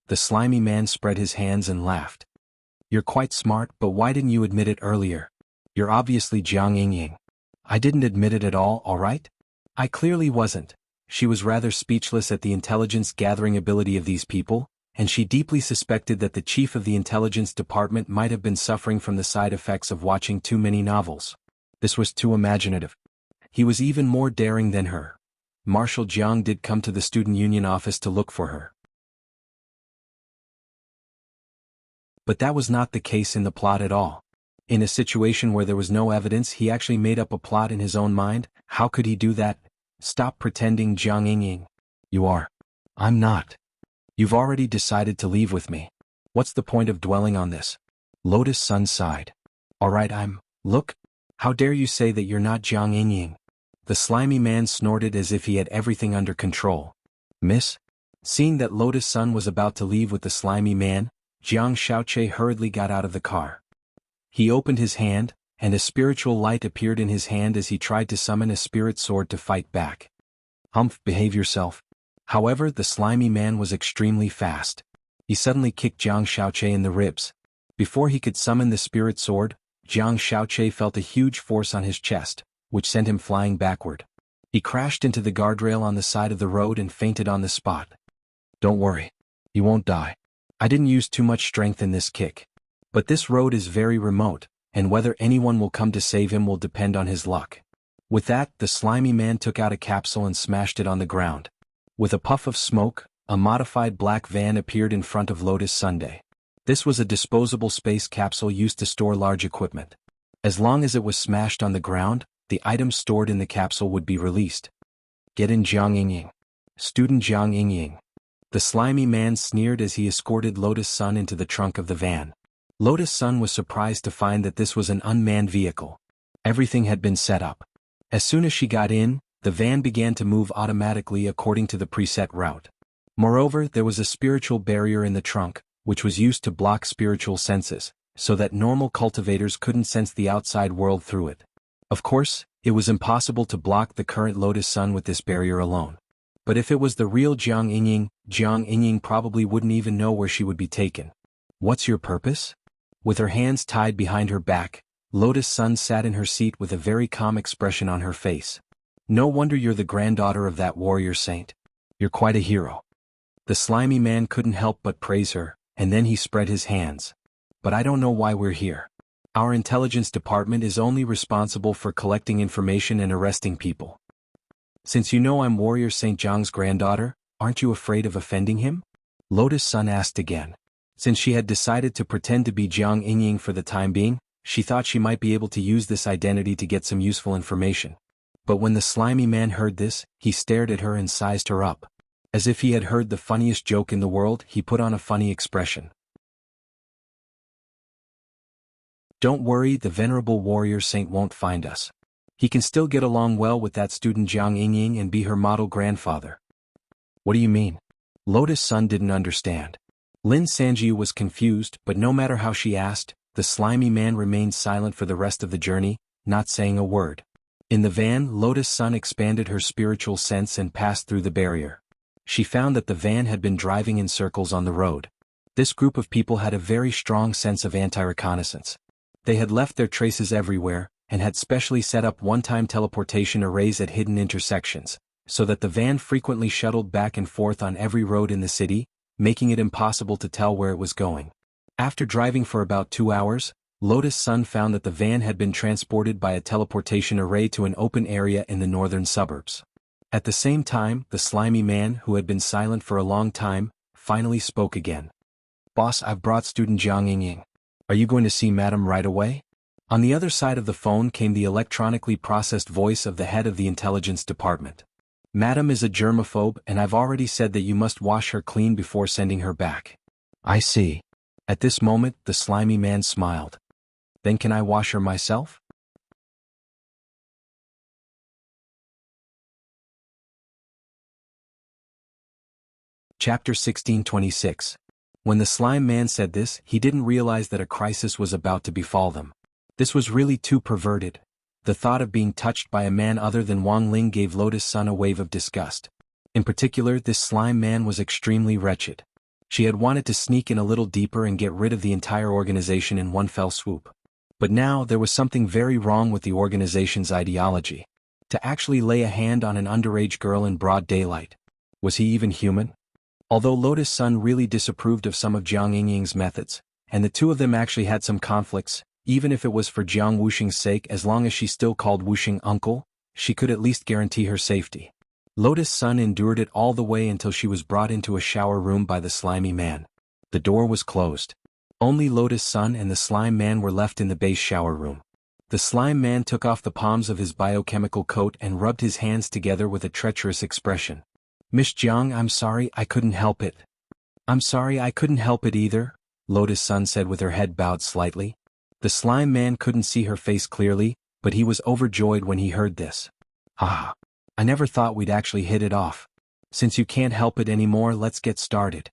The slimy man spread his hands and laughed. You're quite smart, but why didn't you admit it earlier? You're obviously Jiang Yingying. I didn't admit it at all, alright? I clearly wasn't. She was rather speechless at the intelligence-gathering ability of these people, and she deeply suspected that the chief of the intelligence department might have been suffering from the side effects of watching too many novels. This was too imaginative. He was even more daring than her. Marshal Jiang did come to the student union office to look for her. But that was not the case in the plot at all. In a situation where there was no evidence, he actually made up a plot in his own mind. How could he do that? Stop pretending, Jiang Yingying. You are. I'm not. You've already decided to leave with me. What's the point of dwelling on this? Lotus Sun sighed. Alright, look. How dare you say that you're not Jiang Yingying? The slimy man snorted as if he had everything under control. Miss? Seeing that Lotus Sun was about to leave with the slimy man, Jiang Shaoqi hurriedly got out of the car. He opened his hand, and a spiritual light appeared in his hand as he tried to summon a spirit sword to fight back. Humph, behave yourself. However, the slimy man was extremely fast. He suddenly kicked Jiang Shaoqi in the ribs. Before he could summon the spirit sword, Jiang Shaoqi felt a huge force on his chest, which sent him flying backward. He crashed into the guardrail on the side of the road and fainted on the spot. Don't worry. He won't die. I didn't use too much strength in this kick. But this road is very remote, and whether anyone will come to save him will depend on his luck. With that, the slimy man took out a capsule and smashed it on the ground. With a puff of smoke, a modified black van appeared in front of Lotus Sunday. This was a disposable space capsule used to store large equipment. As long as it was smashed on the ground, the items stored in the capsule would be released. Get in, Jiang Yingying. Student Jiang Yingying. The slimy man sneered as he escorted Lotus Sun into the trunk of the van. Lotus Sun was surprised to find that this was an unmanned vehicle. Everything had been set up. As soon as she got in, the van began to move automatically according to the preset route. Moreover, there was a spiritual barrier in the trunk, which was used to block spiritual senses, so that normal cultivators couldn't sense the outside world through it. Of course, it was impossible to block the current Lotus Sun with this barrier alone. But if it was the real Jiang Yingying probably wouldn't even know where she would be taken. What's your purpose? With her hands tied behind her back, Lotus Sun sat in her seat with a very calm expression on her face. No wonder you're the granddaughter of that warrior saint. You're quite a hero. The slimy man couldn't help but praise her, and then he spread his hands. But I don't know why we're here. Our intelligence department is only responsible for collecting information and arresting people. Since you know I'm Warrior Saint Jiang's granddaughter, aren't you afraid of offending him? Lotus Sun asked again. Since she had decided to pretend to be Jiang Yingying for the time being, she thought she might be able to use this identity to get some useful information. But when the slimy man heard this, he stared at her and sized her up. As if he had heard the funniest joke in the world, he put on a funny expression. Don't worry, the venerable warrior saint won't find us. He can still get along well with that student Jiang Yingying and be her model grandfather. What do you mean? Lotus Sun didn't understand. Lin Sanjiu was confused, but no matter how she asked, the slimy man remained silent for the rest of the journey, not saying a word. In the van, Lotus Sun expanded her spiritual sense and passed through the barrier. She found that the van had been driving in circles on the road. This group of people had a very strong sense of anti-reconnaissance. They had left their traces everywhere, and had specially set up one-time teleportation arrays at hidden intersections, so that the van frequently shuttled back and forth on every road in the city, making it impossible to tell where it was going. After driving for about 2 hours, Lotus Sun found that the van had been transported by a teleportation array to an open area in the northern suburbs. At the same time, the slimy man, who had been silent for a long time, finally spoke again. "Boss, I've brought student Jianghu. Are you going to see Madam right away?" On the other side of the phone came the electronically processed voice of the head of the intelligence department. "Madam is a germaphobe, and I've already said that you must wash her clean before sending her back." "I see." At this moment, the slimy man smiled. "Then can I wash her myself?" Chapter 1626. When the slime man said this, he didn't realize that a crisis was about to befall them. This was really too perverted. The thought of being touched by a man other than Wang Ling gave Lotus Sun a wave of disgust. In particular, this slime man was extremely wretched. She had wanted to sneak in a little deeper and get rid of the entire organization in one fell swoop. But now there was something very wrong with the organization's ideology. To actually lay a hand on an underage girl in broad daylight. Was he even human? Although Lotus Sun really disapproved of some of Jiang Yingying's methods, and the two of them actually had some conflicts, even if it was for Jiang Wuxing's sake, as long as she still called Wuxing uncle, she could at least guarantee her safety. Lotus Sun endured it all the way until she was brought into a shower room by the slimy man. The door was closed. Only Lotus Sun and the slime man were left in the base shower room. The slime man took off the palms of his biochemical coat and rubbed his hands together with a treacherous expression. "Miss Jiang, I'm sorry, I couldn't help it." "I'm sorry, I couldn't help it either," Lotus Sun said with her head bowed slightly. The slime man couldn't see her face clearly, but he was overjoyed when he heard this. "Ah, I never thought we'd actually hit it off. Since you can't help it anymore, let's get started."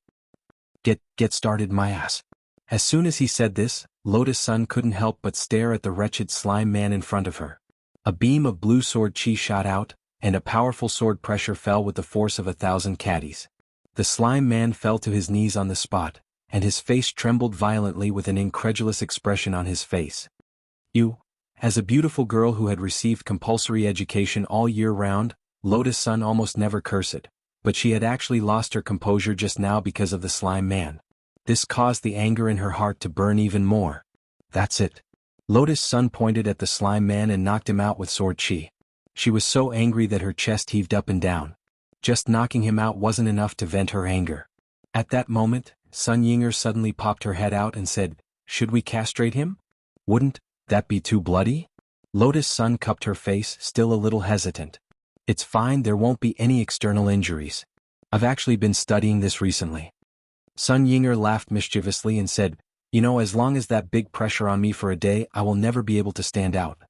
Get started my ass." As soon as he said this, Lotus Sun couldn't help but stare at the wretched slime man in front of her. A beam of blue sword chi shot out, and a powerful sword pressure fell with the force of 1,000 caddies. The slime man fell to his knees on the spot, and his face trembled violently with an incredulous expression on his face. "You?" As a beautiful girl who had received compulsory education all year round, Lotus Sun almost never cursed, but she had actually lost her composure just now because of the slime man. This caused the anger in her heart to burn even more. "That's it." Lotus Sun pointed at the slime man and knocked him out with sword chi. She was so angry that her chest heaved up and down. Just knocking him out wasn't enough to vent her anger. At that moment, Sun Yinger suddenly popped her head out and said, "Should we castrate him? Wouldn't that be too bloody?" Lotus Sun cupped her face, still a little hesitant. "It's fine, there won't be any external injuries. I've actually been studying this recently." Sun Yinger laughed mischievously and said, "You know, as long as that big pressure on me for a day, I will never be able to stand out.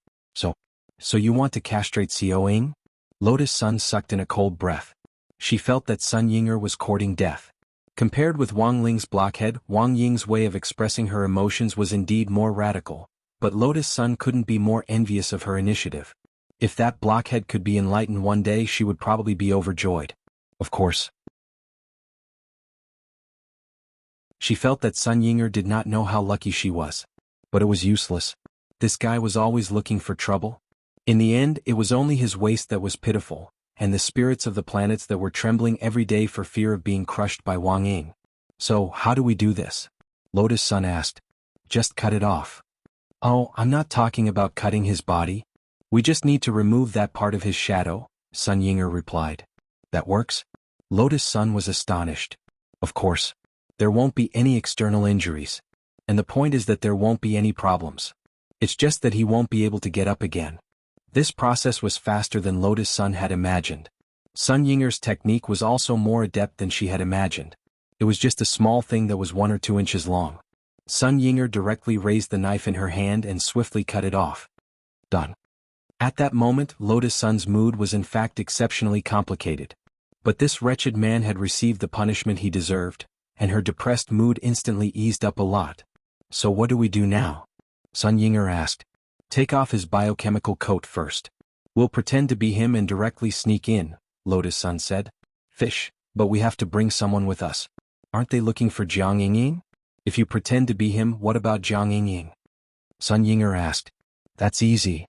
So you want to castrate Xiao Ying?" Lotus Sun sucked in a cold breath. She felt that Sun Yinger was courting death. Compared with Wang Ling's blockhead, Wang Ying's way of expressing her emotions was indeed more radical, but Lotus Sun couldn't be more envious of her initiative. If that blockhead could be enlightened one day, she would probably be overjoyed. Of course. She felt that Sun Yinger did not know how lucky she was. But it was useless. This guy was always looking for trouble. In the end, it was only his waist that was pitiful, and the spirits of the planets that were trembling every day for fear of being crushed by Wang Ying. "So, how do we do this?" Lotus Sun asked. "Just cut it off." "Oh, I'm not talking about cutting his body. We just need to remove that part of his shadow," Sun Yinger replied. "That works?" Lotus Sun was astonished. "Of course. There won't be any external injuries. And the point is that there won't be any problems. It's just that he won't be able to get up again." This process was faster than Lotus Sun had imagined. Sun Yinger's technique was also more adept than she had imagined. It was just a small thing that was 1 or 2 inches long. Sun Yinger directly raised the knife in her hand and swiftly cut it off. Done. At that moment, Lotus Sun's mood was in fact exceptionally complicated. But this wretched man had received the punishment he deserved, and her depressed mood instantly eased up a lot. "So what do we do now?" Sun Yinger asked. "Take off his biochemical coat first. We'll pretend to be him and directly sneak in," Lotus Sun said. "Fish, but we have to bring someone with us. Aren't they looking for Jiang Yingying? If you pretend to be him, what about Jiang Yingying?" Sun Yinger asked. That's easy.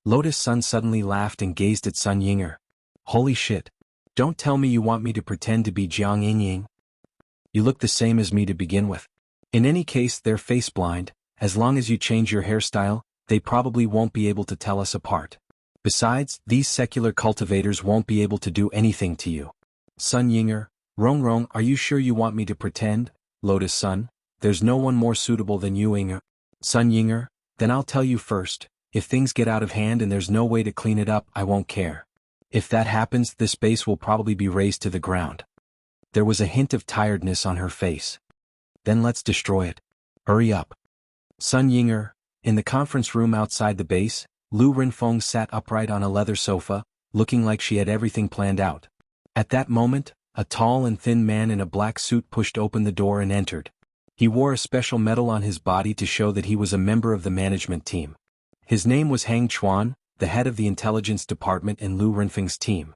Lotus Sun suddenly laughed and gazed at Sun Yinger. Holy shit. Don't tell me you want me to pretend to be Jiang Yingying. You look the same as me to begin with. In any case, they're face blind. As long as you change your hairstyle, they probably won't be able to tell us apart. Besides, these secular cultivators won't be able to do anything to you. Sun Yinger, Rong, are you sure you want me to pretend? Lotus Sun, there's no one more suitable than you, Yinger. Sun Yinger, then I'll tell you first, if things get out of hand and there's no way to clean it up, I won't care. If that happens, this base will probably be razed to the ground. There was a hint of tiredness on her face. Then let's destroy it. Hurry up. Sun Yinger, in the conference room outside the base, Lu Renfeng sat upright on a leather sofa, looking like she had everything planned out. At that moment, a tall and thin man in a black suit pushed open the door and entered. He wore a special medal on his body to show that he was a member of the management team. His name was Hang Chuan, the head of the intelligence department in Lu Renfeng's team.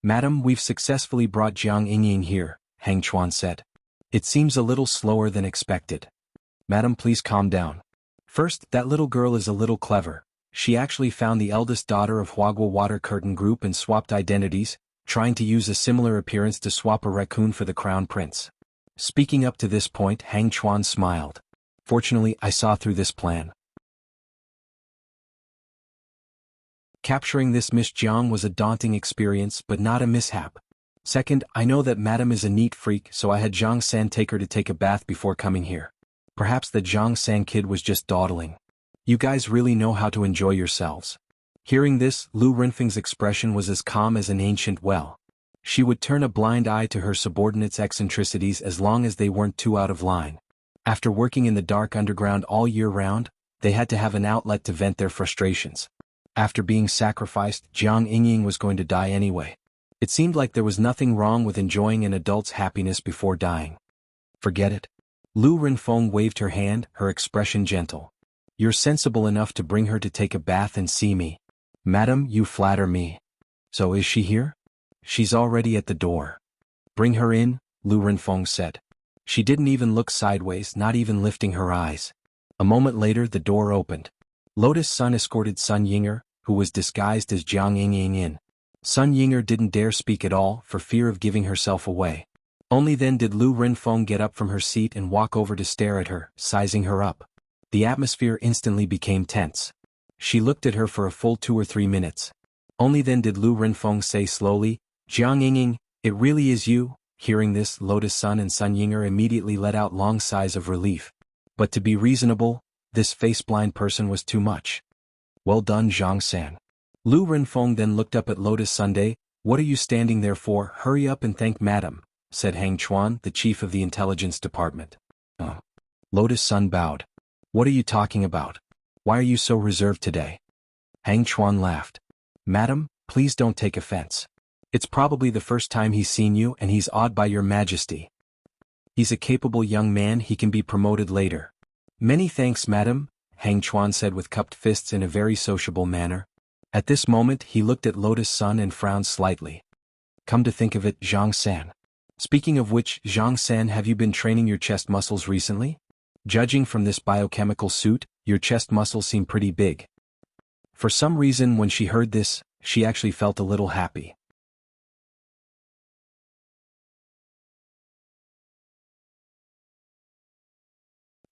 Madam, we've successfully brought Jiang Yingying here, Hang Chuan said. It seems a little slower than expected. Madam, please calm down. First, that little girl is a little clever. She actually found the eldest daughter of Huagua Water Curtain Group and swapped identities, trying to use a similar appearance to swap a raccoon for the crown prince. Speaking up to this point, Hang Chuan smiled. Fortunately, I saw through this plan. Capturing this Miss Jiang was a daunting experience but not a mishap. Second, I know that Madam is a neat freak, so I had Zhang San take her to take a bath before coming here. Perhaps the Zhang San kid was just dawdling. You guys really know how to enjoy yourselves. Hearing this, Lu Renfeng's expression was as calm as an ancient well. She would turn a blind eye to her subordinates' eccentricities as long as they weren't too out of line. After working in the dark underground all year round, they had to have an outlet to vent their frustrations. After being sacrificed, Jiang Yingying was going to die anyway. It seemed like there was nothing wrong with enjoying an adult's happiness before dying. Forget it. Lu Renfeng waved her hand, her expression gentle. You're sensible enough to bring her to take a bath and see me. Madam, you flatter me. So is she here? She's already at the door. Bring her in, Lu Renfeng said. She didn't even look sideways, not even lifting her eyes. A moment later the door opened. Lotus Sun escorted Sun Yinger, who was disguised as Jiang Yingying in. Sun Yinger didn't dare speak at all for fear of giving herself away. Only then did Lu Renfeng get up from her seat and walk over to stare at her, sizing her up. The atmosphere instantly became tense. She looked at her for a full 2 or 3 minutes. Only then did Lu Renfeng say slowly, Jiang Yingying, it really is you? Hearing this, Lotus Sun and Sun Yinger immediately let out long sighs of relief. But to be reasonable, this face-blind person was too much. Well done, Zhang San. Lu Renfeng then looked up at Lotus Sunday. What are you standing there for? Hurry up and thank Madam, said Hang Chuan, the chief of the intelligence department. Lotus Sun bowed. What are you talking about? Why are you so reserved today? Hang Chuan laughed. Madam, please don't take offense. It's probably the first time he's seen you and he's awed by your majesty. He's a capable young man, he can be promoted later. Many thanks, Madam, Hang Chuan said with cupped fists in a very sociable manner. At this moment he looked at Lotus Sun and frowned slightly. Come to think of it, Zhang San. Speaking of which, Zhang San, have you been training your chest muscles recently? Judging from this biochemical suit, your chest muscles seem pretty big. For some reason when she heard this, she actually felt a little happy.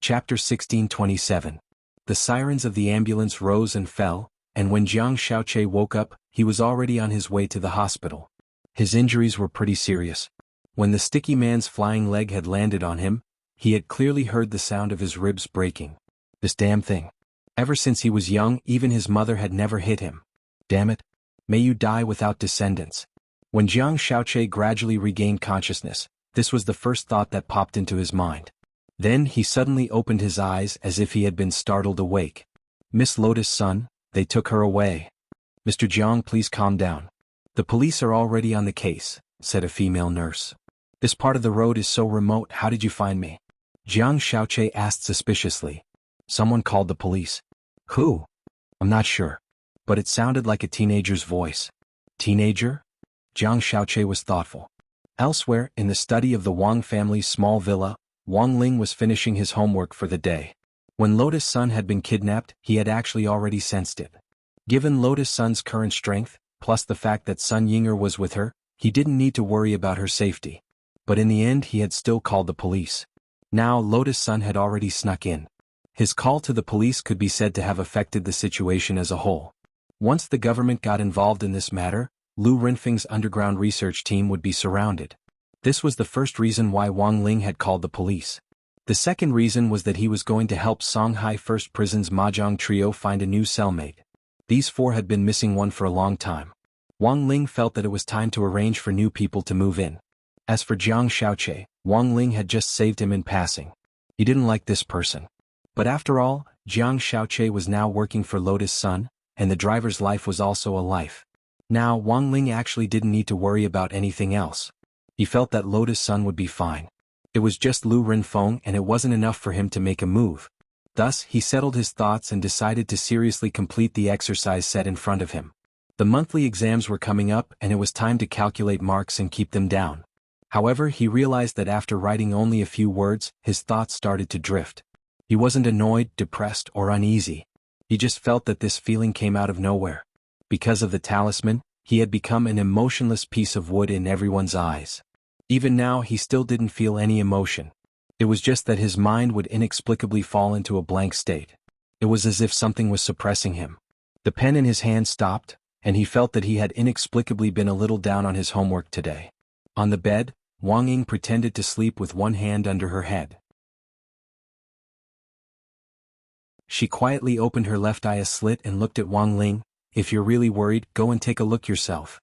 Chapter 1627. The sirens of the ambulance rose and fell, and when Jiang Shaoqi woke up, he was already on his way to the hospital. His injuries were pretty serious. When the sticky man's flying leg had landed on him, he had clearly heard the sound of his ribs breaking. This damn thing. Ever since he was young, even his mother had never hit him. Damn it. May you die without descendants. When Jiang Shaoqi gradually regained consciousness, this was the first thought that popped into his mind. Then he suddenly opened his eyes as if he had been startled awake. Miss Lotus Sun, they took her away. Mr. Jiang, please calm down. The police are already on the case, said a female nurse. This part of the road is so remote, how did you find me? Jiang Shaoqi asked suspiciously. Someone called the police. Who? I'm not sure. But it sounded like a teenager's voice. Teenager? Jiang Shaoqi was thoughtful. Elsewhere, in the study of the Wang family's small villa, Wang Ling was finishing his homework for the day. When Lotus Sun had been kidnapped, he had actually already sensed it. Given Lotus Sun's current strength, plus the fact that Sun Ying'er was with her, he didn't need to worry about her safety. But in the end he had still called the police. Now Lotus Sun had already snuck in. His call to the police could be said to have affected the situation as a whole. Once the government got involved in this matter, Lu Renfeng's underground research team would be surrounded. This was the first reason why Wang Ling had called the police. The second reason was that he was going to help Songhai First Prison's Mahjong trio find a new cellmate. These four had been missing one for a long time. Wang Ling felt that it was time to arrange for new people to move in. As for Jiang Xiaoche, Wang Ling had just saved him in passing. He didn't like this person. But after all, Jiang Xiaoche was now working for Lotus Sun, and the driver's life was also a life. Now Wang Ling actually didn't need to worry about anything else. He felt that Lotus Sun would be fine. It was just Lu Renfeng and it wasn't enough for him to make a move. Thus, he settled his thoughts and decided to seriously complete the exercise set in front of him. The monthly exams were coming up and it was time to calculate marks and keep them down. However, he realized that after writing only a few words, his thoughts started to drift. He wasn't annoyed, depressed, or uneasy. He just felt that this feeling came out of nowhere. Because of the talisman, he had become an emotionless piece of wood in everyone's eyes. Even now he still didn't feel any emotion. It was just that his mind would inexplicably fall into a blank state. It was as if something was suppressing him. The pen in his hand stopped, and he felt that he had inexplicably been a little down on his homework today. On the bed, Wang Ying pretended to sleep with one hand under her head. She quietly opened her left eye a slit and looked at Wang Ling. "If you're really worried, go and take a look yourself."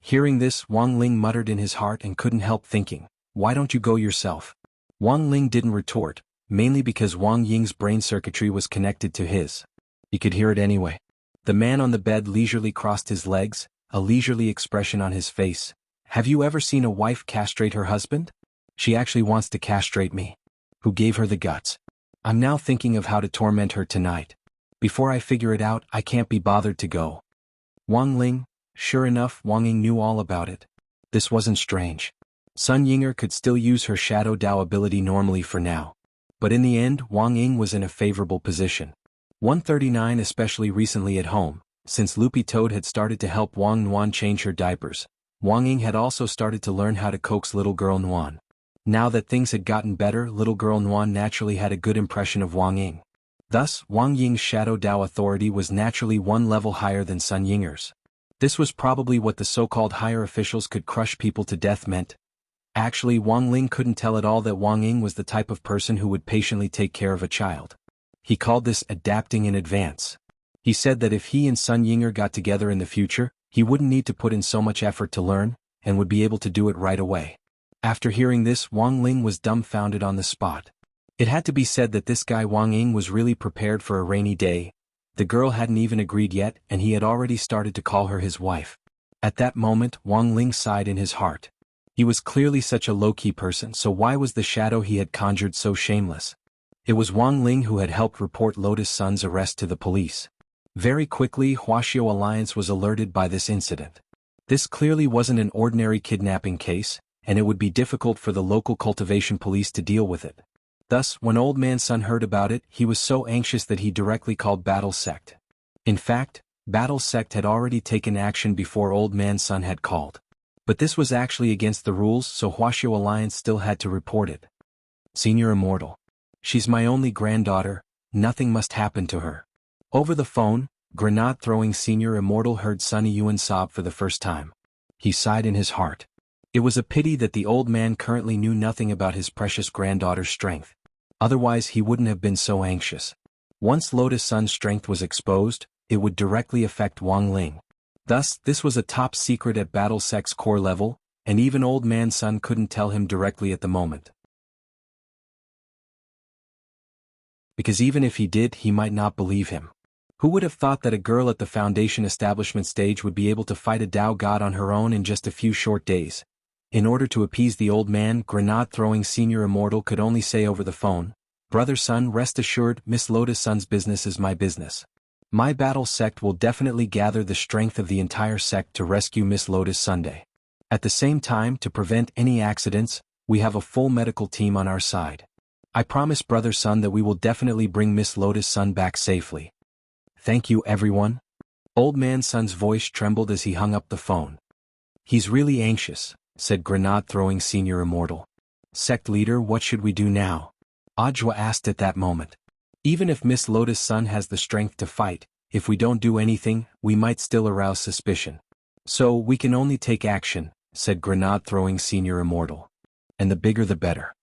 Hearing this, Wang Ling muttered in his heart and couldn't help thinking, "Why don't you go yourself?" Wang Ling didn't retort, mainly because Wang Ying's brain circuitry was connected to his. He could hear it anyway. The man on the bed leisurely crossed his legs, a leisurely expression on his face. "Have you ever seen a wife castrate her husband? She actually wants to castrate me. Who gave her the guts? I'm now thinking of how to torment her tonight. Before I figure it out, I can't be bothered to go." Wang Ling. Sure enough, Wang Ying knew all about it. This wasn't strange. Sun Ying'er could still use her Shadow Dao ability normally for now. But in the end, Wang Ying was in a favorable position. 139 especially recently at home, since Loopy Toad had started to help Wang Nuan change her diapers. Wang Ying had also started to learn how to coax little girl Nuan. Now that things had gotten better, little girl Nuan naturally had a good impression of Wang Ying. Thus, Wang Ying's Shadow Dao authority was naturally one level higher than Sun Ying'er's. This was probably what the so-called higher officials could crush people to death meant. Actually, Wang Ling couldn't tell at all that Wang Ying was the type of person who would patiently take care of a child. He called this adapting in advance. He said that if he and Sun Ying'er got together in the future, he wouldn't need to put in so much effort to learn, and would be able to do it right away. After hearing this, Wang Ling was dumbfounded on the spot. It had to be said that this guy Wang Ying was really prepared for a rainy day. The girl hadn't even agreed yet, and he had already started to call her his wife. At that moment, Wang Ling sighed in his heart. He was clearly such a low-key person, so why was the shadow he had conjured so shameless? It was Wang Ling who had helped report Lotus Sun's arrest to the police. Very quickly, Wuxia Alliance was alerted by this incident. This clearly wasn't an ordinary kidnapping case, and it would be difficult for the local cultivation police to deal with it. Thus, when Old Man Sun heard about it, he was so anxious that he directly called Battle Sect. In fact, Battle Sect had already taken action before Old Man Sun had called. But this was actually against the rules, so Wuxia Alliance still had to report it. "Senior Immortal. She's my only granddaughter, nothing must happen to her." Over the phone, grenade-throwing Senior Immortal heard Sunny Yuan sob for the first time. He sighed in his heart. It was a pity that the old man currently knew nothing about his precious granddaughter's strength. Otherwise he wouldn't have been so anxious. Once Lotus Sun's strength was exposed, it would directly affect Wang Ling. Thus, this was a top secret at Battle Sect's core level, and even Old Man Sun couldn't tell him directly at the moment. Because even if he did, he might not believe him. Who would have thought that a girl at the Foundation establishment stage would be able to fight a Dao god on her own in just a few short days? In order to appease the old man, grenade-throwing Senior Immortal could only say over the phone, "Brother Sun, rest assured, Miss Lotus Sun's business is my business. My Battle Sect will definitely gather the strength of the entire sect to rescue Miss Lotus Sunday. At the same time, to prevent any accidents, we have a full medical team on our side. I promise Brother Sun that we will definitely bring Miss Lotus Sun back safely. Thank you, everyone. Old Man Sun's voice trembled as he hung up the phone. He's really anxious, said Grenade-throwing Senior Immortal. Sect leader, what should we do now? Ajwa asked at that moment. Even if Miss Lotus Sun has the strength to fight, if we don't do anything, we might still arouse suspicion. So we can only take action, said Grenade-throwing Senior Immortal. And the bigger the better.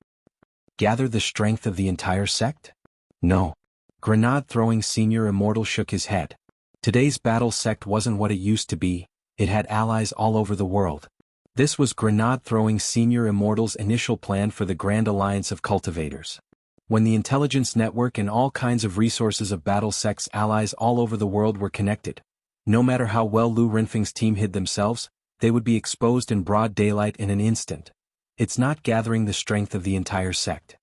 Gather the strength of the entire sect? No. Grenade-throwing Senior Immortal shook his head. Today's battle sect wasn't what it used to be, it had allies all over the world. This was Grenade-throwing Senior Immortal's initial plan for the Grand Alliance of Cultivators. When the intelligence network and all kinds of resources of battle sect's allies all over the world were connected, no matter how well Lu Renfeng's team hid themselves, they would be exposed in broad daylight in an instant. It's not gathering the strength of the entire sect.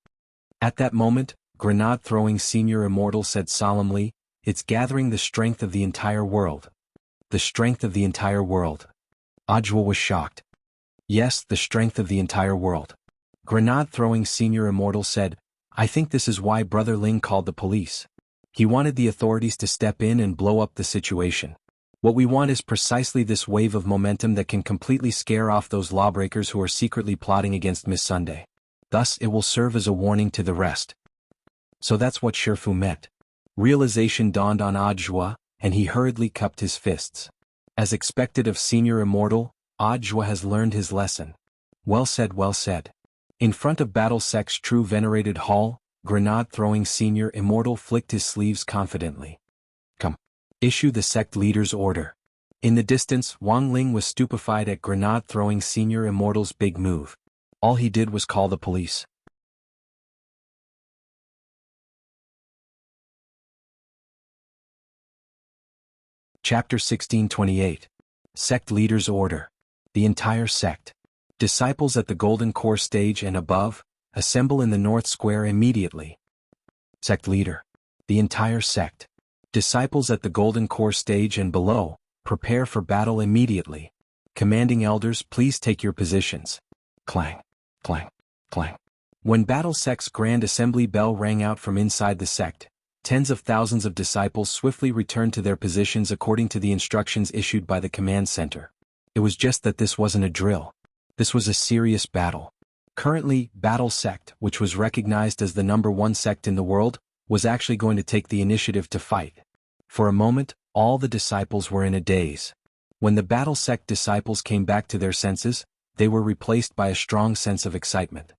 At that moment, Grenade-throwing Senior Immortal said solemnly, it's gathering the strength of the entire world. The strength of the entire world. Ajwa was shocked. Yes, the strength of the entire world. Grenade-throwing Senior Immortal said, I think this is why Brother Ling called the police. He wanted the authorities to step in and blow up the situation. What we want is precisely this wave of momentum that can completely scare off those lawbreakers who are secretly plotting against Miss Sunday. Thus it will serve as a warning to the rest. So that's what Shifu meant. Realization dawned on Ajwa, and he hurriedly cupped his fists. As expected of Senior Immortal, Ajwa has learned his lesson. Well said, well said. In front of Battle Sect's true venerated hall, Grenade-throwing Senior Immortal flicked his sleeves confidently. Come. Issue the sect leader's order. In the distance, Wang Ling was stupefied at Grenade-throwing Senior Immortal's big move. All he did was call the police. Chapter 1628. Sect Leader's Order. The entire sect. Disciples at the Golden Core stage and above, assemble in the North Square immediately. Sect Leader. The entire sect. Disciples at the Golden Core stage and below, prepare for battle immediately. Commanding elders, please take your positions. Clang, clang, clang. When Battle Sect's Grand Assembly bell rang out from inside the sect, tens of thousands of disciples swiftly returned to their positions according to the instructions issued by the command center. It was just that this wasn't a drill. This was a serious battle. Currently, Battle Sect, which was recognized as the #1 sect in the world, was actually going to take the initiative to fight. For a moment, all the disciples were in a daze. When the Battle Sect disciples came back to their senses, they were replaced by a strong sense of excitement.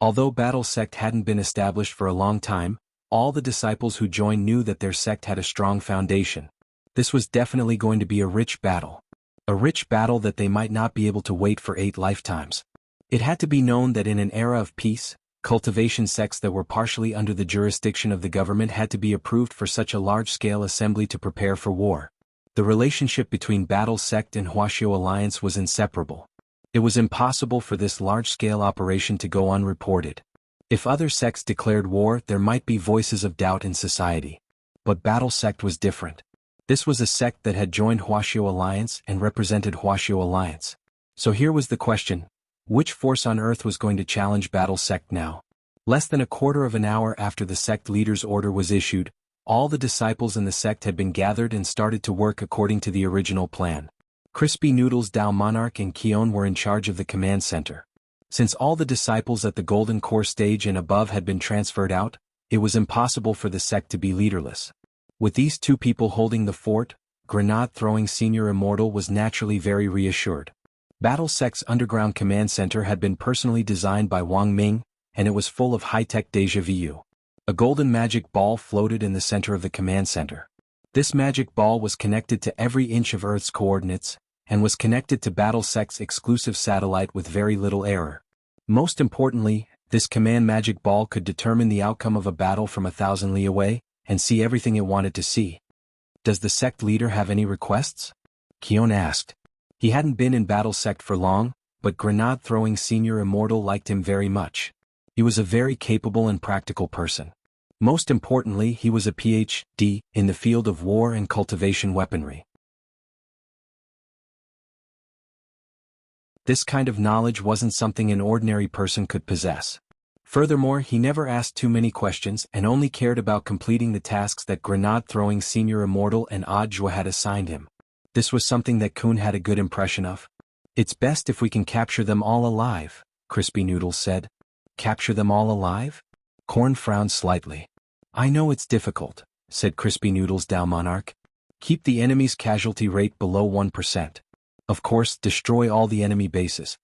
Although Battle Sect hadn't been established for a long time, all the disciples who joined knew that their sect had a strong foundation. This was definitely going to be a rich battle. A rich battle that they might not be able to wait for 8 lifetimes. It had to be known that in an era of peace, cultivation sects that were partially under the jurisdiction of the government had to be approved for such a large-scale assembly to prepare for war. The relationship between Battle Sect and Huaxiao Alliance was inseparable. It was impossible for this large-scale operation to go unreported. If other sects declared war, there might be voices of doubt in society. But Battle Sect was different. This was a sect that had joined Huaxiao Alliance and represented Huaxiao Alliance. So here was the question. Which force on earth was going to challenge Battle Sect now? Less than a quarter of an hour after the sect leader's order was issued, all the disciples in the sect had been gathered and started to work according to the original plan. Crispy Noodles, Dao Monarch and Kion were in charge of the command center. Since all the disciples at the Golden Core stage and above had been transferred out, it was impossible for the sect to be leaderless. With these 2 people holding the fort, Grenade-throwing Senior Immortal was naturally very reassured. Battle Sect's underground command center had been personally designed by Wang Ming, and it was full of high-tech déjà vu. A golden magic ball floated in the center of the command center. This magic ball was connected to every inch of Earth's coordinates, and was connected to Battle Sect's exclusive satellite with very little error. Most importantly, this command magic ball could determine the outcome of a battle from 1,000 li away, and see everything it wanted to see. Does the sect leader have any requests? Kion asked. He hadn't been in Battle Sect for long, but Grenade-throwing Senior Immortal liked him very much. He was a very capable and practical person. Most importantly, he was a PhD in the field of war and cultivation weaponry. This kind of knowledge wasn't something an ordinary person could possess. Furthermore, he never asked too many questions and only cared about completing the tasks that grenade-throwing Senior Immortal and Audiobook had assigned him. This was something that Kun had a good impression of. "It's best if we can capture them all alive," Crispy Noodles said. "Capture them all alive?" Corn frowned slightly. "I know it's difficult," said Crispy Noodles Dow Monarch. "Keep the enemy's casualty rate below 1%. Of course, destroy all the enemy bases."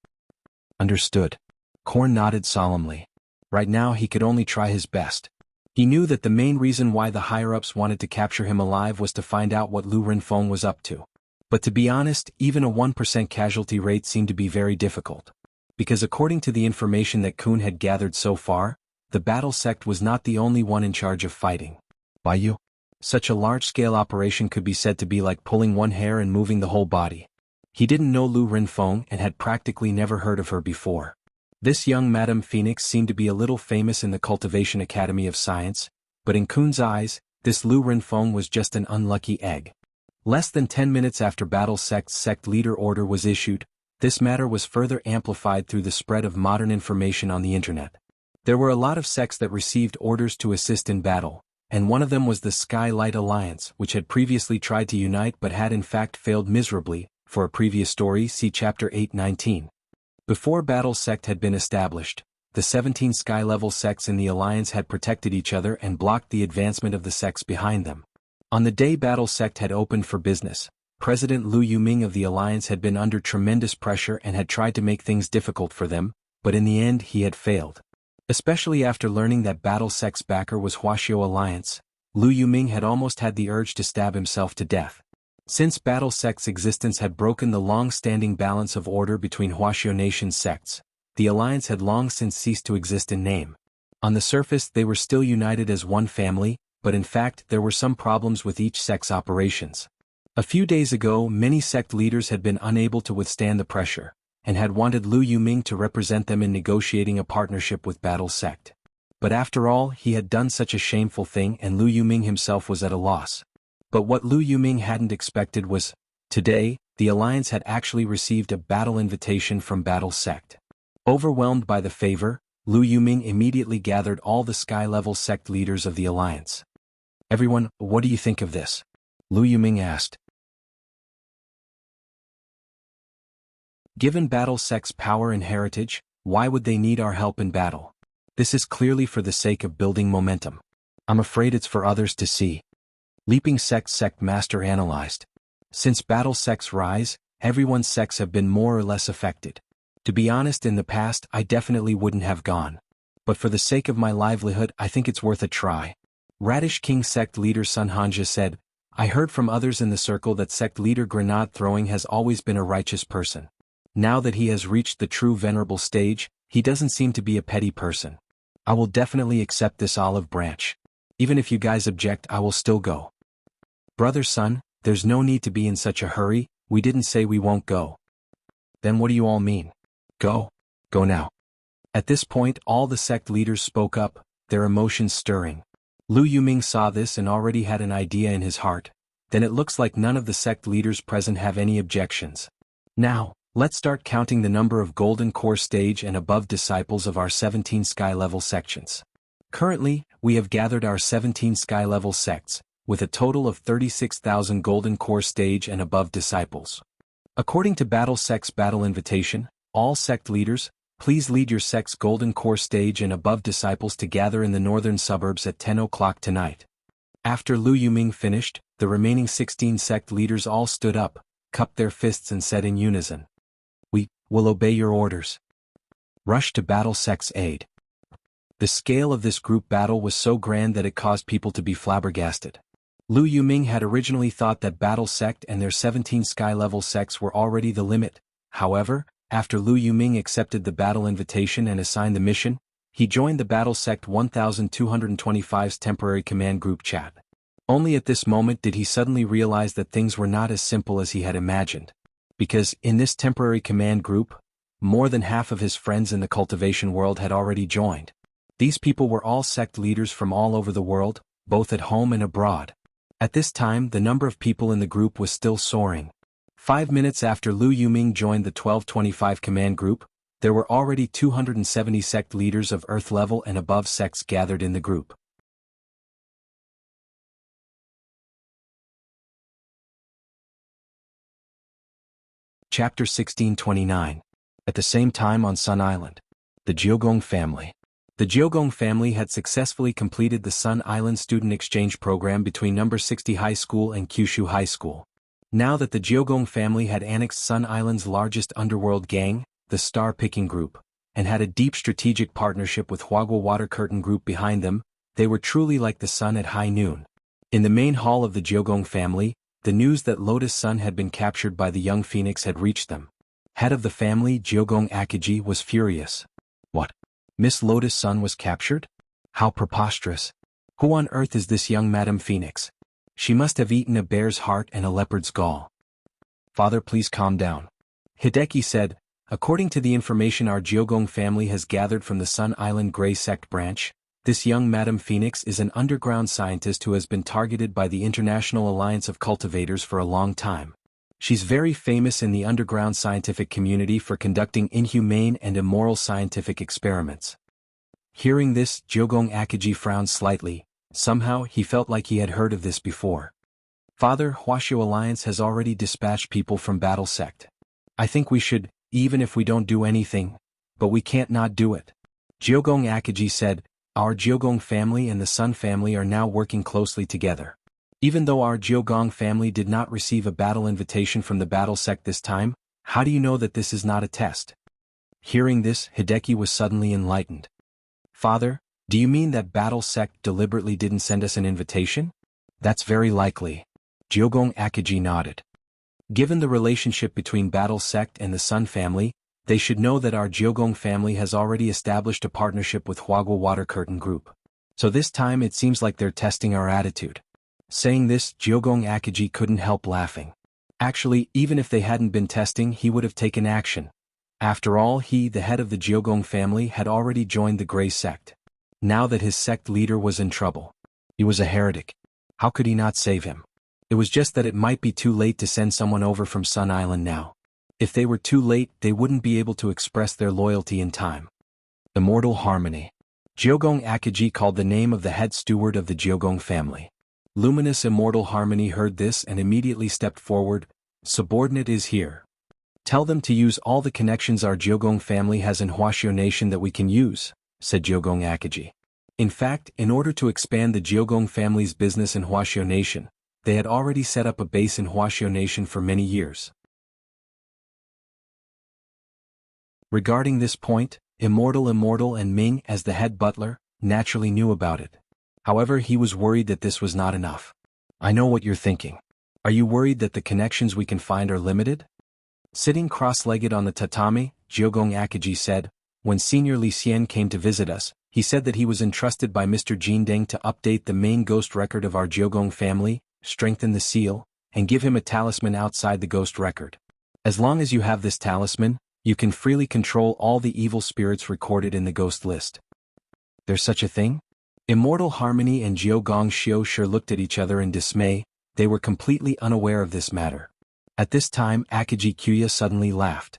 "Understood." Corn nodded solemnly. Right now he could only try his best. He knew that the main reason why the higher-ups wanted to capture him alive was to find out what Lu Renfeng was up to. But to be honest, even a 1% casualty rate seemed to be very difficult. Because according to the information that Kun had gathered so far, the battle sect was not the only one in charge of fighting. Why you? Such a large-scale operation could be said to be like pulling one hair and moving the whole body. He didn't know Lu Renfeng and had practically never heard of her before. This young Madame Phoenix seemed to be a little famous in the Cultivation Academy of Science, but in Kun's eyes, this Lu Renfeng was just an unlucky egg. Less than 10 minutes after Battle Sect's sect leader order was issued, this matter was further amplified through the spread of modern information on the internet. There were a lot of sects that received orders to assist in battle, and one of them was the Skylight Alliance, which had previously tried to unite but had in fact failed miserably. For a previous story, see Chapter 819. Before Battle Sect had been established, the 17 sky-level sects in the Alliance had protected each other and blocked the advancement of the sects behind them. On the day Battle Sect had opened for business, President Lu Yuming of the Alliance had been under tremendous pressure and had tried to make things difficult for them, but in the end he had failed. Especially after learning that Battle Sect's backer was Wuxia Alliance, Lu Yuming had almost had the urge to stab himself to death. Since Battle Sect's existence had broken the long-standing balance of order between Wuxia nation's sects, the alliance had long since ceased to exist in name. On the surface they were still united as one family, but in fact there were some problems with each sect's operations. A few days ago many sect leaders had been unable to withstand the pressure, and had wanted Lu Yuming to represent them in negotiating a partnership with Battle Sect. But after all, he had done such a shameful thing and Lu Yuming himself was at a loss. But what Lu Yuming hadn't expected was, today, the Alliance had actually received a battle invitation from Battle Sect. Overwhelmed by the favor, Lu Yuming immediately gathered all the sky-level sect leaders of the Alliance. "Everyone, what do you think of this?" Lu Yuming asked. "Given Battle Sect's power and heritage, why would they need our help in battle? This is clearly for the sake of building momentum. I'm afraid it's for others to see." Leaping Sect Master analyzed. "Since Battle Sect's rise, everyone's sects have been more or less affected. To be honest, in the past I definitely wouldn't have gone. But for the sake of my livelihood I think it's worth a try." Radish King sect leader Sun Hanja said, "I heard from others in the circle that sect leader Grenade Throwing has always been a righteous person. Now that he has reached the true venerable stage, he doesn't seem to be a petty person. I will definitely accept this olive branch. Even if you guys object, I will still go." "Brother Sun, there's no need to be in such a hurry, we didn't say we won't go." "Then what do you all mean? Go. Go now." At this point all the sect leaders spoke up, their emotions stirring. Lu Yuming saw this and already had an idea in his heart. Then it looks like none of the sect leaders present have any objections. "Now, let's start counting the number of Golden Core stage and above disciples of our 17 sky-level sections. Currently, we have gathered our 17 sky-level sects, with a total of 36,000 Golden Core stage and above disciples. According to Battle Sect's battle invitation, all sect leaders, please lead your sect's Golden Core stage and above disciples to gather in the northern suburbs at 10 o'clock tonight." After Lu Yuming finished, the remaining 16 sect leaders all stood up, cupped their fists and said in unison, "We will obey your orders." Rush to Battle Sect's aid. The scale of this group battle was so grand that it caused people to be flabbergasted. Lu Yuming had originally thought that Battle Sect and their 17 sky-level sects were already the limit. However, after Lu Yuming accepted the battle invitation and assigned the mission, he joined the Battle Sect 1225's temporary command group chat. Only at this moment did he suddenly realize that things were not as simple as he had imagined. Because, in this temporary command group, more than half of his friends in the cultivation world had already joined. These people were all sect leaders from all over the world, both at home and abroad. At this time the number of people in the group was still soaring. 5 minutes after Lu Yuming joined the 1225 command group, There were already 270 sect leaders of Earth level and above sects gathered in the group. Chapter 1629. At the same time on Sun Island. The Jianghu family. The Jianghu family had successfully completed the Sun Island student exchange program between No. 60 High School and Kyushu High School. Now that the Jianghu family had annexed Sun Island's largest underworld gang, the Star Picking Group, and had a deep strategic partnership with Huagua Water Curtain Group behind them, they were truly like the sun at high noon. In the main hall of the Jianghu family, the news that Lotus Sun had been captured by the young phoenix had reached them. Head of the family, Jianghu Akiji, was furious. What? Miss Lotus Sun was captured? How preposterous. Who on earth is this young Madame Phoenix? She must have eaten a bear's heart and a leopard's gall. Father, please calm down. Hideki said, according to the information our Jianghu family has gathered from the Sun Island Grey Sect branch, this young Madame Phoenix is an underground scientist who has been targeted by the International Alliance of Cultivators for a long time. She's very famous in the underground scientific community for conducting inhumane and immoral scientific experiments. Hearing this, Jianghu Akiji frowned slightly. Somehow he felt like he had heard of this before. Father, Huaxiu Alliance has already dispatched people from Battle Sect. I think we should, even if we don't do anything, but we can't not do it. Jianghu Akiji said, our Jianghu family and the Sun family are now working closely together. Even though our Jianghu family did not receive a battle invitation from the Battle Sect this time, how do you know that this is not a test? Hearing this, Hideki was suddenly enlightened. Father, do you mean that Battle Sect deliberately didn't send us an invitation? That's very likely. Jianghu Akiji nodded. Given the relationship between Battle Sect and the Sun family, they should know that our Jianghu family has already established a partnership with Huagua Water Curtain Group. So this time it seems like they're testing our attitude. Saying this, Jianghu Akiji couldn't help laughing. Actually, even if they hadn't been testing, he would have taken action. After all, he, the head of the Jianghu family, had already joined the Grey Sect. Now that his sect leader was in trouble. He was a heretic. How could he not save him? It was just that it might be too late to send someone over from Sun Island now. If they were too late, they wouldn't be able to express their loyalty in time. Immortal Harmony. Jianghu Akiji called the name of the head steward of the Jianghu family. Luminous Immortal Harmony heard this and immediately stepped forward. Subordinate is here. Tell them to use all the connections our Jianghu family has in Huaxiu Nation that we can use, said Jianghu Akiji. In fact, in order to expand the Jianghu family's business in Huaxiu Nation, they had already set up a base in Huaxiu Nation for many years. Regarding this point, Immortal and Ming, as the head butler, naturally knew about it. However, he was worried that this was not enough. I know what you're thinking. Are you worried that the connections we can find are limited? Sitting cross-legged on the tatami, Jianghu Akiji said, when Senior Li Xian came to visit us, he said that he was entrusted by Mr. Jindeng to update the main ghost record of our Jianghu family, strengthen the seal, and give him a talisman outside the ghost record. As long as you have this talisman, you can freely control all the evil spirits recorded in the ghost list. There's such a thing? Immortal Harmony and Jianghu Xiu looked at each other in dismay. They were completely unaware of this matter. At this time, Akiji Kuya suddenly laughed.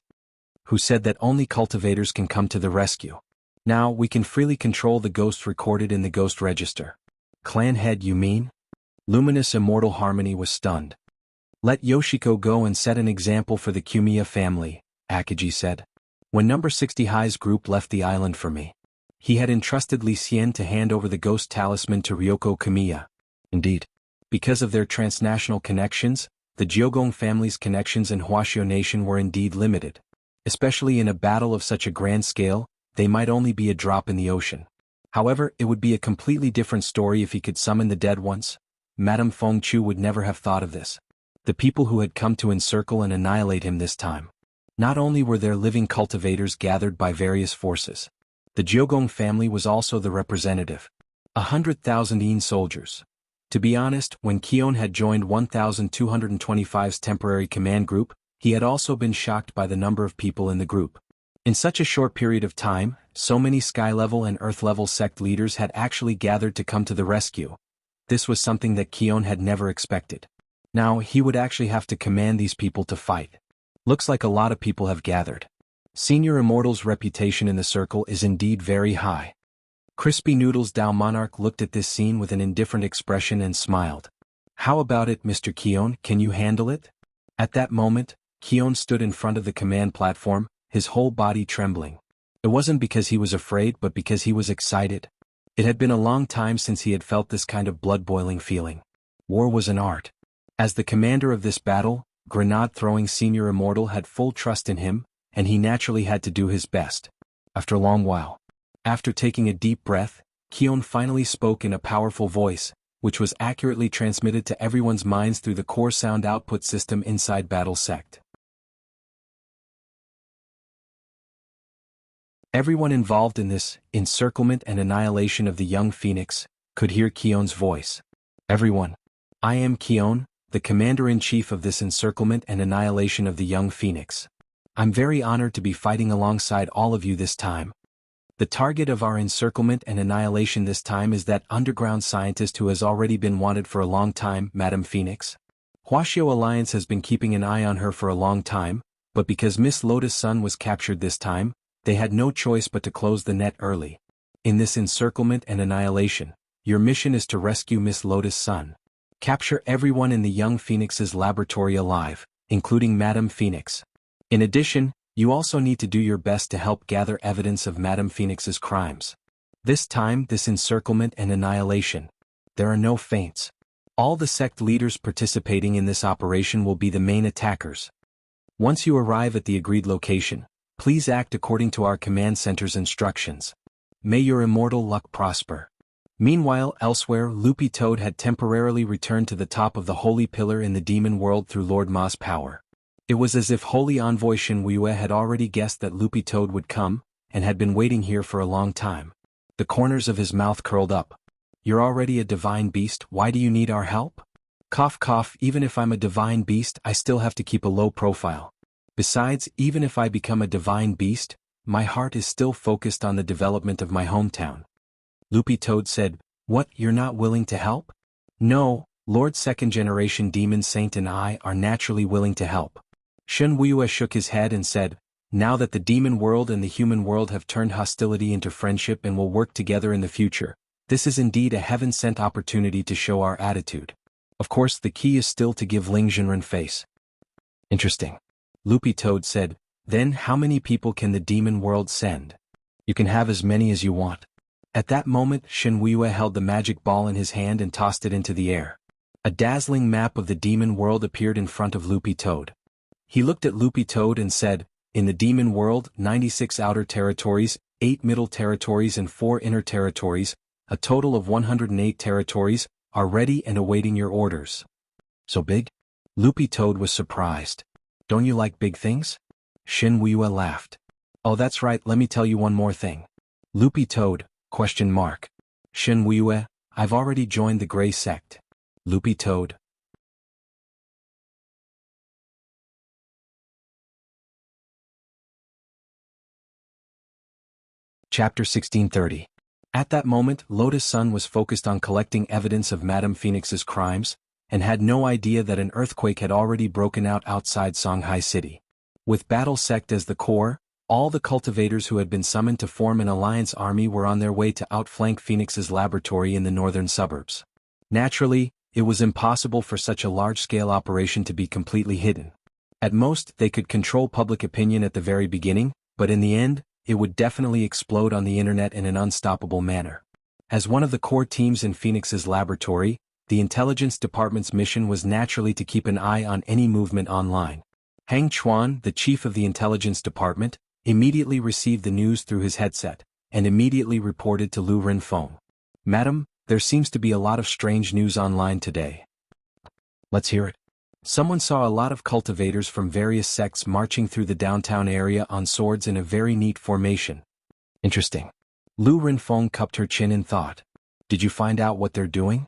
Who said that only cultivators can come to the rescue? Now we can freely control the ghosts recorded in the ghost register. Clan head, you mean? Luminous Immortal Harmony was stunned. Let Yoshiko go and set an example for the Kumiya family, Akiji said. When No. 60 High's group left the island for me, he had entrusted Li Xian to hand over the ghost talisman to Ryoko Kumiya. Indeed. Because of their transnational connections, the Jianghu family's connections in Huaxiu Nation were indeed limited. Especially in a battle of such a grand scale, they might only be a drop in the ocean. However, it would be a completely different story if he could summon the dead ones. Madame Fengchu would never have thought of this. The people who had come to encircle and annihilate him this time. Not only were there living cultivators gathered by various forces. The Jianghu family was also the representative. 100,000 Yin soldiers. To be honest, when Kion had joined 1,225's temporary command group, he had also been shocked by the number of people in the group. In such a short period of time, so many sky-level and earth-level sect leaders had actually gathered to come to the rescue. This was something that Kion had never expected. Now, he would actually have to command these people to fight. Looks like a lot of people have gathered. Senior Immortal's reputation in the circle is indeed very high. Crispy Noodles Dao Monarch looked at this scene with an indifferent expression and smiled. How about it, Mr. Keon, can you handle it? At that moment, Keon stood in front of the command platform, his whole body trembling. It wasn't because he was afraid but because he was excited. It had been a long time since he had felt this kind of blood-boiling feeling. War was an art. As the commander of this battle, grenade-throwing Senior Immortal had full trust in him, and he naturally had to do his best. After a long while, after taking a deep breath, Keon finally spoke in a powerful voice, which was accurately transmitted to everyone's minds through the core sound output system inside Battle Sect. Everyone involved in this encirclement and annihilation of the young Phoenix could hear Keon's voice. Everyone. I am Keon, the commander-in-chief of this encirclement and annihilation of the young Phoenix. I'm very honored to be fighting alongside all of you this time. The target of our encirclement and annihilation this time is that underground scientist who has already been wanted for a long time, Madam Phoenix. Wuxia Alliance has been keeping an eye on her for a long time, but because Miss Lotus Sun was captured this time, they had no choice but to close the net early. In this encirclement and annihilation, your mission is to rescue Miss Lotus Sun. Capture everyone in the young Phoenix's laboratory alive, including Madam Phoenix. In addition, you also need to do your best to help gather evidence of Madam Phoenix's crimes. This time, this encirclement and annihilation. There are no feints. All the sect leaders participating in this operation will be the main attackers. Once you arrive at the agreed location, please act according to our command center's instructions. May your immortal luck prosper. Meanwhile, elsewhere, Loopy Toad had temporarily returned to the top of the Holy Pillar in the Demon World through Lord Ma's power. It was as if Holy Envoy Shen Wuya had already guessed that Loopy Toad would come, and had been waiting here for a long time. The corners of his mouth curled up. You're already a divine beast, why do you need our help? Cough cough, even if I'm a divine beast, I still have to keep a low profile. Besides, even if I become a divine beast, my heart is still focused on the development of my hometown. Loopy Toad said, What, you're not willing to help? No, Lord Second Generation Demon Saint and I are naturally willing to help. Shen Wuya shook his head and said, Now that the demon world and the human world have turned hostility into friendship and will work together in the future, this is indeed a heaven-sent opportunity to show our attitude. Of course, the key is still to give Ling Junren face. Interesting. Loopy Toad said, Then how many people can the demon world send? You can have as many as you want. At that moment, Shen Wuya held the magic ball in his hand and tossed it into the air. A dazzling map of the demon world appeared in front of Loopy Toad. He looked at Loopy Toad and said, In the demon world, 96 outer territories, 8 middle territories and 4 inner territories, a total of 108 territories, are ready and awaiting your orders. So big? Loopy Toad was surprised. Don't you like big things? Shen Wuya laughed. Oh, that's right, let me tell you one more thing. Loopy Toad, ? Shen Wuya, I've already joined the Grey Sect. Loopy Toad. Chapter 1630. At that moment, Lotus Sun was focused on collecting evidence of Madame Phoenix's crimes, and had no idea that an earthquake had already broken out outside Songhai City. With Battle Sect as the core, all the cultivators who had been summoned to form an alliance army were on their way to outflank Phoenix's laboratory in the northern suburbs. Naturally, it was impossible for such a large-scale operation to be completely hidden. At most, they could control public opinion at the very beginning, but in the end, it would definitely explode on the internet in an unstoppable manner. As one of the core teams in Phoenix's laboratory, the intelligence department's mission was naturally to keep an eye on any movement online. Hang Chuan, the chief of the intelligence department, immediately received the news through his headset, and immediately reported to Lu Renfeng. Madam, there seems to be a lot of strange news online today. Let's hear it. Someone saw a lot of cultivators from various sects marching through the downtown area on swords in a very neat formation. Interesting. Lu Renfeng cupped her chin in thought. Did you find out what they're doing?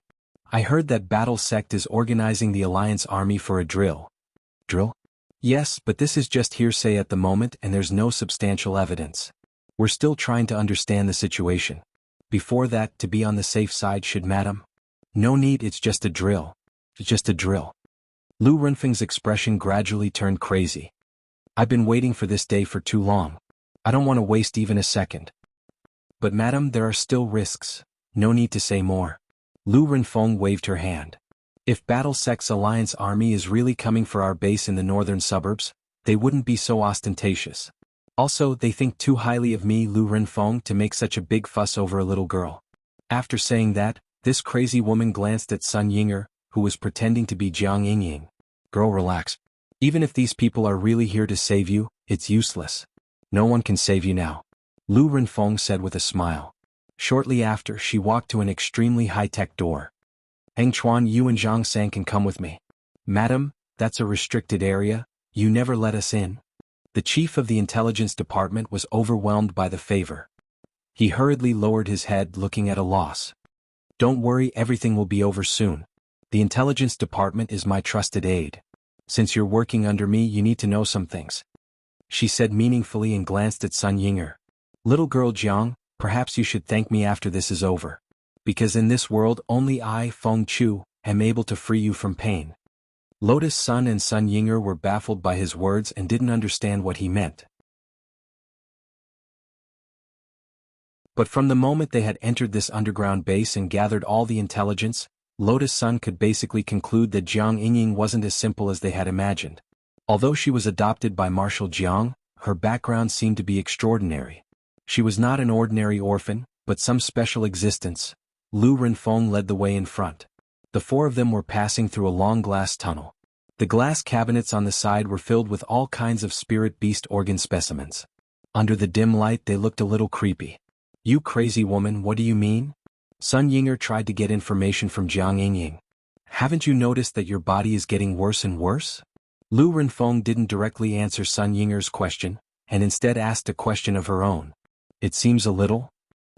I heard that Battle Sect is organizing the Alliance army for a drill. Drill? Yes, but this is just hearsay at the moment and there's no substantial evidence. We're still trying to understand the situation. Before that, to be on the safe side should Madam? No need, it's just a drill. It's just a drill. Lu Renfeng's expression gradually turned crazy. I've been waiting for this day for too long. I don't want to waste even a second. But madam, there are still risks. No need to say more. Lu Renfeng waved her hand. If Battle Sex Alliance army is really coming for our base in the northern suburbs, they wouldn't be so ostentatious. Also, they think too highly of me, Lu Renfeng, to make such a big fuss over a little girl. After saying that, this crazy woman glanced at Sun Yinger, who was pretending to be Jiang Yingying. Girl, relax. Even if these people are really here to save you, it's useless. No one can save you now. Lu Renfeng said with a smile. Shortly after, she walked to an extremely high-tech door. Heng Chuan, you and Zhang San can come with me. Madam, that's a restricted area, you never let us in. The chief of the intelligence department was overwhelmed by the favor. He hurriedly lowered his head, looking at a loss. Don't worry, everything will be over soon. The intelligence department is my trusted aide. Since you're working under me, you need to know some things. She said meaningfully and glanced at Sun Yinger. Little girl Jiang, perhaps you should thank me after this is over. Because in this world only I, Feng Chu, am able to free you from pain. Lotus Sun and Sun Yinger were baffled by his words and didn't understand what he meant. But from the moment they had entered this underground base and gathered all the intelligence, Lotus Sun could basically conclude that Jiang Yingying wasn't as simple as they had imagined. Although she was adopted by Marshal Jiang, her background seemed to be extraordinary. She was not an ordinary orphan, but some special existence. Lu Renfeng led the way in front. The four of them were passing through a long glass tunnel. The glass cabinets on the side were filled with all kinds of spirit beast organ specimens. Under the dim light they looked a little creepy. You crazy woman, what do you mean? Sun Yinger tried to get information from Jiang Yingying. Haven't you noticed that your body is getting worse and worse? Lu Renfeng didn't directly answer Sun Yinger's question, and instead asked a question of her own. It seems a little.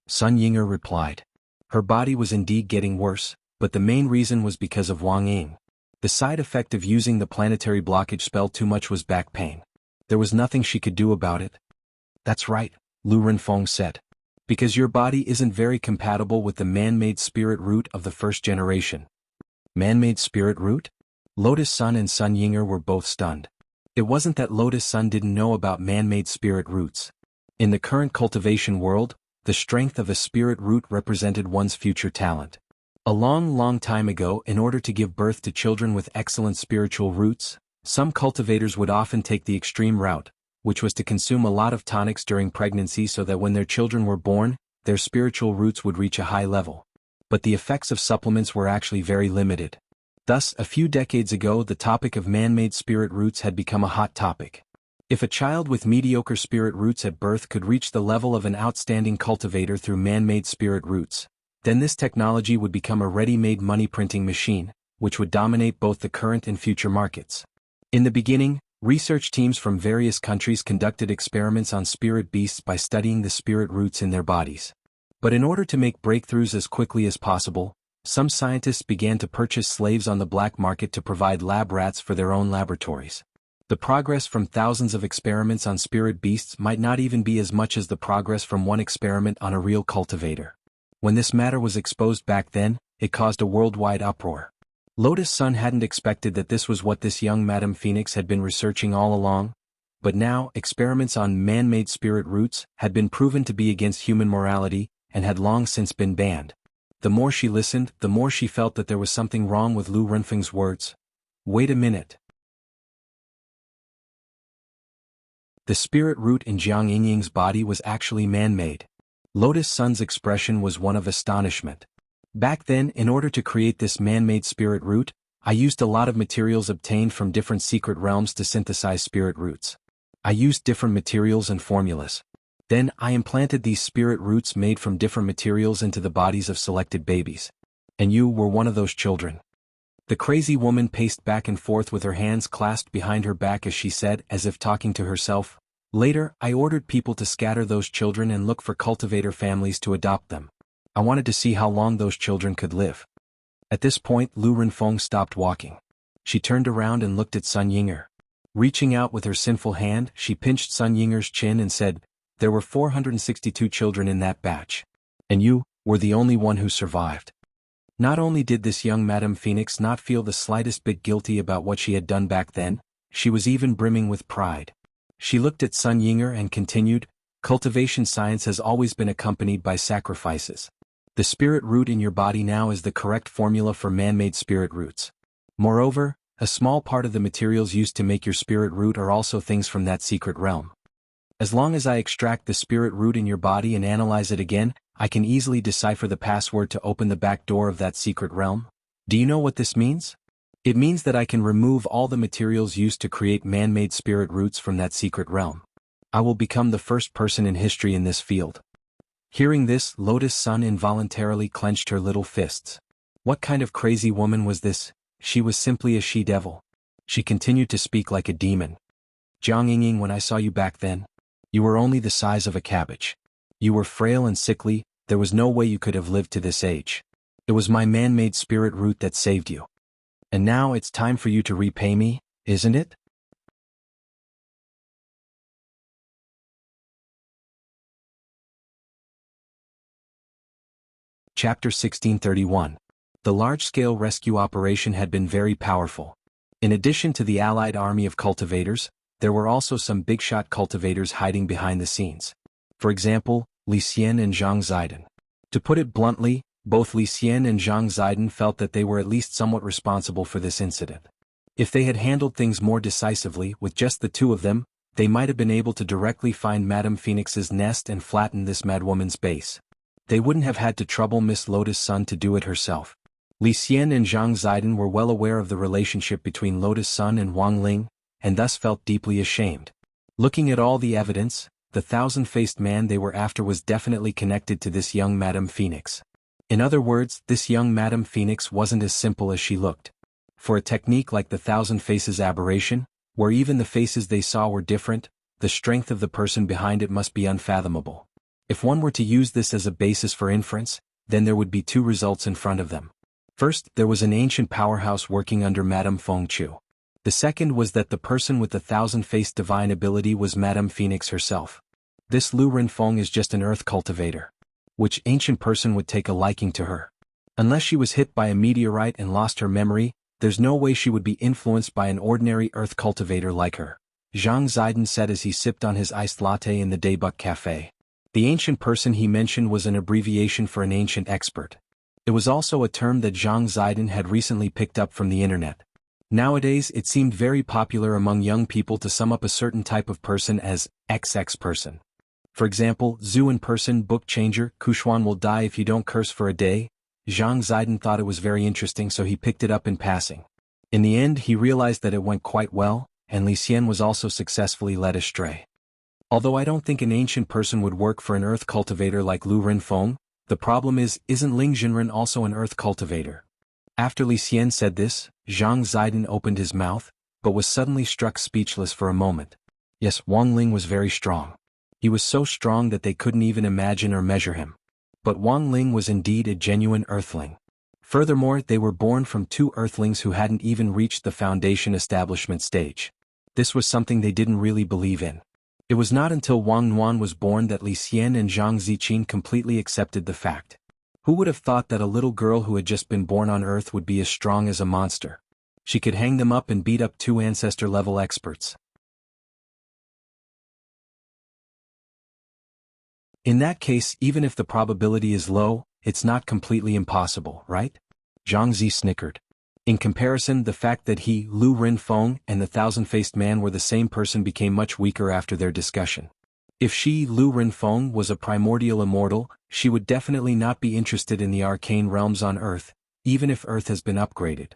Sun Yinger replied. Her body was indeed getting worse, but the main reason was because of Wang Ying. The side effect of using the planetary blockage spell too much was back pain. There was nothing she could do about it. That's right, Lu Renfeng said. Because your body isn't very compatible with the man-made spirit root of the first generation. Man-made spirit root? Lotus Sun and Sun Yinger were both stunned. It wasn't that Lotus Sun didn't know about man-made spirit roots. In the current cultivation world, the strength of a spirit root represented one's future talent. A long time ago, in order to give birth to children with excellent spiritual roots, some cultivators would often take the extreme route, which was to consume a lot of tonics during pregnancy so that when their children were born, their spiritual roots would reach a high level. But the effects of supplements were actually very limited. Thus, a few decades ago, the topic of man-made spirit roots had become a hot topic. If a child with mediocre spirit roots at birth could reach the level of an outstanding cultivator through man-made spirit roots, then this technology would become a ready-made money-printing machine, which would dominate both the current and future markets. In the beginning, research teams from various countries conducted experiments on spirit beasts by studying the spirit roots in their bodies. But in order to make breakthroughs as quickly as possible, some scientists began to purchase slaves on the black market to provide lab rats for their own laboratories. The progress from thousands of experiments on spirit beasts might not even be as much as the progress from one experiment on a real cultivator. When this matter was exposed back then, it caused a worldwide uproar. Lotus Sun hadn't expected that this was what this young Madame Phoenix had been researching all along, but now experiments on man-made spirit roots had been proven to be against human morality and had long since been banned. The more she listened, the more she felt that there was something wrong with Lu Renfeng's words. Wait a minute. The spirit root in Jiang Yingying's body was actually man-made. Lotus Sun's expression was one of astonishment. Back then, in order to create this man-made spirit root, I used a lot of materials obtained from different secret realms to synthesize spirit roots. I used different materials and formulas. Then, I implanted these spirit roots made from different materials into the bodies of selected babies. And you were one of those children. The crazy woman paced back and forth with her hands clasped behind her back as she said, as if talking to herself, "Later, I ordered people to scatter those children and look for cultivator families to adopt them. I wanted to see how long those children could live." At this point, Lu Renfeng stopped walking. She turned around and looked at Sun Yinger. Reaching out with her sinful hand, she pinched Sun Yinger's chin and said, "There were 462 children in that batch. And you were the only one who survived." Not only did this young Madame Phoenix not feel the slightest bit guilty about what she had done back then, she was even brimming with pride. She looked at Sun Yinger and continued, cultivation science has always been accompanied by sacrifices. The spirit root in your body now is the correct formula for man-made spirit roots. Moreover, a small part of the materials used to make your spirit root are also things from that secret realm. As long as I extract the spirit root in your body and analyze it again, I can easily decipher the password to open the back door of that secret realm. Do you know what this means? It means that I can remove all the materials used to create man-made spirit roots from that secret realm. I will become the first person in history in this field. Hearing this, Lotus Sun involuntarily clenched her little fists. What kind of crazy woman was this? She was simply a she-devil. She continued to speak like a demon. Jiang Yingying, when I saw you back then, you were only the size of a cabbage. You were frail and sickly, there was no way you could have lived to this age. It was my man-made spirit root that saved you. And now it's time for you to repay me, isn't it? Chapter 1631. The large-scale rescue operation had been very powerful. In addition to the allied army of cultivators, there were also some big-shot cultivators hiding behind the scenes. For example, Li Xian and Zhang Ziden. To put it bluntly, both Li Xian and Zhang Ziden felt that they were at least somewhat responsible for this incident. If they had handled things more decisively with just the two of them, they might have been able to directly find Madame Phoenix's nest and flatten this madwoman's base. They wouldn't have had to trouble Miss Lotus Sun to do it herself. Li Xian and Zhang Ziden were well aware of the relationship between Lotus Sun and Wang Ling, and thus felt deeply ashamed. Looking at all the evidence, the thousand-faced man they were after was definitely connected to this young Madame Phoenix. In other words, this young Madame Phoenix wasn't as simple as she looked. For a technique like the Thousand Faces aberration, where even the faces they saw were different, the strength of the person behind it must be unfathomable. If one were to use this as a basis for inference, then there would be two results in front of them. First, there was an ancient powerhouse working under Madame Feng Chu. The second was that the person with the thousand-faced divine ability was Madame Phoenix herself. This Lu Renfeng is just an earth cultivator. Which ancient person would take a liking to her? Unless she was hit by a meteorite and lost her memory, there's no way she would be influenced by an ordinary earth cultivator like her. Zhang Ziden said as he sipped on his iced latte in the Daybuk Cafe. The ancient person he mentioned was an abbreviation for an ancient expert. It was also a term that Zhang Ziden had recently picked up from the internet. Nowadays it seemed very popular among young people to sum up a certain type of person as XX person. For example, Zhuan person book changer, Kushuan will die if you don't curse for a day. Zhang Ziden thought it was very interesting, so he picked it up in passing. In the end he realized that it went quite well, and Li Xian was also successfully led astray. Although I don't think an ancient person would work for an earth cultivator like Lu Renfeng, the problem isn't Ling Jinren also an earth cultivator? After Li Xian said this, Zhang Ziden opened his mouth, but was suddenly struck speechless for a moment. Yes, Wang Ling was very strong. He was so strong that they couldn't even imagine or measure him. But Wang Ling was indeed a genuine earthling. Furthermore, they were born from two earthlings who hadn't even reached the foundation establishment stage. This was something they didn't really believe in. It was not until Wang Nuan was born that Li Xian and Zhang Ziqin completely accepted the fact. Who would have thought that a little girl who had just been born on Earth would be as strong as a monster? She could hang them up and beat up two ancestor-level experts. In that case, even if the probability is low, it's not completely impossible, right? Zhang Zi snickered. In comparison, the fact that he, Lu Renfeng, and the thousand-faced man were the same person became much weaker after their discussion. If she, Lu Renfeng, was a primordial immortal, she would definitely not be interested in the arcane realms on Earth, even if Earth has been upgraded.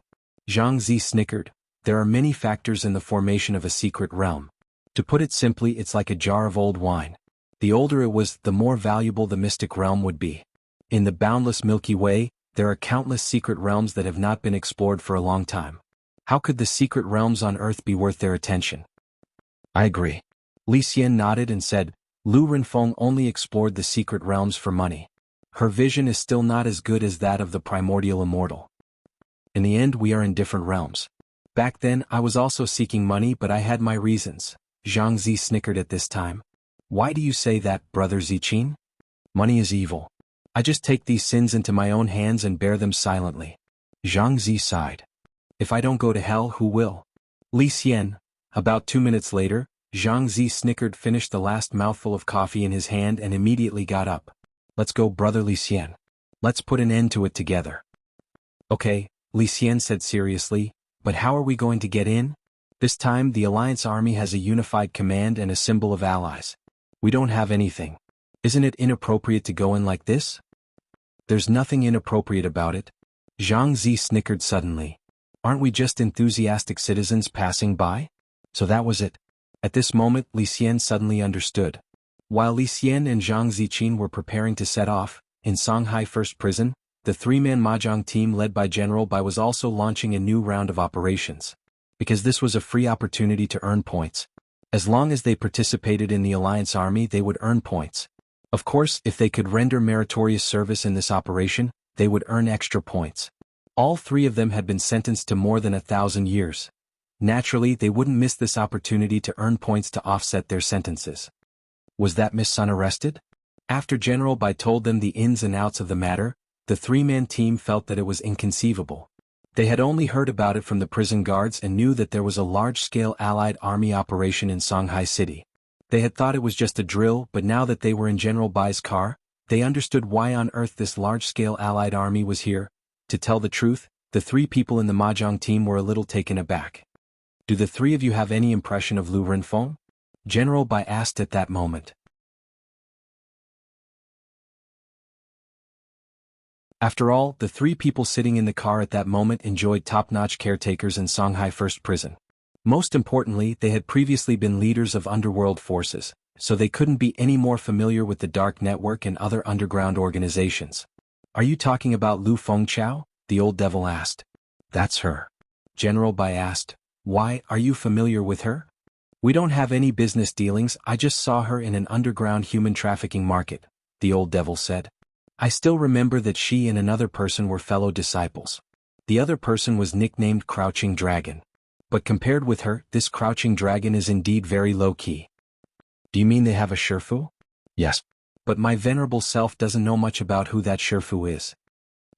Zhang Zi snickered. There are many factors in the formation of a secret realm. To put it simply, it's like a jar of old wine. The older it was, the more valuable the mystic realm would be. In the boundless Milky Way, there are countless secret realms that have not been explored for a long time. How could the secret realms on Earth be worth their attention? I agree. Li Xian nodded and said, Lu Renfeng only explored the secret realms for money. Her vision is still not as good as that of the primordial immortal. In the end, we are in different realms. Back then, I was also seeking money, but I had my reasons. Zhang Zi snickered at this time. Why do you say that, brother Ziqin? Money is evil. I just take these sins into my own hands and bear them silently. Zhang Zi sighed. If I don't go to hell, who will? Li Xian. About 2 minutes later, Zhang Zi snickered, finished the last mouthful of coffee in his hand and immediately got up. Let's go, brother Li Xian. Let's put an end to it together. Okay, Li Xian said seriously, but how are we going to get in? This time the Alliance army has a unified command and a symbol of allies. We don't have anything. Isn't it inappropriate to go in like this? There's nothing inappropriate about it. Zhang Zi snickered suddenly. Aren't we just enthusiastic citizens passing by? So that was it. At this moment Li Xian suddenly understood. While Li Xian and Zhang Ziqin were preparing to set off, in Songhai First Prison, the three-man mahjong team led by General Bai was also launching a new round of operations. Because this was a free opportunity to earn points. As long as they participated in the Alliance army they would earn points. Of course, if they could render meritorious service in this operation, they would earn extra points. All three of them had been sentenced to more than 1,000 years. Naturally, they wouldn't miss this opportunity to earn points to offset their sentences. Was that Miss Sun arrested? After General Bai told them the ins and outs of the matter, the three-man team felt that it was inconceivable. They had only heard about it from the prison guards and knew that there was a large-scale Allied army operation in Songhai City. They had thought it was just a drill, but now that they were in General Bai's car, they understood why on earth this large-scale Allied army was here. To tell the truth, the three people in the mahjong team were a little taken aback. Do the three of you have any impression of Lu Renfeng? General Bai asked at that moment. After all, the three people sitting in the car at that moment enjoyed top-notch caretakers in Songhai First Prison. Most importantly, they had previously been leaders of underworld forces, so they couldn't be any more familiar with the Dark Network and other underground organizations. Are you talking about Lu Fengchao? The old devil asked. That's her. General Bai asked. Why, are you familiar with her? We don't have any business dealings, I just saw her in an underground human trafficking market, the old devil said. I still remember that she and another person were fellow disciples. The other person was nicknamed Crouching Dragon. But compared with her, this Crouching Dragon is indeed very low-key. Do you mean they have a Shifu? Yes. But my venerable self doesn't know much about who that Shifu is.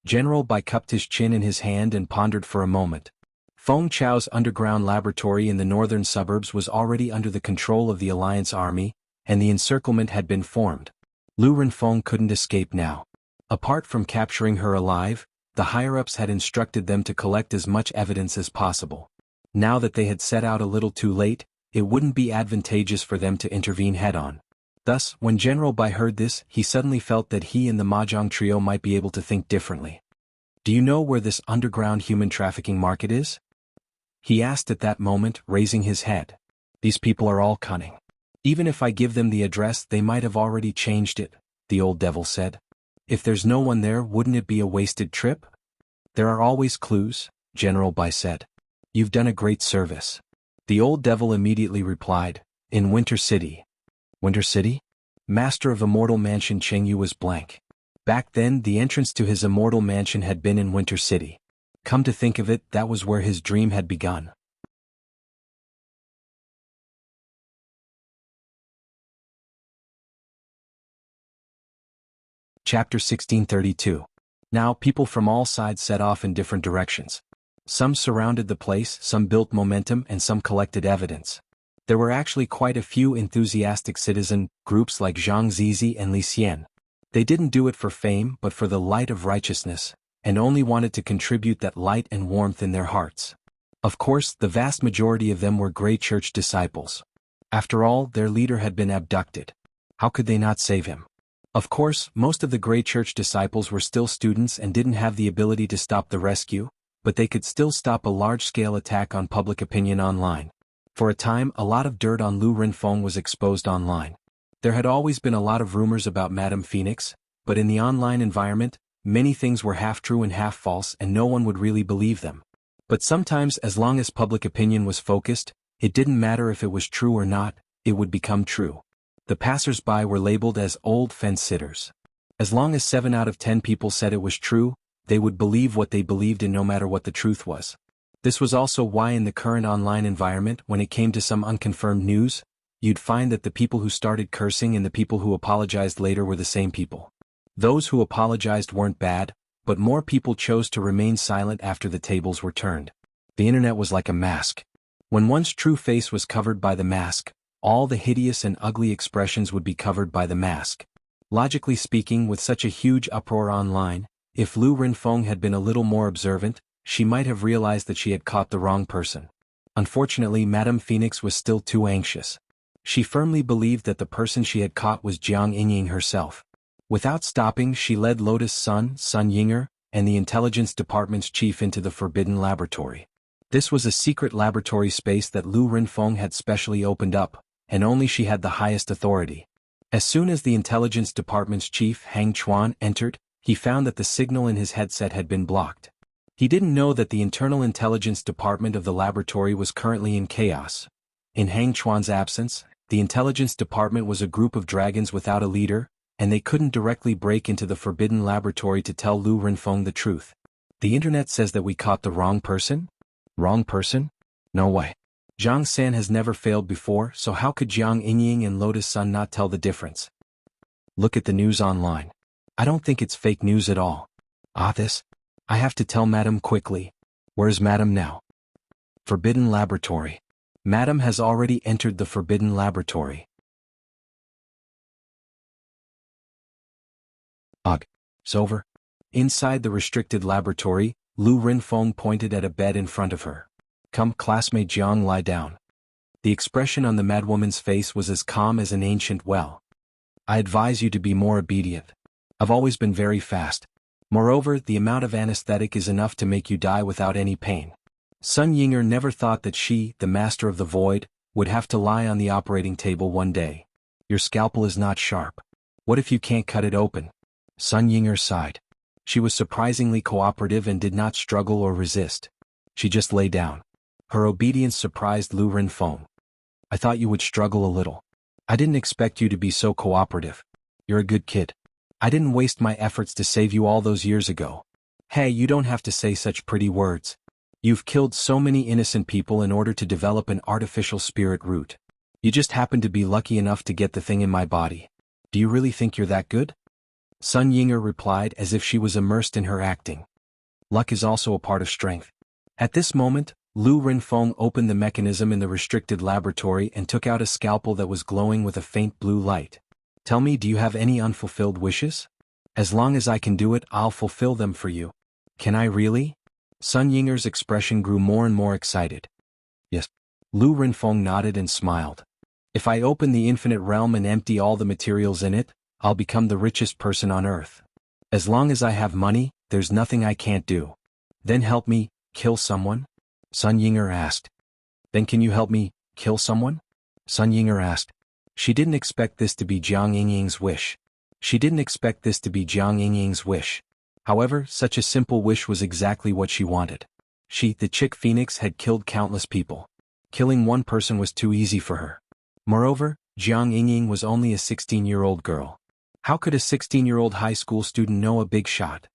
General Bai cupped his chin in his hand and pondered for a moment. Feng Chao's underground laboratory in the northern suburbs was already under the control of the Alliance army, and the encirclement had been formed. Lu Renfeng couldn't escape now. Apart from capturing her alive, the higher-ups had instructed them to collect as much evidence as possible. Now that they had set out a little too late, it wouldn't be advantageous for them to intervene head-on. Thus, when General Bai heard this, he suddenly felt that he and the mahjong trio might be able to think differently. Do you know where this underground human trafficking market is? He asked at that moment, raising his head. These people are all cunning. Even if I give them the address they might have already changed it, the old devil said. If there's no one there, wouldn't it be a wasted trip? There are always clues, General Bai said. You've done a great service. The old devil immediately replied, in Winter City. Winter City? Master of Immortal Mansion Chengyu was blank. Back then the entrance to his Immortal Mansion had been in Winter City. Come to think of it, that was where his dream had begun. Chapter 1632. Now people from all sides set off in different directions. Some surrounded the place, some built momentum, and some collected evidence. There were actually quite a few enthusiastic citizen groups like Zhang Zizi and Li Xian. They didn't do it for fame but for the light of righteousness, and only wanted to contribute that light and warmth in their hearts. Of course, the vast majority of them were Grey Church disciples. After all, their leader had been abducted. How could they not save him? Of course, most of the Grey Church disciples were still students and didn't have the ability to stop the rescue, but they could still stop a large-scale attack on public opinion online. For a time, a lot of dirt on Lu Renfeng was exposed online. There had always been a lot of rumors about Madame Phoenix, but in the online environment, many things were half true and half false and no one would really believe them. But sometimes, as long as public opinion was focused, it didn't matter if it was true or not, it would become true. The passers-by were labeled as old fence-sitters. As long as 7 out of 10 people said it was true, they would believe what they believed in no matter what the truth was. This was also why in the current online environment, when it came to some unconfirmed news, you'd find that the people who started cursing and the people who apologized later were the same people. Those who apologized weren't bad, but more people chose to remain silent after the tables were turned. The internet was like a mask. When one's true face was covered by the mask, All the hideous and ugly expressions would be covered by the mask. Logically speaking, with such a huge uproar online, if Lu Renfeng had been a little more observant, she might have realized that she had caught the wrong person. Unfortunately, Madame Phoenix was still too anxious. She firmly believed that the person she had caught was Jiang Yingying herself. Without stopping, she led Lotus Sun Yinger, and the intelligence department's chief into the forbidden laboratory. This was a secret laboratory space that Lu Renfeng had specially opened up, and only she had the highest authority. As soon as the intelligence department's chief Hang Chuan entered, he found that the signal in his headset had been blocked. He didn't know that the internal intelligence department of the laboratory was currently in chaos. In Hang Chuan's absence, the intelligence department was a group of dragons without a leader, and they couldn't directly break into the forbidden laboratory to tell Lu Renfeng the truth. The internet says that we caught the wrong person? Wrong person? No way. Zhang San has never failed before, so how could Jiang Yingying and Lotus Sun not tell the difference? Look at the news online. I don't think it's fake news at all. This? I have to tell Madam quickly. Where's Madam now? Forbidden Laboratory. Madam has already entered the Forbidden Laboratory. Ugh. It's over. Inside the restricted laboratory, Lu Renfeng pointed at a bed in front of her. Come, classmate Jiang, lie down. The expression on the madwoman's face was as calm as an ancient well. I advise you to be more obedient. I've always been very fast. Moreover, the amount of anesthetic is enough to make you die without any pain. Sun Yinger never thought that she, the master of the void, would have to lie on the operating table one day. Your scalpel is not sharp. What if you can't cut it open? Sun Yinger sighed. She was surprisingly cooperative and did not struggle or resist. She just lay down. Her obedience surprised Lu Renfeng. I thought you would struggle a little. I didn't expect you to be so cooperative. You're a good kid. I didn't waste my efforts to save you all those years ago. Hey, you don't have to say such pretty words. You've killed so many innocent people in order to develop an artificial spirit root. You just happened to be lucky enough to get the thing in my body. Do you really think you're that good? Sun Yinger replied as if she was immersed in her acting. Luck is also a part of strength. At this moment, Lu Renfeng opened the mechanism in the restricted laboratory and took out a scalpel that was glowing with a faint blue light. Tell me, do you have any unfulfilled wishes? As long as I can do it, I'll fulfill them for you. Can I really? Sun Yinger's expression grew more and more excited. Yes. Lu Renfeng nodded and smiled. If I open the infinite realm and empty all the materials in it, I'll become the richest person on earth. As long as I have money, there's nothing I can't do. Then help me kill someone? Sun Yinger asked. Then can you help me kill someone? Sun Yinger asked. She didn't expect this to be Jiang Yingying's wish. However, such a simple wish was exactly what she wanted. She, the chick Phoenix, had killed countless people. Killing one person was too easy for her. Moreover, Jiang Yingying was only a 16-year-old girl. How could a 16-year-old high school student know a big shot?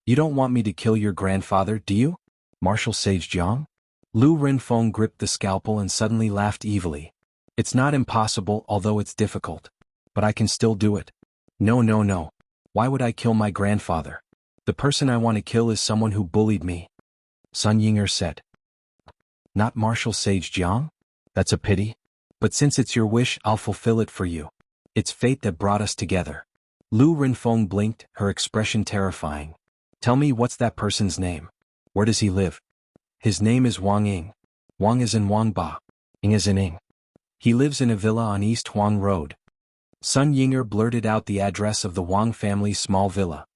You don't want me to kill your grandfather, do you? Martial Sage Jiang? Lu Renfeng gripped the scalpel and suddenly laughed evilly. It's not impossible, although it's difficult. But I can still do it. No. Why would I kill my grandfather? The person I want to kill is someone who bullied me. Sun Yinger said. Not Martial Sage Jiang? That's a pity. But since it's your wish, I'll fulfill it for you. It's fate that brought us together. Lu Renfeng blinked, her expression terrifying. Tell me, what's that person's name? Where does he live? His name is Wang Ying. Wang is in Wangba. Ying is in Ying. He lives in a villa on East Huang Road. Sun Yinger blurted out the address of the Wang family's small villa.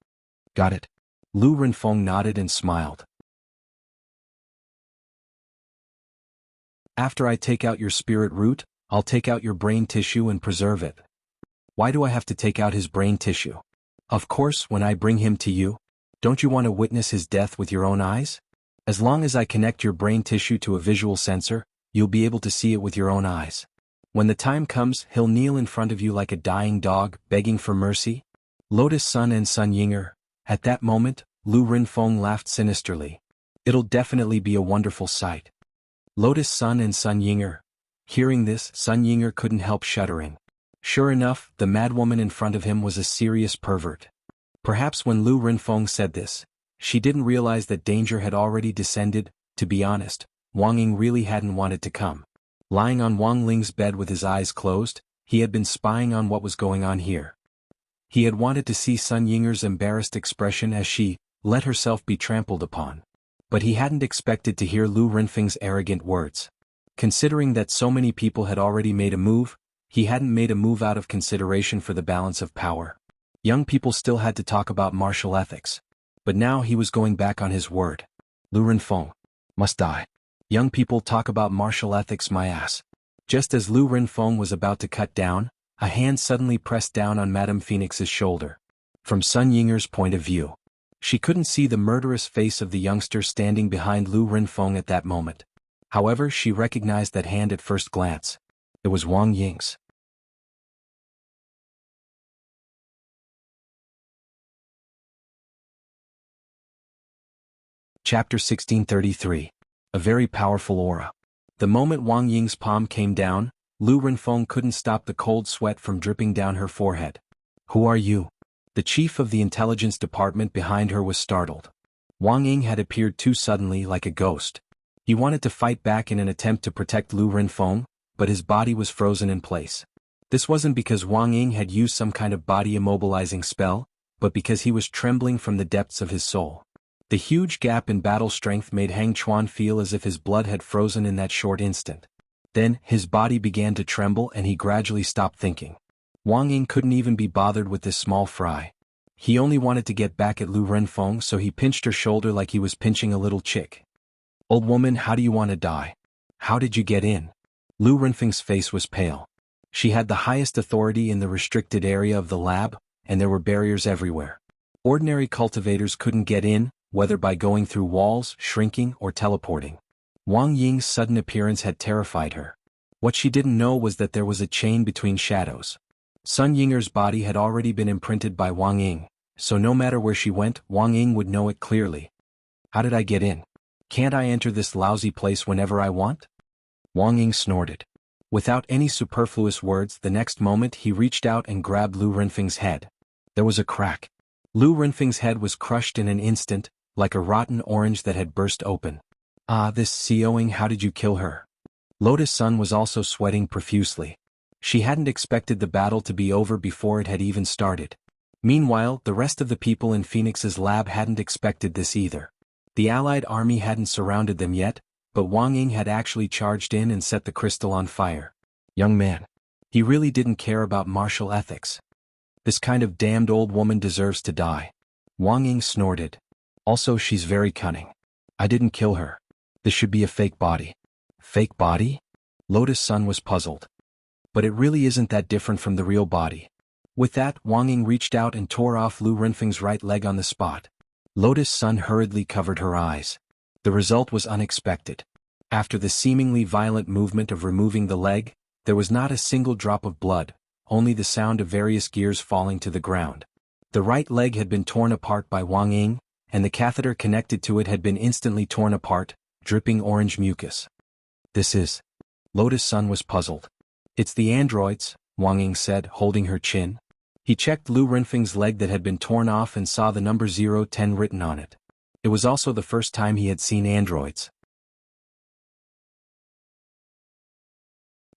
Got it. Lu Renfeng nodded and smiled. After I take out your spirit root, I'll take out your brain tissue and preserve it. Why do I have to take out his brain tissue? Of course, when I bring him to you, don't you want to witness his death with your own eyes? As long as I connect your brain tissue to a visual sensor, you'll be able to see it with your own eyes. When the time comes, he'll kneel in front of you like a dying dog, begging for mercy. Lotus Sun and Sun Yinger. At that moment, Lu Renfeng laughed sinisterly. It'll definitely be a wonderful sight. Lotus Sun and Sun Yinger. Hearing this, Sun Yinger couldn't help shuddering. Sure enough, the madwoman in front of him was a serious pervert. Perhaps when Lu Renfeng said this, she didn't realize that danger had already descended. To be honest, Wang Ying really hadn't wanted to come. Lying on Wang Ling's bed with his eyes closed, he had been spying on what was going on here. He had wanted to see Sun Yinger's embarrassed expression as she let herself be trampled upon. But he hadn't expected to hear Lu Renfeng's arrogant words. Considering that so many people had already made a move, he hadn't made a move out of consideration for the balance of power. Young people still had to talk about martial ethics. But now he was going back on his word. Lu Renfeng must die. Young people talk about martial ethics, my ass. Just as Lu Renfeng was about to cut down, a hand suddenly pressed down on Madame Phoenix's shoulder. From Sun Yinger's point of view, she couldn't see the murderous face of the youngster standing behind Lu Renfeng at that moment. However, she recognized that hand at first glance. It was Wang Ying's. Chapter 1633. A very powerful aura. The moment Wang Ying's palm came down, Lu Renfeng couldn't stop the cold sweat from dripping down her forehead. Who are you? The chief of the intelligence department behind her was startled. Wang Ying had appeared too suddenly like a ghost. He wanted to fight back in an attempt to protect Lu Renfeng, but his body was frozen in place. This wasn't because Wang Ying had used some kind of body immobilizing spell, but because he was trembling from the depths of his soul. The huge gap in battle strength made Hang Chuan feel as if his blood had frozen in that short instant. Then, his body began to tremble and he gradually stopped thinking. Wang Ying couldn't even be bothered with this small fry. He only wanted to get back at Lu Renfeng, so he pinched her shoulder like he was pinching a little chick. Old woman, how do you want to die? How did you get in? Lu Renfeng's face was pale. She had the highest authority in the restricted area of the lab, and there were barriers everywhere. Ordinary cultivators couldn't get in, whether by going through walls, shrinking, or teleporting. Wang Ying's sudden appearance had terrified her. What she didn't know was that there was a chain between shadows. Sun Yinger's body had already been imprinted by Wang Ying, so no matter where she went, Wang Ying would know it clearly. How did I get in? Can't I enter this lousy place whenever I want? Wang Ying snorted. Without any superfluous words, the next moment he reached out and grabbed Lu Renfeng's head. There was a crack. Lu Renfeng's head was crushed in an instant, like a rotten orange that had burst open. Ah, this Xiaoying, how did you kill her? Lotus Sun was also sweating profusely. She hadn't expected the battle to be over before it had even started. Meanwhile, the rest of the people in Phoenix's lab hadn't expected this either. The Allied army hadn't surrounded them yet, but Wang Ying had actually charged in and set the crystal on fire. Young man. He really didn't care about martial ethics. This kind of damned old woman deserves to die. Wang Ying snorted. Also, she's very cunning. I didn't kill her. This should be a fake body. Fake body? Lotus Sun was puzzled. But it really isn't that different from the real body. With that, Wang Ying reached out and tore off Lu Renfeng's right leg on the spot. Lotus Sun hurriedly covered her eyes. The result was unexpected. After the seemingly violent movement of removing the leg, there was not a single drop of blood, only the sound of various gears falling to the ground. The right leg had been torn apart by Wang Ying, and the catheter connected to it had been instantly torn apart, dripping orange mucus. This is... Lotus Sun was puzzled. It's the androids, Wang Ying said, holding her chin. He checked Lu Renfeng's leg that had been torn off and saw the number 010 written on it. It was also the first time he had seen androids.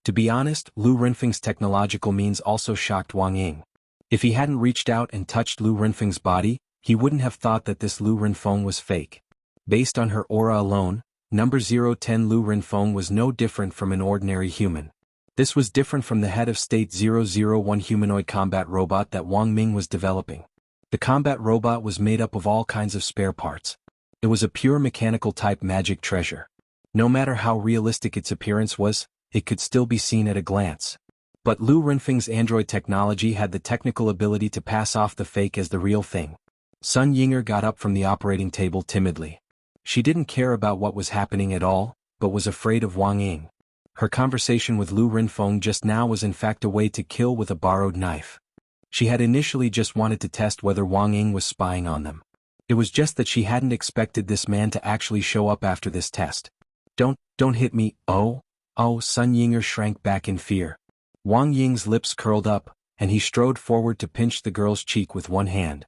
To be honest, Lu Renfeng's technological means also shocked Wang Ying. If he hadn't reached out and touched Lu Renfeng's body, he wouldn't have thought that this Lu Renfeng was fake. Based on her aura alone, number 010 Lu Renfeng was no different from an ordinary human. This was different from the head of State 001 humanoid combat robot that Wang Ming was developing. The combat robot was made up of all kinds of spare parts. It was a pure mechanical type magic treasure. No matter how realistic its appearance was, it could still be seen at a glance. But Lu Renfeng's android technology had the technical ability to pass off the fake as the real thing. Sun Yinger got up from the operating table timidly. She didn't care about what was happening at all, but was afraid of Wang Ying. Her conversation with Lu Renfeng just now was in fact a way to kill with a borrowed knife. She had initially just wanted to test whether Wang Ying was spying on them. It was just that she hadn't expected this man to actually show up after this test. Don't hit me, oh. Sun Yinger shrank back in fear. Wang Ying's lips curled up, and he strode forward to pinch the girl's cheek with one hand.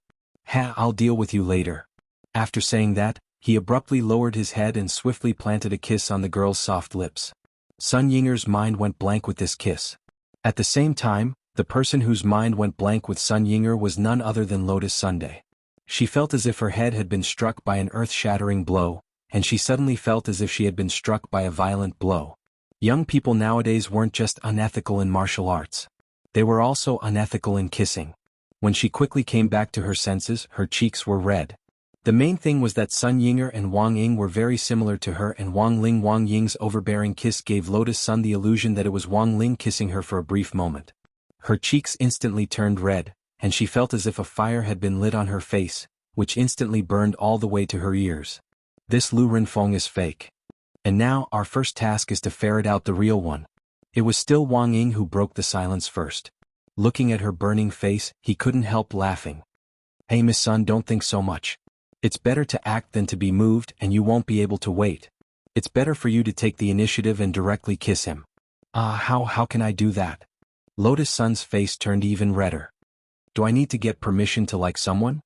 I'll deal with you later. After saying that, he abruptly lowered his head and swiftly planted a kiss on the girl's soft lips. Sun Yinger's mind went blank with this kiss. At the same time, the person whose mind went blank with Sun Yinger was none other than Lotus Sunday. She felt as if her head had been struck by an earth-shattering blow, and she suddenly felt as if she had been struck by a violent blow. Young people nowadays weren't just unethical in martial arts. They were also unethical in kissing. When she quickly came back to her senses, her cheeks were red. The main thing was that Sun Yinger and Wang Ying were very similar to her, and Wang Ying's overbearing kiss gave Lotus Sun the illusion that it was Wang Ling kissing her for a brief moment. Her cheeks instantly turned red, and she felt as if a fire had been lit on her face, which instantly burned all the way to her ears. This Lu Renfeng is fake. And now, our first task is to ferret out the real one. It was still Wang Ying who broke the silence first. Looking at her burning face, he couldn't help laughing. "Hey Miss Sun, don't think so much. It's better to act than to be moved, and you won't be able to wait. It's better for you to take the initiative and directly kiss him." How can I do that?" Lotus Sun's face turned even redder. "Do I need to get permission to like someone?"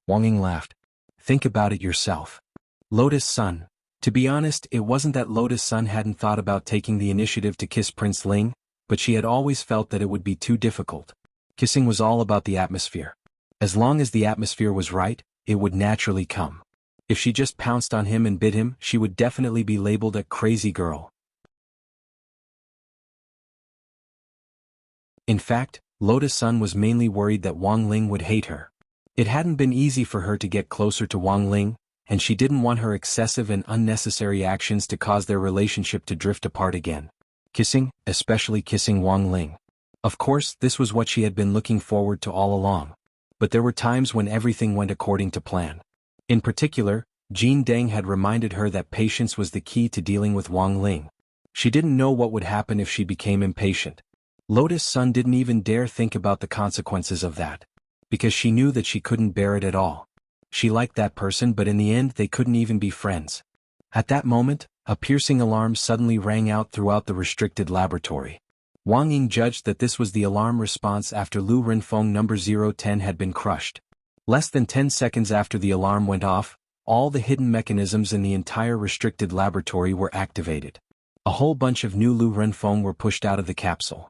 Wang Ying laughed. "Think about it yourself." Lotus Sun. To be honest, it wasn't that Lotus Sun hadn't thought about taking the initiative to kiss Prince Ling, but she had always felt that it would be too difficult. Kissing was all about the atmosphere. As long as the atmosphere was right, it would naturally come. If she just pounced on him and bit him, she would definitely be labeled a crazy girl. In fact, Lotus Sun was mainly worried that Wang Ling would hate her. It hadn't been easy for her to get closer to Wang Ling, and she didn't want her excessive and unnecessary actions to cause their relationship to drift apart again. Kissing, especially kissing Wang Ling. Of course, this was what she had been looking forward to all along. But there were times when everything went according to plan. In particular, Jean Deng had reminded her that patience was the key to dealing with Wang Ling. She didn't know what would happen if she became impatient. Lotus Sun didn't even dare think about the consequences of that. Because she knew that she couldn't bear it at all. She liked that person, but in the end they couldn't even be friends. At that moment, a piercing alarm suddenly rang out throughout the restricted laboratory. Wang Ying judged that this was the alarm response after Lu Renfeng number 010 had been crushed. Less than 10 seconds after the alarm went off, all the hidden mechanisms in the entire restricted laboratory were activated. A whole bunch of new Lu Renfeng were pushed out of the capsule.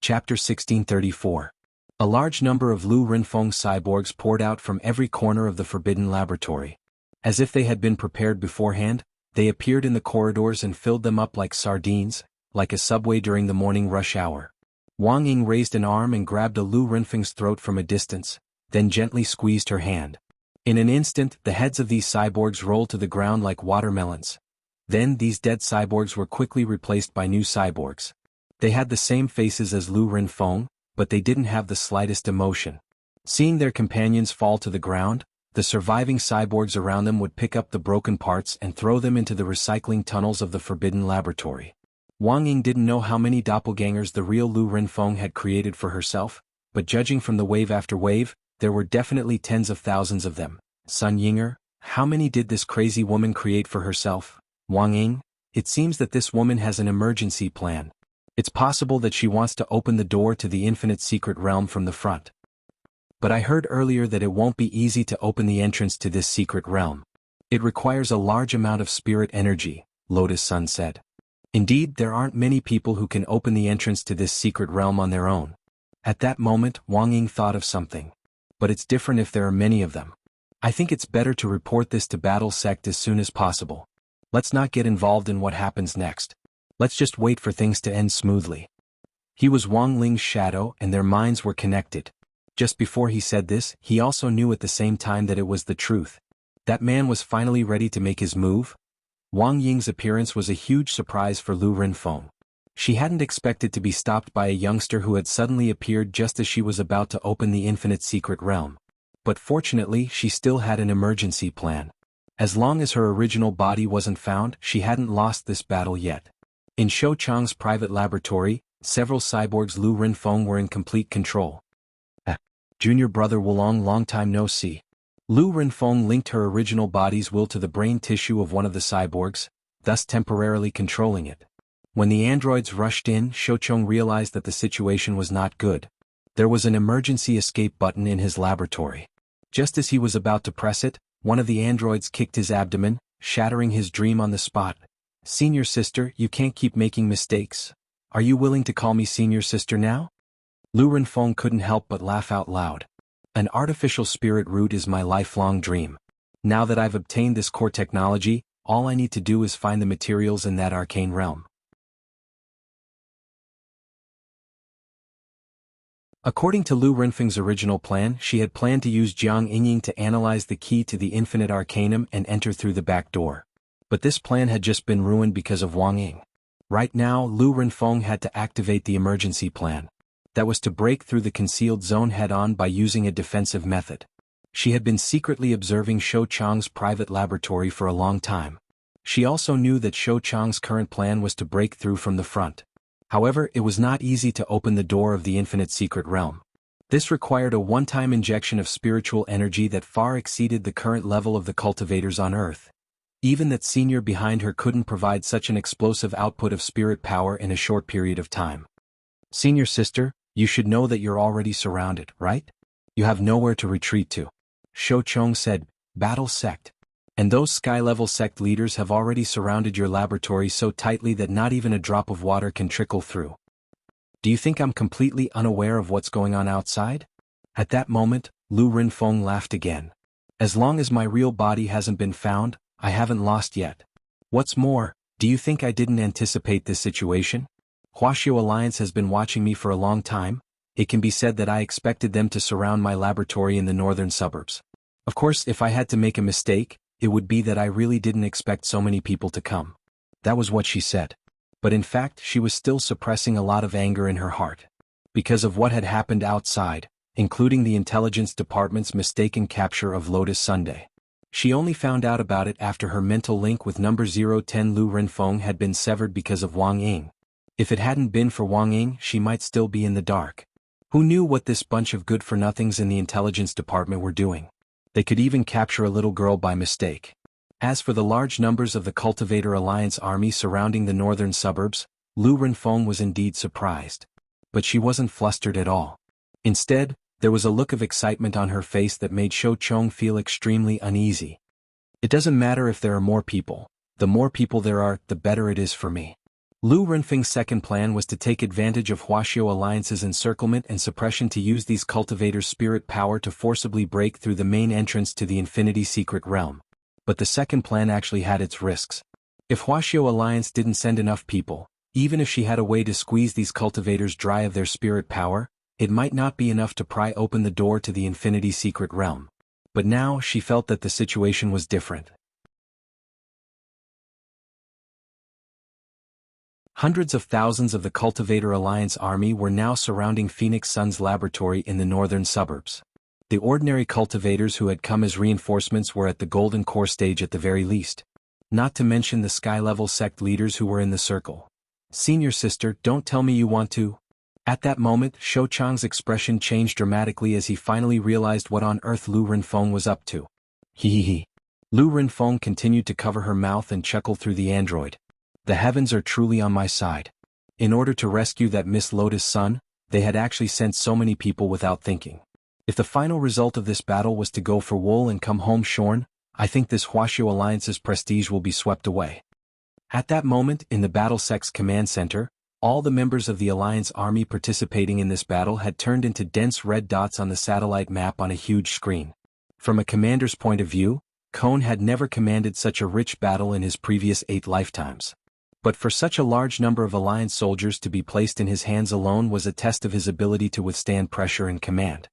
Chapter 1634. A large number of Lu Renfeng cyborgs poured out from every corner of the forbidden laboratory. As if they had been prepared beforehand, they appeared in the corridors and filled them up like sardines, like a subway during the morning rush hour. Wang Ying raised an arm and grabbed a Lu Renfeng's throat from a distance, then gently squeezed her hand. In an instant, the heads of these cyborgs rolled to the ground like watermelons. Then these dead cyborgs were quickly replaced by new cyborgs. They had the same faces as Lu Renfeng, but they didn't have the slightest emotion. Seeing their companions fall to the ground, the surviving cyborgs around them would pick up the broken parts and throw them into the recycling tunnels of the forbidden laboratory. Wang Ying didn't know how many doppelgangers the real Lu Renfeng had created for herself, but judging from the wave after wave, there were definitely tens of thousands of them. Sun Yinger, how many did this crazy woman create for herself? Wang Ying, it seems that this woman has an emergency plan. It's possible that she wants to open the door to the infinite secret realm from the front. But I heard earlier that it won't be easy to open the entrance to this secret realm. It requires a large amount of spirit energy, Lotus Sun said. Indeed, there aren't many people who can open the entrance to this secret realm on their own. At that moment, Wang Ying thought of something. But it's different if there are many of them. I think it's better to report this to Battle Sect as soon as possible. Let's not get involved in what happens next. Let's just wait for things to end smoothly. He was Wang Ling's shadow and their minds were connected. Just before he said this, he also knew at the same time that it was the truth. That man was finally ready to make his move. Wang Ying's appearance was a huge surprise for Lu Renfeng. She hadn't expected to be stopped by a youngster who had suddenly appeared just as she was about to open the infinite secret realm. But fortunately, she still had an emergency plan. As long as her original body wasn't found, she hadn't lost this battle yet. In Shou Chang's private laboratory, several cyborgs Lu Renfeng were in complete control. Junior brother Wulong, long time no see. Lu Renfeng linked her original body's will to the brain tissue of one of the cyborgs, thus temporarily controlling it. When the androids rushed in, Shouchong realized that the situation was not good. There was an emergency escape button in his laboratory. Just as he was about to press it, one of the androids kicked his abdomen, shattering his dream on the spot. "Senior sister, you can't keep making mistakes. Are you willing to call me senior sister now?" Lu Renfeng couldn't help but laugh out loud. "An artificial spirit root is my lifelong dream. Now that I've obtained this core technology, all I need to do is find the materials in that arcane realm." According to Lu Renfeng's original plan, she had planned to use Jiang Yingying to analyze the key to the infinite arcanum and enter through the back door. But this plan had just been ruined because of Wang Ying. Right now, Lu Renfeng had to activate the emergency plan. That was to break through the concealed zone head-on by using a defensive method. She had been secretly observing Shou Chang's private laboratory for a long time. She also knew that Shou Chang's current plan was to break through from the front. However, it was not easy to open the door of the infinite secret realm. This required a one-time injection of spiritual energy that far exceeded the current level of the cultivators on Earth. Even that senior behind her couldn't provide such an explosive output of spirit power in a short period of time. "Senior sister, you should know that you're already surrounded, right? You have nowhere to retreat to," Shou Chong said. "Battle sect. And those sky-level sect leaders have already surrounded your laboratory so tightly that not even a drop of water can trickle through. Do you think I'm completely unaware of what's going on outside?" At that moment, Lu Renfeng laughed again. "As long as my real body hasn't been found, I haven't lost yet. What's more, do you think I didn't anticipate this situation? Huaxiu Alliance has been watching me for a long time. It can be said that I expected them to surround my laboratory in the northern suburbs. Of course, if I had to make a mistake, it would be that I really didn't expect so many people to come." That was what she said. But in fact, she was still suppressing a lot of anger in her heart. Because of what had happened outside, including the intelligence department's mistaken capture of Lotus Sunday. She only found out about it after her mental link with number 010 Lu Renfeng had been severed because of Wang Ying. If it hadn't been for Wang Ying, she might still be in the dark. Who knew what this bunch of good-for-nothings in the intelligence department were doing? They could even capture a little girl by mistake. As for the large numbers of the Cultivator Alliance army surrounding the northern suburbs, Lu Renfeng was indeed surprised. But she wasn't flustered at all. Instead, there was a look of excitement on her face that made Shou Chong feel extremely uneasy. "It doesn't matter if there are more people. The more people there are, the better it is for me." Lu Renfeng's second plan was to take advantage of Huaxiu Alliance's encirclement and suppression to use these cultivators' spirit power to forcibly break through the main entrance to the Infinity Secret Realm. But the second plan actually had its risks. If Huaxiu Alliance didn't send enough people, even if she had a way to squeeze these cultivators dry of their spirit power, it might not be enough to pry open the door to the Infinity Secret Realm. But now she felt that the situation was different. Hundreds of thousands of the Cultivator Alliance army were now surrounding Phoenix Sun's laboratory in the northern suburbs. The ordinary cultivators who had come as reinforcements were at the Golden Core stage at the very least. Not to mention the sky-level sect leaders who were in the circle. "Senior sister, don't tell me you want to." At that moment, Shou Chang's expression changed dramatically as he finally realized what on earth Lu Renfeng was up to. He. Lu Renfeng continued to cover her mouth and chuckle through the android. "The heavens are truly on my side. In order to rescue that Miss Lotus Sun, they had actually sent so many people without thinking. If the final result of this battle was to go for wool and come home shorn, I think this Huaxiu Alliance's prestige will be swept away." At that moment, in the Battle Sect's command center, all the members of the Alliance army participating in this battle had turned into dense red dots on the satellite map on a huge screen. From a commander's point of view, Cone had never commanded such a rich battle in his previous 8 lifetimes. But for such a large number of Alliance soldiers to be placed in his hands alone was a test of his ability to withstand pressure and command.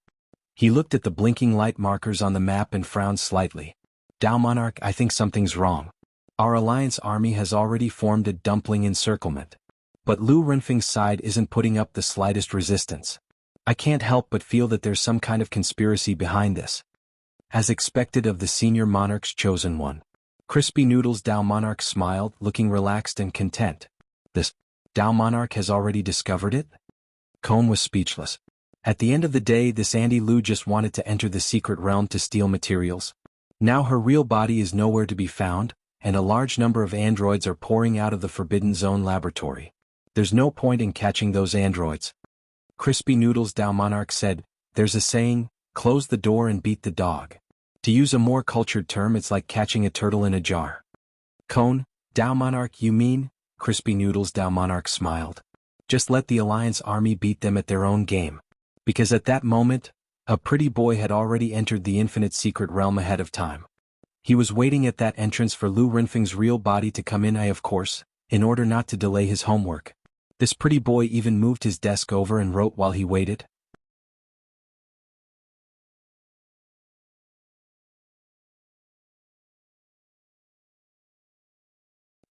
He looked at the blinking light markers on the map and frowned slightly. "Tao Monarch, I think something's wrong. Our Alliance army has already formed a dumpling encirclement. But Lu Renfeng's side isn't putting up the slightest resistance. I can't help but feel that there's some kind of conspiracy behind this." As expected of the senior monarch's chosen one, Crispy Noodles Tao Monarch smiled, looking relaxed and content. "This Tao Monarch has already discovered it?" Cone was speechless. At the end of the day, this Andy Lu just wanted to enter the secret realm to steal materials. Now her real body is nowhere to be found, and a large number of androids are pouring out of the Forbidden Zone laboratory. There's no point in catching those androids. Crispy Noodles Tao Monarch said, "There's a saying, Close the door and beat the dog. To use a more cultured term, it's like catching a turtle in a jar. Cone, Dao Monarch you mean? Crispy Noodles Dao Monarch smiled. Just let the Alliance army beat them at their own game. Because at that moment, a pretty boy had already entered the infinite secret realm ahead of time. He was waiting at that entrance for Lu Renfeng's real body to come in, of course, in order not to delay his homework. This pretty boy even moved his desk over and wrote while he waited.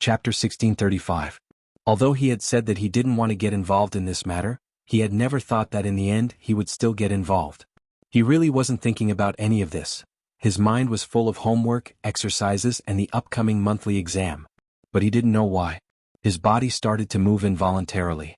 Chapter 1635. Although he had said that he didn't want to get involved in this matter, he had never thought that in the end he would still get involved. He really wasn't thinking about any of this. His mind was full of homework, exercises, and the upcoming monthly exam. But he didn't know why. His body started to move involuntarily.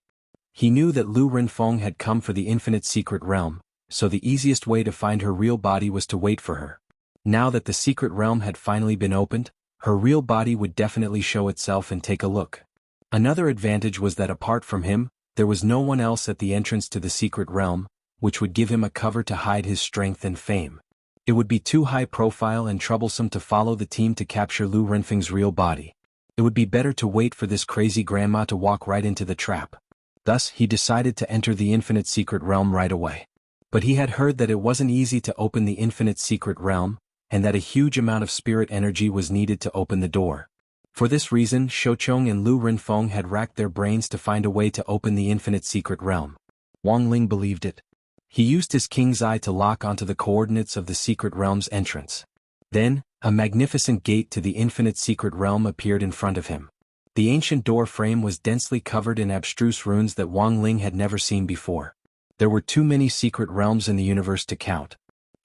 He knew that Lu Renfeng had come for the infinite secret realm, so the easiest way to find her real body was to wait for her. Now that the secret realm had finally been opened, her real body would definitely show itself and take a look. Another advantage was that apart from him, there was no one else at the entrance to the secret realm, which would give him a cover to hide his strength and fame. It would be too high profile and troublesome to follow the team to capture Lu Renfeng's real body. It would be better to wait for this crazy grandma to walk right into the trap. Thus, he decided to enter the infinite secret realm right away. But he had heard that it wasn't easy to open the infinite secret realm, and that a huge amount of spirit energy was needed to open the door. For this reason, Shouchong and Lu Renfeng had racked their brains to find a way to open the infinite secret realm. Wang Ling believed it. He used his king's eye to lock onto the coordinates of the secret realm's entrance. Then, a magnificent gate to the infinite secret realm appeared in front of him. The ancient door frame was densely covered in abstruse runes that Wang Ling had never seen before. There were too many secret realms in the universe to count.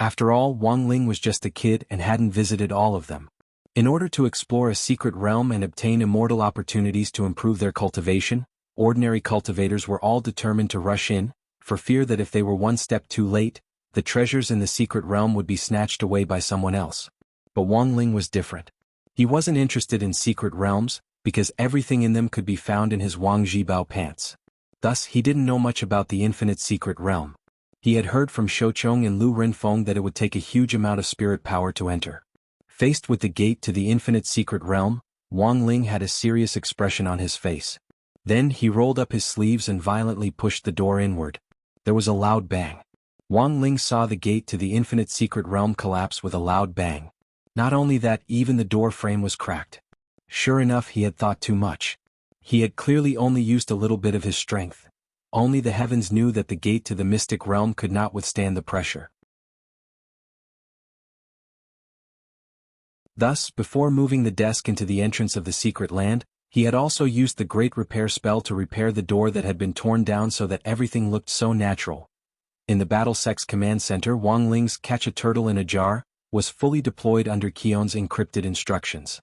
After all, Wang Ling was just a kid and hadn't visited all of them. In order to explore a secret realm and obtain immortal opportunities to improve their cultivation, ordinary cultivators were all determined to rush in, for fear that if they were one step too late, the treasures in the secret realm would be snatched away by someone else. But Wang Ling was different. He wasn't interested in secret realms, because everything in them could be found in his Wang Zhibao pants. Thus, he didn't know much about the infinite secret realm. He had heard from Shouchong and Lu Renfeng that it would take a huge amount of spirit power to enter. Faced with the gate to the infinite secret realm, Wang Ling had a serious expression on his face. Then he rolled up his sleeves and violently pushed the door inward. There was a loud bang. Wang Ling saw the gate to the infinite secret realm collapse with a loud bang. Not only that, even the door frame was cracked. Sure enough, he had thought too much. He had clearly only used a little bit of his strength. Only the heavens knew that the gate to the mystic realm could not withstand the pressure. Thus, before moving the desk into the entrance of the secret land, he had also used the great repair spell to repair the door that had been torn down so that everything looked so natural. In the Battle Sex Command Center, Wang Ling's Catch a Turtle in a Jar was fully deployed under Qion's encrypted instructions.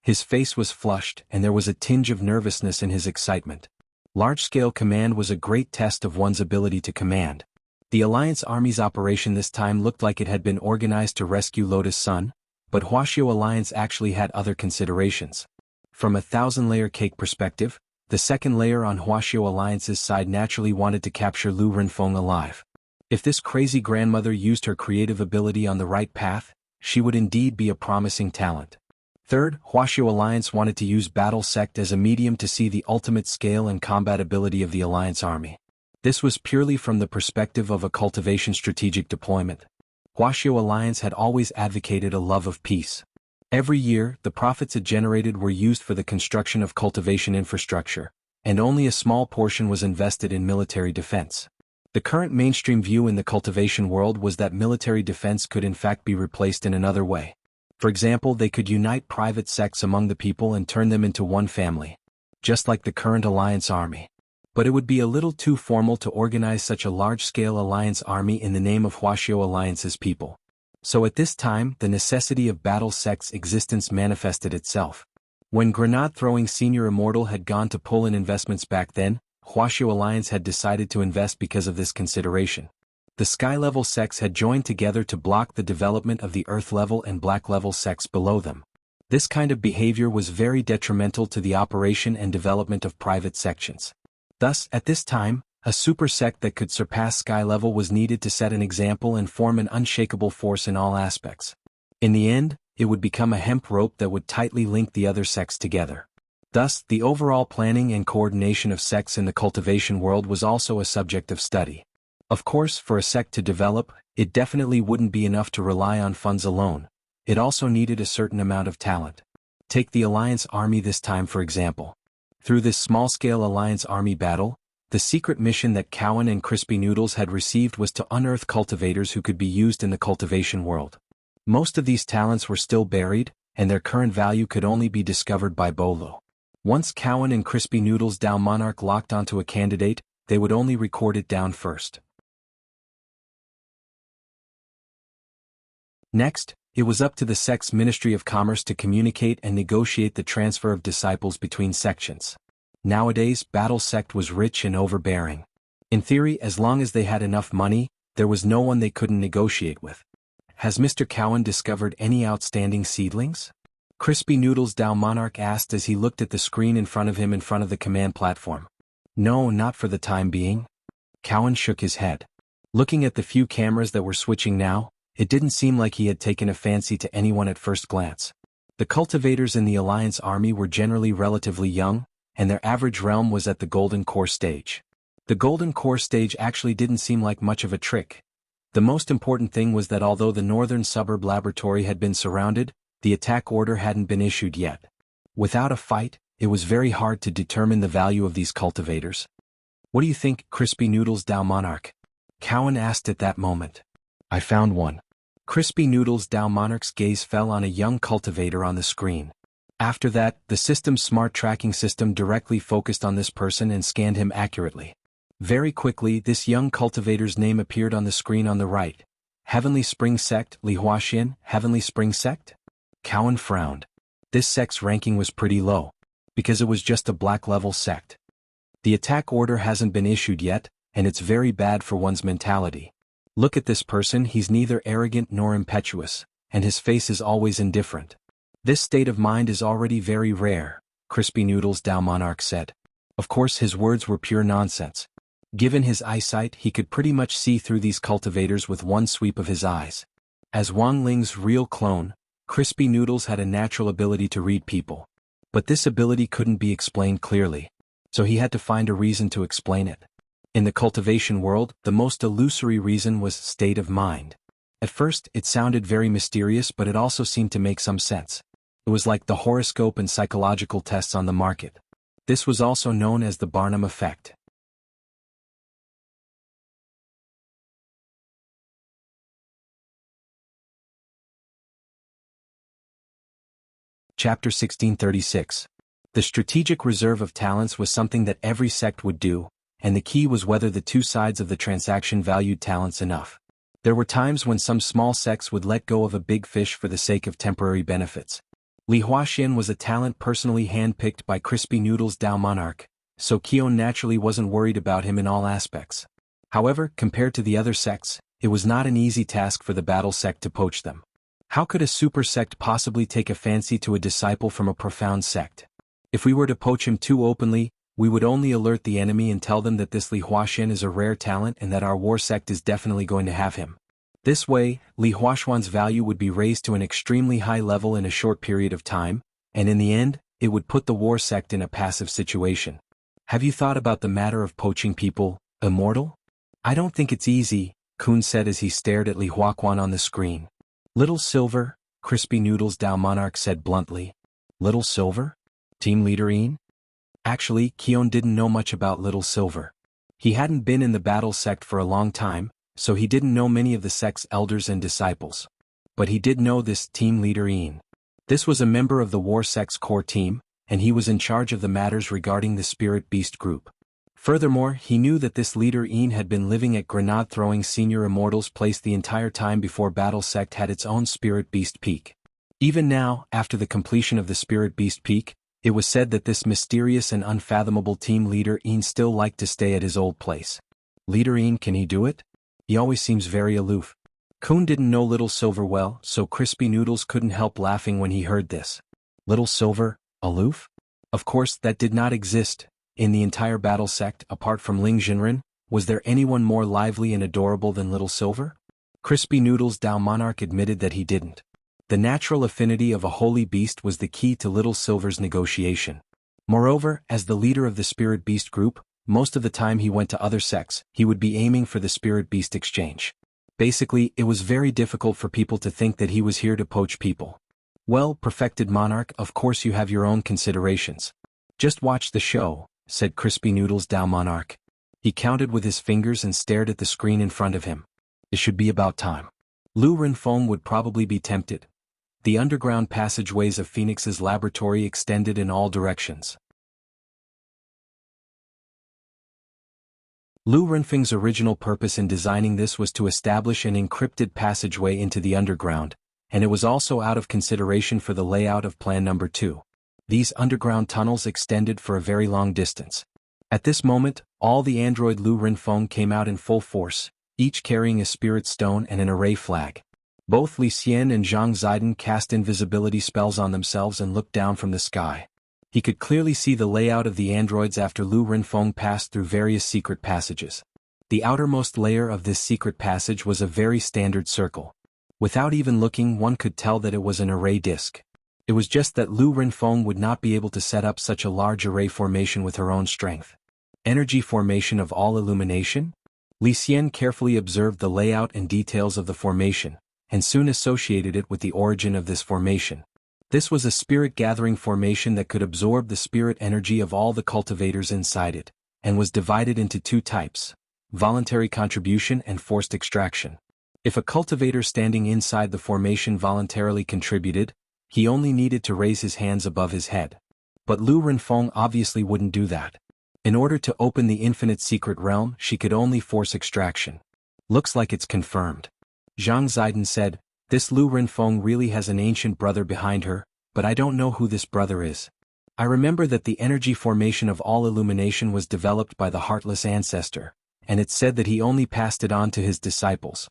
His face was flushed and there was a tinge of nervousness in his excitement. Large-scale command was a great test of one's ability to command. The Alliance Army's operation this time looked like it had been organized to rescue Lotus Sun, but Huaxiao Alliance actually had other considerations. From a 1,000-layer cake perspective, the second layer on Huaxiao Alliance's side naturally wanted to capture Lu Renfeng alive. If this crazy grandmother used her creative ability on the right path, she would indeed be a promising talent. Third, Huaxiao Alliance wanted to use Battle Sect as a medium to see the ultimate scale and combat ability of the Alliance Army. This was purely from the perspective of a cultivation strategic deployment. Huaxiao Alliance had always advocated a love of peace. Every year, the profits it generated were used for the construction of cultivation infrastructure, and only a small portion was invested in military defense. The current mainstream view in the cultivation world was that military defense could in fact be replaced in another way. For example, they could unite private sects among the people and turn them into one family, just like the current Alliance Army. But it would be a little too formal to organize such a large-scale Alliance Army in the name of Huaxiao Alliance's people. So at this time, the necessity of Battle Sect's existence manifested itself. When grenade-throwing Senior Immortal had gone to pull in investments back then, Huaxiao Alliance had decided to invest because of this consideration. The Sky-level sects had joined together to block the development of the Earth-level and Black-level sects below them. This kind of behavior was very detrimental to the operation and development of private sections. Thus, at this time, A super sect that could surpass sky level was needed to set an example and form an unshakable force in all aspects. In the end, it would become a hemp rope that would tightly link the other sects together. Thus, the overall planning and coordination of sects in the cultivation world was also a subject of study. Of course, for a sect to develop, it definitely wouldn't be enough to rely on funds alone. It also needed a certain amount of talent. Take the Alliance Army this time for example. Through this small-scale Alliance Army battle, the secret mission that Cowan and Crispy Noodles had received was to unearth cultivators who could be used in the cultivation world. Most of these talents were still buried, and their current value could only be discovered by Bolo. Once Cowan and Crispy Noodles Dao Monarch locked onto a candidate, they would only record it down first. Next, it was up to the sect's Ministry of Commerce to communicate and negotiate the transfer of disciples between sections. Nowadays, Battle Sect was rich and overbearing. In theory, as long as they had enough money, there was no one they couldn't negotiate with. Has Mr. Cowan discovered any outstanding seedlings? Crispy Noodles Dao Monarch asked as he looked at the screen in front of him in front of the command platform. No, not for the time being. Cowan shook his head. Looking at the few cameras that were switching now, it didn't seem like he had taken a fancy to anyone at first glance. The cultivators in the Alliance Army were generally relatively young, and their average realm was at the Golden Core stage. The Golden Core stage actually didn't seem like much of a trick. The most important thing was that although the northern suburb laboratory had been surrounded, the attack order hadn't been issued yet. Without a fight, it was very hard to determine the value of these cultivators. What do you think, Crispy Noodles Dao Monarch? Cowan asked at that moment. I found one. Crispy Noodles Dao Monarch's gaze fell on a young cultivator on the screen. After that, the system's smart tracking system directly focused on this person and scanned him accurately. Very quickly, this young cultivator's name appeared on the screen on the right. Heavenly Spring Sect, Li Huaxian, Heavenly Spring Sect? Cowan frowned. This sect's ranking was pretty low, because it was just a black-level sect. The attack order hasn't been issued yet, and it's very bad for one's mentality. Look at this person, he's neither arrogant nor impetuous, and his face is always indifferent. This state of mind is already very rare, Crispy Noodles Dao Monarch said. Of course his words were pure nonsense. Given his eyesight, he could pretty much see through these cultivators with one sweep of his eyes. As Wang Ling's real clone, Crispy Noodles had a natural ability to read people. But this ability couldn't be explained clearly, so he had to find a reason to explain it. In the cultivation world, the most illusory reason was state of mind. At first, it sounded very mysterious, but it also seemed to make some sense. It was like the horoscope and psychological tests on the market. This was also known as the Barnum effect. Chapter 1636. The strategic reserve of talents was something that every sect would do, and the key was whether the two sides of the transaction valued talents enough. There were times when some small sects would let go of a big fish for the sake of temporary benefits. Li Huaxian was a talent personally handpicked by Crispy Noodles Dao Monarch, so Kion naturally wasn't worried about him in all aspects. However, compared to the other sects, it was not an easy task for the battle sect to poach them. How could a super sect possibly take a fancy to a disciple from a profound sect? If we were to poach him too openly, we would only alert the enemy and tell them that this Li Huaxian is a rare talent and that our war sect is definitely going to have him. This way, Li Huaxian's value would be raised to an extremely high level in a short period of time, and in the end, it would put the war sect in a passive situation. Have you thought about the matter of poaching people, Immortal? I don't think it's easy, Kun said as he stared at Li Huaxian on the screen. Little Silver, Crispy Noodles Dao Monarch said bluntly. Little Silver? Team Leader Ian? Actually, Kion didn't know much about Little Silver. He hadn't been in the battle sect for a long time, so he didn't know many of the sect's elders and disciples. But he did know this Team Leader Ian. This was a member of the war sect's core team, and he was in charge of the matters regarding the Spirit Beast group. Furthermore, he knew that this leader Ian had been living at Grenade-throwing Senior Immortal's place the entire time before Battle Sect had its own Spirit Beast Peak. Even now, after the completion of the Spirit Beast Peak, it was said that this mysterious and unfathomable team leader Ian still liked to stay at his old place. Leader Ian, can he do it? He always seems very aloof. Kun didn't know Little Silver well, so Crispy Noodles couldn't help laughing when he heard this. Little Silver, aloof? Of course, that did not exist. In the entire battle sect, apart from Ling Jinren, Was there anyone more lively and adorable than Little Silver? Crispy Noodles Dao Monarch admitted that he didn't. The natural affinity of a holy beast was the key to Little Silver's negotiation. Moreover, as the leader of the Spirit Beast group, most of the time he went to other sects, he would be aiming for the Spirit Beast exchange. Basically, it was very difficult for people to think that he was here to poach people. Well, perfected monarch, of course you have your own considerations. Just watch the show, said Crispy Noodles Dao Monarch. He counted with his fingers and stared at the screen in front of him. It should be about time. Lu Renfeng would probably be tempted. The underground passageways of Phoenix's laboratory extended in all directions. Lu Renfeng's original purpose in designing this was to establish an encrypted passageway into the underground, and it was also out of consideration for the layout of Plan Number 2. These underground tunnels extended for a very long distance. At this moment, all the android Lu Renfeng came out in full force, each carrying a spirit stone and an array flag. Both Li Xian and Zhang Zidong cast invisibility spells on themselves and looked down from the sky. He could clearly see the layout of the androids after Lu Renfeng passed through various secret passages. The outermost layer of this secret passage was a very standard circle. Without even looking, one could tell that it was an array disk. It was just that Lu Renfeng would not be able to set up such a large array formation with her own strength. Energy formation of all illumination? Li Xian carefully observed the layout and details of the formation, and soon associated it with the origin of this formation. This was a spirit-gathering formation that could absorb the spirit energy of all the cultivators inside it, and was divided into two types: voluntary contribution and forced extraction. If a cultivator standing inside the formation voluntarily contributed, he only needed to raise his hands above his head. But Lu Renfeng obviously wouldn't do that. In order to open the infinite secret realm, she could only force extraction. Looks like it's confirmed. Zhang Zidong said, "This Lu Renfeng really has an ancient brother behind her, but I don't know who this brother is. I remember that the energy formation of all illumination was developed by the Heartless Ancestor, and it said that he only passed it on to his disciples.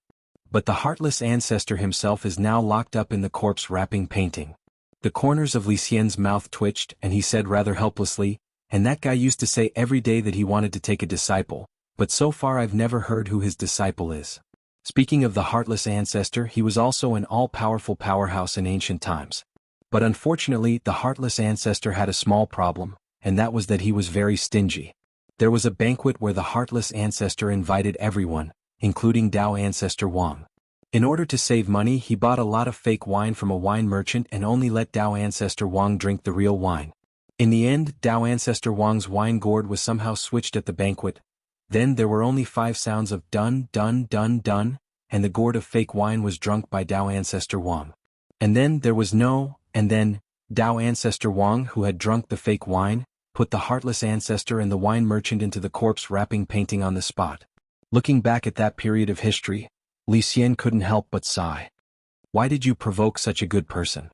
But the Heartless Ancestor himself is now locked up in the corpse-wrapping painting." The corners of Li Xian's mouth twitched and he said rather helplessly, "And that guy used to say every day that he wanted to take a disciple, but so far I've never heard who his disciple is." Speaking of the Heartless Ancestor, he was also an all-powerful powerhouse in ancient times. But unfortunately, the Heartless Ancestor had a small problem, and that was that he was very stingy. There was a banquet where the Heartless Ancestor invited everyone, including Dao Ancestor Wang. In order to save money, he bought a lot of fake wine from a wine merchant and only let Dao Ancestor Wang drink the real wine. In the end, Dao Ancestor Wang's wine gourd was somehow switched at the banquet. Then there were only 5 sounds of dun dun dun dun, and the gourd of fake wine was drunk by Dao Ancestor Wang. And then there was Dao Ancestor Wang, who had drunk the fake wine, put the Heartless Ancestor and the wine merchant into the corpse-wrapping painting on the spot. Looking back at that period of history, Li Xian couldn't help but sigh. Why did you provoke such a good person?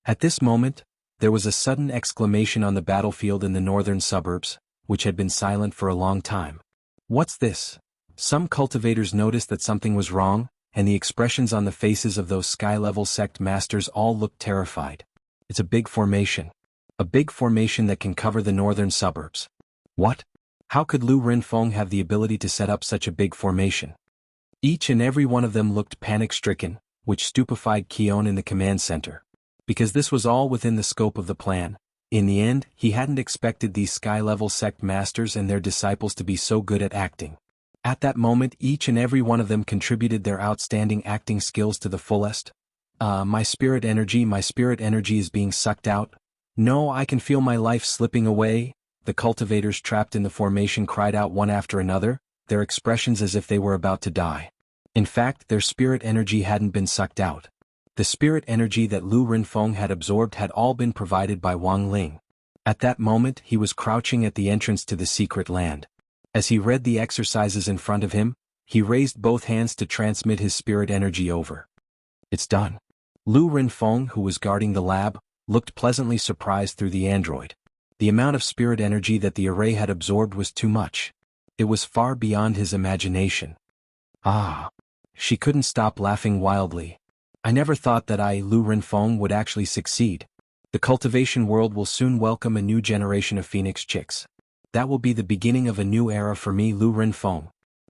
At this moment, there was a sudden exclamation on the battlefield in the northern suburbs, which had been silent for a long time. What's this? Some cultivators noticed that something was wrong, and the expressions on the faces of those sky-level sect masters all looked terrified. It's a big formation. A big formation that can cover the northern suburbs. What? How could Lu Renfeng have the ability to set up such a big formation? Each and every one of them looked panic-stricken, which stupefied Qion in the command center. Because this was all within the scope of the plan. In the end, he hadn't expected these sky-level sect masters and their disciples to be so good at acting. At that moment, each and every one of them contributed their outstanding acting skills to the fullest. My spirit energy is being sucked out. No, I can feel my life slipping away. The cultivators trapped in the formation cried out one after another, their expressions as if they were about to die. In fact, their spirit energy hadn't been sucked out. The spirit energy that Lu Renfeng had absorbed had all been provided by Wang Ling. At that moment, he was crouching at the entrance to the secret land. As he read the exercises in front of him, he raised both hands to transmit his spirit energy over. It's done. Lu Renfeng, who was guarding the lab, looked pleasantly surprised through the android. The amount of spirit energy that the array had absorbed was too much. It was far beyond his imagination. Ah! She couldn't stop laughing wildly. I never thought that Lu Renfeng would actually succeed. The cultivation world will soon welcome a new generation of phoenix chicks. That will be the beginning of a new era for me, Lu Renfeng.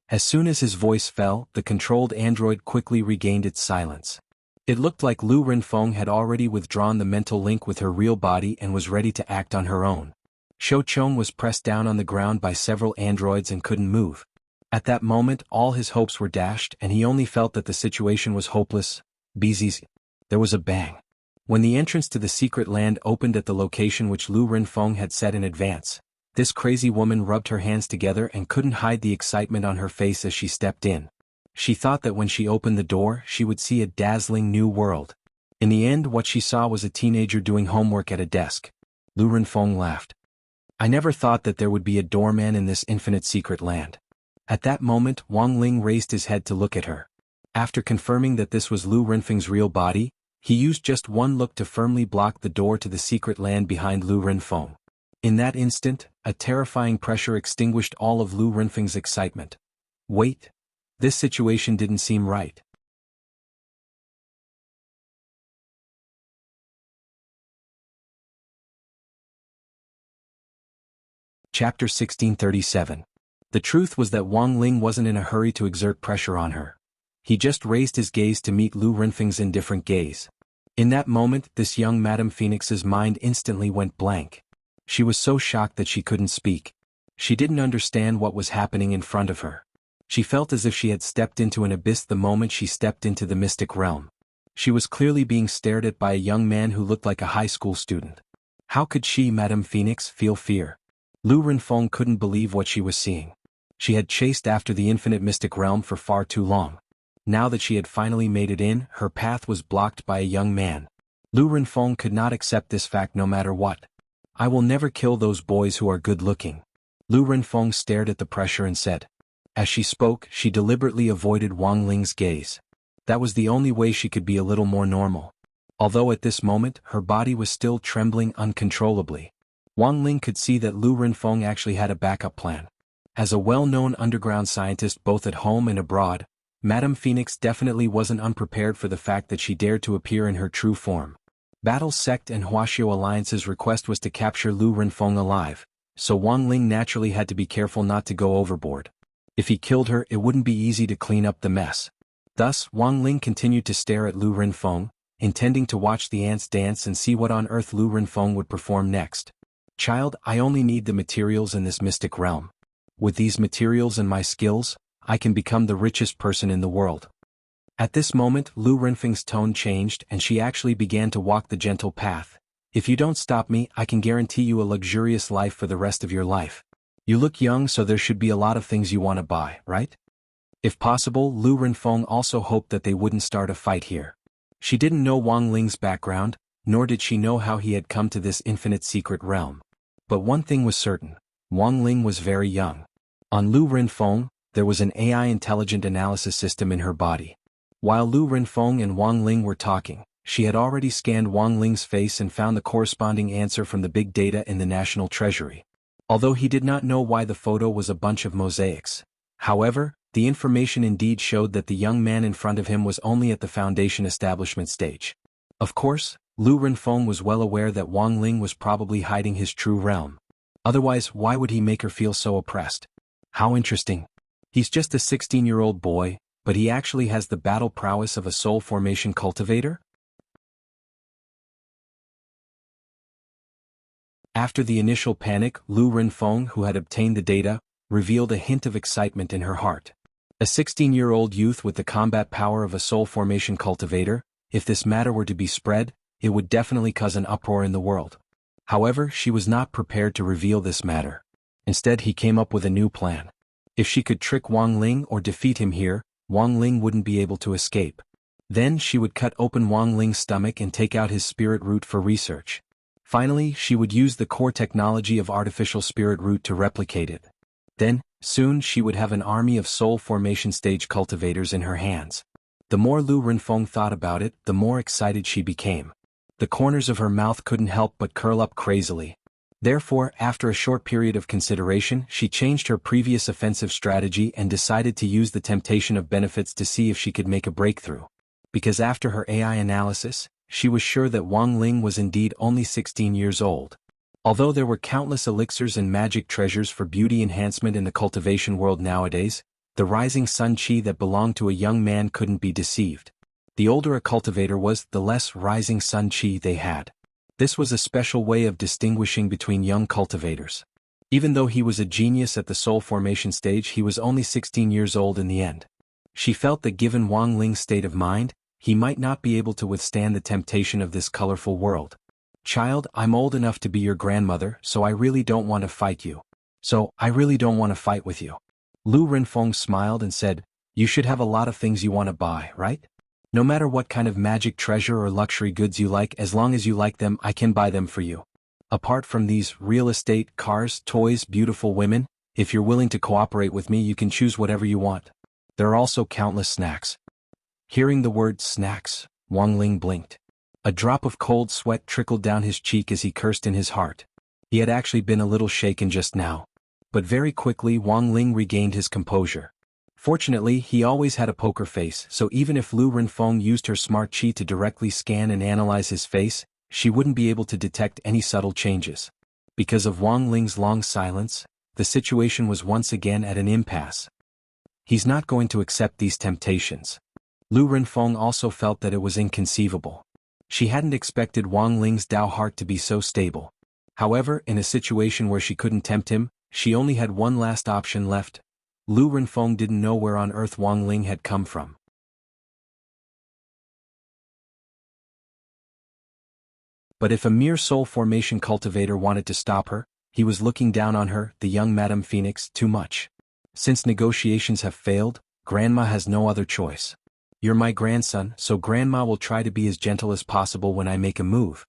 As soon as his voice fell, the controlled android quickly regained its silence. It looked like Lu Renfeng had already withdrawn the mental link with her real body and was ready to act on her own. Shou Chong was pressed down on the ground by several androids and couldn't move. At that moment, all his hopes were dashed and he only felt that the situation was hopeless. Bzzz. There was a bang. When the entrance to the secret land opened at the location which Lu Renfeng had set in advance, this crazy woman rubbed her hands together and couldn't hide the excitement on her face as she stepped in. She thought that when she opened the door, she would see a dazzling new world. In the end, what she saw was a teenager doing homework at a desk. Lu Renfeng laughed. I never thought that there would be a doorman in this infinite secret land. At that moment, Wang Ling raised his head to look at her. After confirming that this was Lu Renfeng's real body, he used just one look to firmly block the door to the secret land behind Lu Renfeng. In that instant, a terrifying pressure extinguished all of Lu Renfeng's excitement. Wait. This situation didn't seem right. Chapter 1637. The truth was that Wang Ling wasn't in a hurry to exert pressure on her. He just raised his gaze to meet Lu Renfeng's indifferent gaze. In that moment, this young Madame Phoenix's mind instantly went blank. She was so shocked that she couldn't speak. She didn't understand what was happening in front of her. She felt as if she had stepped into an abyss the moment she stepped into the mystic realm. She was clearly being stared at by a young man who looked like a high school student. How could she, Madame Phoenix, feel fear? Lu Renfeng couldn't believe what she was seeing. She had chased after the infinite mystic realm for far too long. Now that she had finally made it in, her path was blocked by a young man. Lu Renfeng could not accept this fact no matter what. I will never kill those boys who are good-looking. Lu Renfeng stared at the pressure and said. As she spoke, she deliberately avoided Wang Ling's gaze. That was the only way she could be a little more normal. Although at this moment, her body was still trembling uncontrollably. Wang Ling could see that Lu Renfeng actually had a backup plan. As a well-known underground scientist both at home and abroad, Madame Phoenix definitely wasn't unprepared for the fact that she dared to appear in her true form. Battle Sect and Huaxiao Alliance's request was to capture Lu Renfeng alive, so Wang Ling naturally had to be careful not to go overboard. If he killed her, it wouldn't be easy to clean up the mess. Thus, Wang Ling continued to stare at Lu Renfeng, intending to watch the ants dance and see what on earth Lu Renfeng would perform next. Child, I only need the materials in this mystic realm. With these materials and my skills, I can become the richest person in the world. At this moment, Lu Renfeng's tone changed and she actually began to walk the gentle path. If you don't stop me, I can guarantee you a luxurious life for the rest of your life. You look young, so there should be a lot of things you want to buy, right? If possible, Lu Renfeng also hoped that they wouldn't start a fight here. She didn't know Wang Ling's background, nor did she know how he had come to this infinite secret realm. But one thing was certain, Wang Ling was very young. On Lu Renfeng, there was an AI intelligent analysis system in her body. While Lu Renfeng and Wang Ling were talking, she had already scanned Wang Ling's face and found the corresponding answer from the big data in the National Treasury. Although he did not know why the photo was a bunch of mosaics. However, the information indeed showed that the young man in front of him was only at the foundation establishment stage. Of course, Lu Renfeng was well aware that Wang Ling was probably hiding his true realm. Otherwise, why would he make her feel so oppressed? How interesting. He's just a 16-year-old boy, but he actually has the battle prowess of a soul formation cultivator? After the initial panic, Lu Renfeng, who had obtained the data, revealed a hint of excitement in her heart. A 16-year-old youth with the combat power of a soul formation cultivator, if this matter were to be spread, it would definitely cause an uproar in the world. However, she was not prepared to reveal this matter. Instead, he came up with a new plan. If she could trick Wang Ling or defeat him here, Wang Ling wouldn't be able to escape. Then she would cut open Wang Ling's stomach and take out his spirit root for research. Finally, she would use the core technology of artificial spirit root to replicate it. Then, soon she would have an army of soul formation stage cultivators in her hands. The more Lu Renfeng thought about it, the more excited she became. The corners of her mouth couldn't help but curl up crazily. Therefore, after a short period of consideration, she changed her previous offensive strategy and decided to use the temptation of benefits to see if she could make a breakthrough. Because after her AI analysis, she was sure that Wang Ling was indeed only 16 years old. Although there were countless elixirs and magic treasures for beauty enhancement in the cultivation world nowadays, the rising sun chi that belonged to a young man couldn't be deceived. The older a cultivator was, the less rising sun chi they had. This was a special way of distinguishing between young cultivators. Even though he was a genius at the soul formation stage, he was only 16 years old in the end. She felt that given Wang Ling's state of mind, he might not be able to withstand the temptation of this colorful world. Child, I'm old enough to be your grandmother, so I really don't want to fight you. So, I really don't want to fight with you. Lu Renfeng smiled and said, you should have a lot of things you want to buy, right? No matter what kind of magic treasure or luxury goods you like, as long as you like them, I can buy them for you. Apart from these, real estate, cars, toys, beautiful women, if you're willing to cooperate with me, you can choose whatever you want. There are also countless snacks. Hearing the word snacks, Wang Ling blinked. A drop of cold sweat trickled down his cheek as he cursed in his heart. He had actually been a little shaken just now. But very quickly Wang Ling regained his composure. Fortunately, he always had a poker face, so even if Lu Renfeng used her smart chi to directly scan and analyze his face, she wouldn't be able to detect any subtle changes. Because of Wang Ling's long silence, the situation was once again at an impasse. He's not going to accept these temptations. Lu Renfeng also felt that it was inconceivable. She hadn't expected Wang Ling's Dao heart to be so stable. However, in a situation where she couldn't tempt him, she only had one last option left. Lu Renfeng didn't know where on earth Wang Ling had come from. But if a mere soul formation cultivator wanted to stop her, he was looking down on her, the young Madame Phoenix, too much. Since negotiations have failed, Grandma has no other choice. You're my grandson, so Grandma will try to be as gentle as possible when I make a move.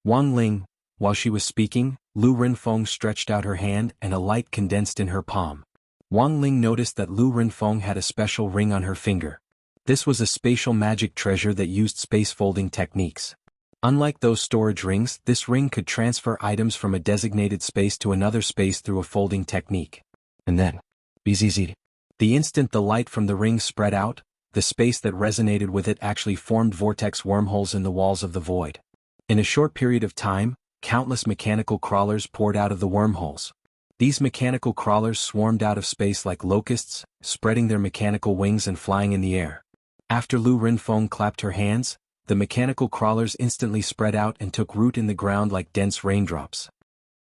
Wang Ling, while she was speaking, Lu Renfeng stretched out her hand and a light condensed in her palm. Wang Ling noticed that Lu Renfeng had a special ring on her finger. This was a spatial magic treasure that used space folding techniques. Unlike those storage rings, this ring could transfer items from a designated space to another space through a folding technique. And then, bzzz. The instant the light from the ring spread out, the space that resonated with it actually formed vortex wormholes in the walls of the void. In a short period of time, countless mechanical crawlers poured out of the wormholes. These mechanical crawlers swarmed out of space like locusts, spreading their mechanical wings and flying in the air. After Lu Renfeng clapped her hands, the mechanical crawlers instantly spread out and took root in the ground like dense raindrops.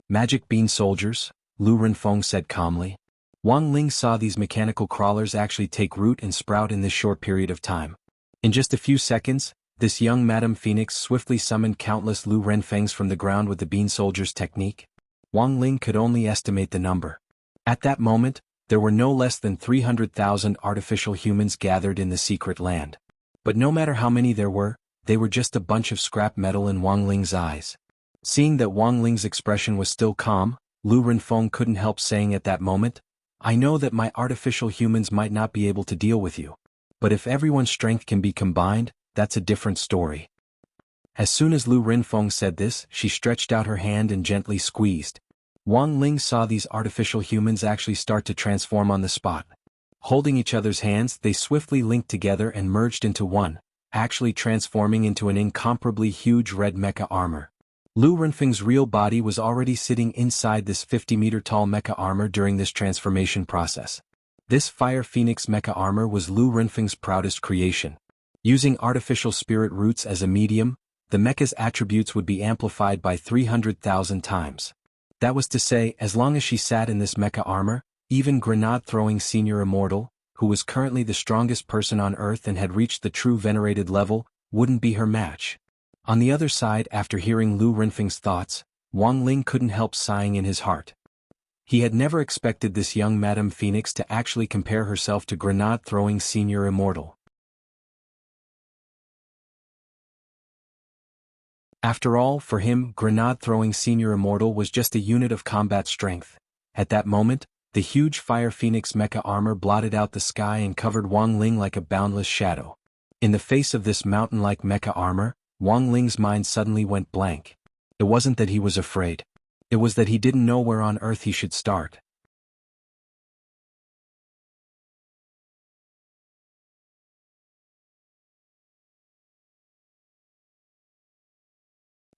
Magic bean soldiers, Lu Renfeng said calmly. Wang Ling saw these mechanical crawlers actually take root and sprout in this short period of time. In just a few seconds, this young Madame Phoenix swiftly summoned countless Lu Renfengs from the ground with the bean soldiers technique. Wang Ling could only estimate the number. At that moment, there were no less than 300,000 artificial humans gathered in the secret land. But no matter how many there were, they were just a bunch of scrap metal in Wang Ling's eyes. Seeing that Wang Ling's expression was still calm, Lu Renfeng couldn't help saying at that moment, I know that my artificial humans might not be able to deal with you. But if everyone's strength can be combined, that's a different story. As soon as Lu Renfeng said this, she stretched out her hand and gently squeezed. Wang Ling saw these artificial humans actually start to transform on the spot. Holding each other's hands, they swiftly linked together and merged into one, actually transforming into an incomparably huge red mecha armor. Lu Renfeng's real body was already sitting inside this 50-meter-tall mecha armor during this transformation process. This Fire Phoenix mecha armor was Lu Renfeng's proudest creation. Using artificial spirit roots as a medium, the mecha's attributes would be amplified by 300,000 times. That was to say, as long as she sat in this mecha armor, even grenade-throwing Senior Immortal, who was currently the strongest person on Earth and had reached the true venerated level, wouldn't be her match. On the other side, after hearing Lu Renfeng's thoughts, Wang Ling couldn't help sighing in his heart. He had never expected this young Madame Phoenix to actually compare herself to grenade-throwing Senior Immortal. After all, for him, grenade-throwing Senior Immortal was just a unit of combat strength. At that moment, the huge Fire Phoenix mecha armor blotted out the sky and covered Wang Ling like a boundless shadow. In the face of this mountain-like mecha armor, Wang Ling's mind suddenly went blank. It wasn't that he was afraid. It was that he didn't know where on earth he should start.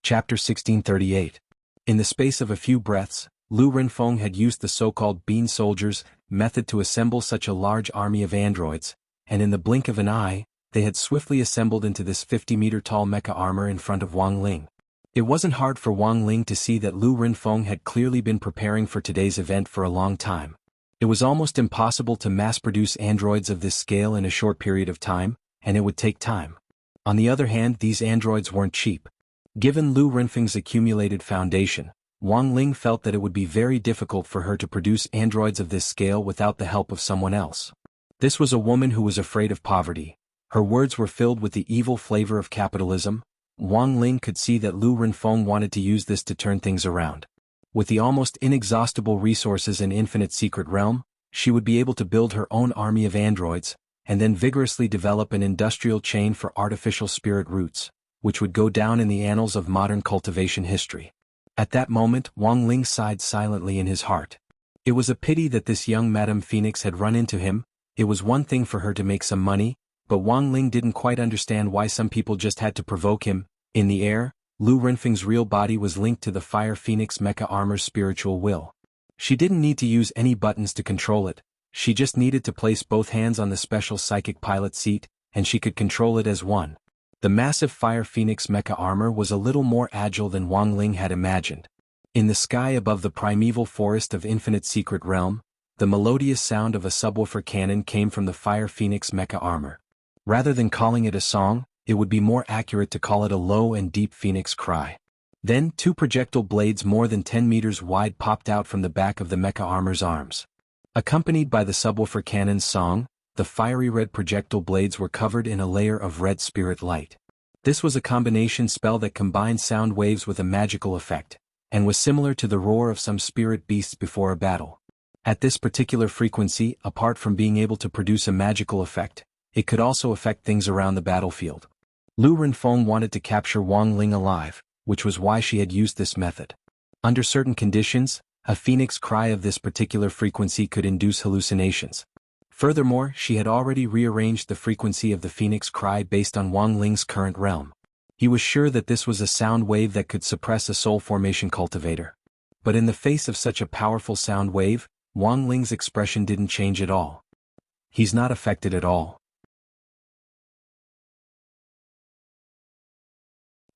Chapter 1638. In the space of a few breaths, Lu Renfeng had used the so-called bean soldiers method to assemble such a large army of androids, and in the blink of an eye, they had swiftly assembled into this 50-meter-tall mecha armor in front of Wang Ling. It wasn't hard for Wang Ling to see that Lu Renfeng had clearly been preparing for today's event for a long time. It was almost impossible to mass-produce androids of this scale in a short period of time, and it would take time. On the other hand, these androids weren't cheap. Given Lu Renfeng's accumulated foundation, Wang Ling felt that it would be very difficult for her to produce androids of this scale without the help of someone else. This was a woman who was afraid of poverty. Her words were filled with the evil flavor of capitalism. Wang Ling could see that Lu Renfeng wanted to use this to turn things around. With the almost inexhaustible resources in Infinite Secret Realm, she would be able to build her own army of androids, and then vigorously develop an industrial chain for artificial spirit roots, which would go down in the annals of modern cultivation history. At that moment, Wang Ling sighed silently in his heart. It was a pity that this young Madame Phoenix had run into him. It was one thing for her to make some money, but Wang Ling didn't quite understand why some people just had to provoke him. In the air, Lu Renfeng's real body was linked to the Fire Phoenix mecha armor's spiritual will. She didn't need to use any buttons to control it. She just needed to place both hands on the special psychic pilot seat, and she could control it as one. The massive Fire Phoenix mecha armor was a little more agile than Wang Ling had imagined. In the sky above the primeval forest of Infinite Secret Realm, the melodious sound of a subwoofer cannon came from the Fire Phoenix mecha armor. Rather than calling it a song, it would be more accurate to call it a low and deep phoenix cry. Then, two projectile blades more than 10 meters wide popped out from the back of the mecha armor's arms. Accompanied by the subwoofer cannon's song, the fiery red projectile blades were covered in a layer of red spirit light. This was a combination spell that combined sound waves with a magical effect, and was similar to the roar of some spirit beasts before a battle. At this particular frequency, apart from being able to produce a magical effect, it could also affect things around the battlefield. Lu Renfeng wanted to capture Wang Ling alive, which was why she had used this method. Under certain conditions, a phoenix cry of this particular frequency could induce hallucinations. Furthermore, she had already rearranged the frequency of the phoenix cry based on Wang Ling's current realm. He was sure that this was a sound wave that could suppress a soul formation cultivator. But in the face of such a powerful sound wave, Wang Ling's expression didn't change at all. He's not affected at all.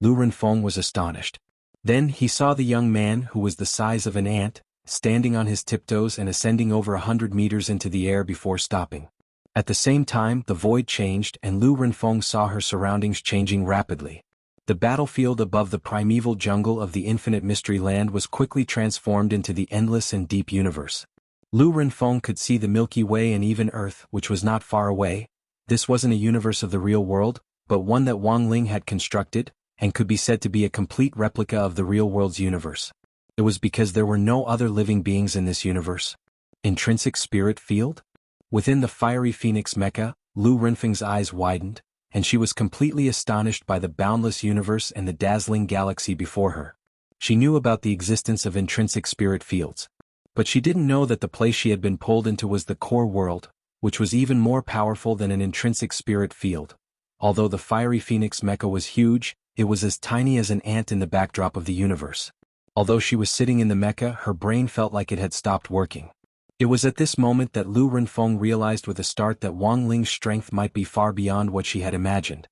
Lu Renfeng was astonished. Then he saw the young man, who was the size of an ant, standing on his tiptoes and ascending over 100 meters into the air before stopping. At the same time, the void changed and Lu Renfeng saw her surroundings changing rapidly. The battlefield above the primeval jungle of the infinite mystery land was quickly transformed into the endless and deep universe. Lu Renfeng could see the Milky Way and even Earth, which was not far away. This wasn't a universe of the real world, but one that Wang Ling had constructed, and could be said to be a complete replica of the real world's universe. It was because there were no other living beings in this universe. Intrinsic spirit field? Within the fiery phoenix mecha, Lu Renfeng's eyes widened, and she was completely astonished by the boundless universe and the dazzling galaxy before her. She knew about the existence of intrinsic spirit fields, but she didn't know that the place she had been pulled into was the core world, which was even more powerful than an intrinsic spirit field. Although the fiery phoenix mecha was huge, it was as tiny as an ant in the backdrop of the universe. Although she was sitting in the mecha, her brain felt like it had stopped working. It was at this moment that Lu Renfeng realized with a start that Wang Ling's strength might be far beyond what she had imagined.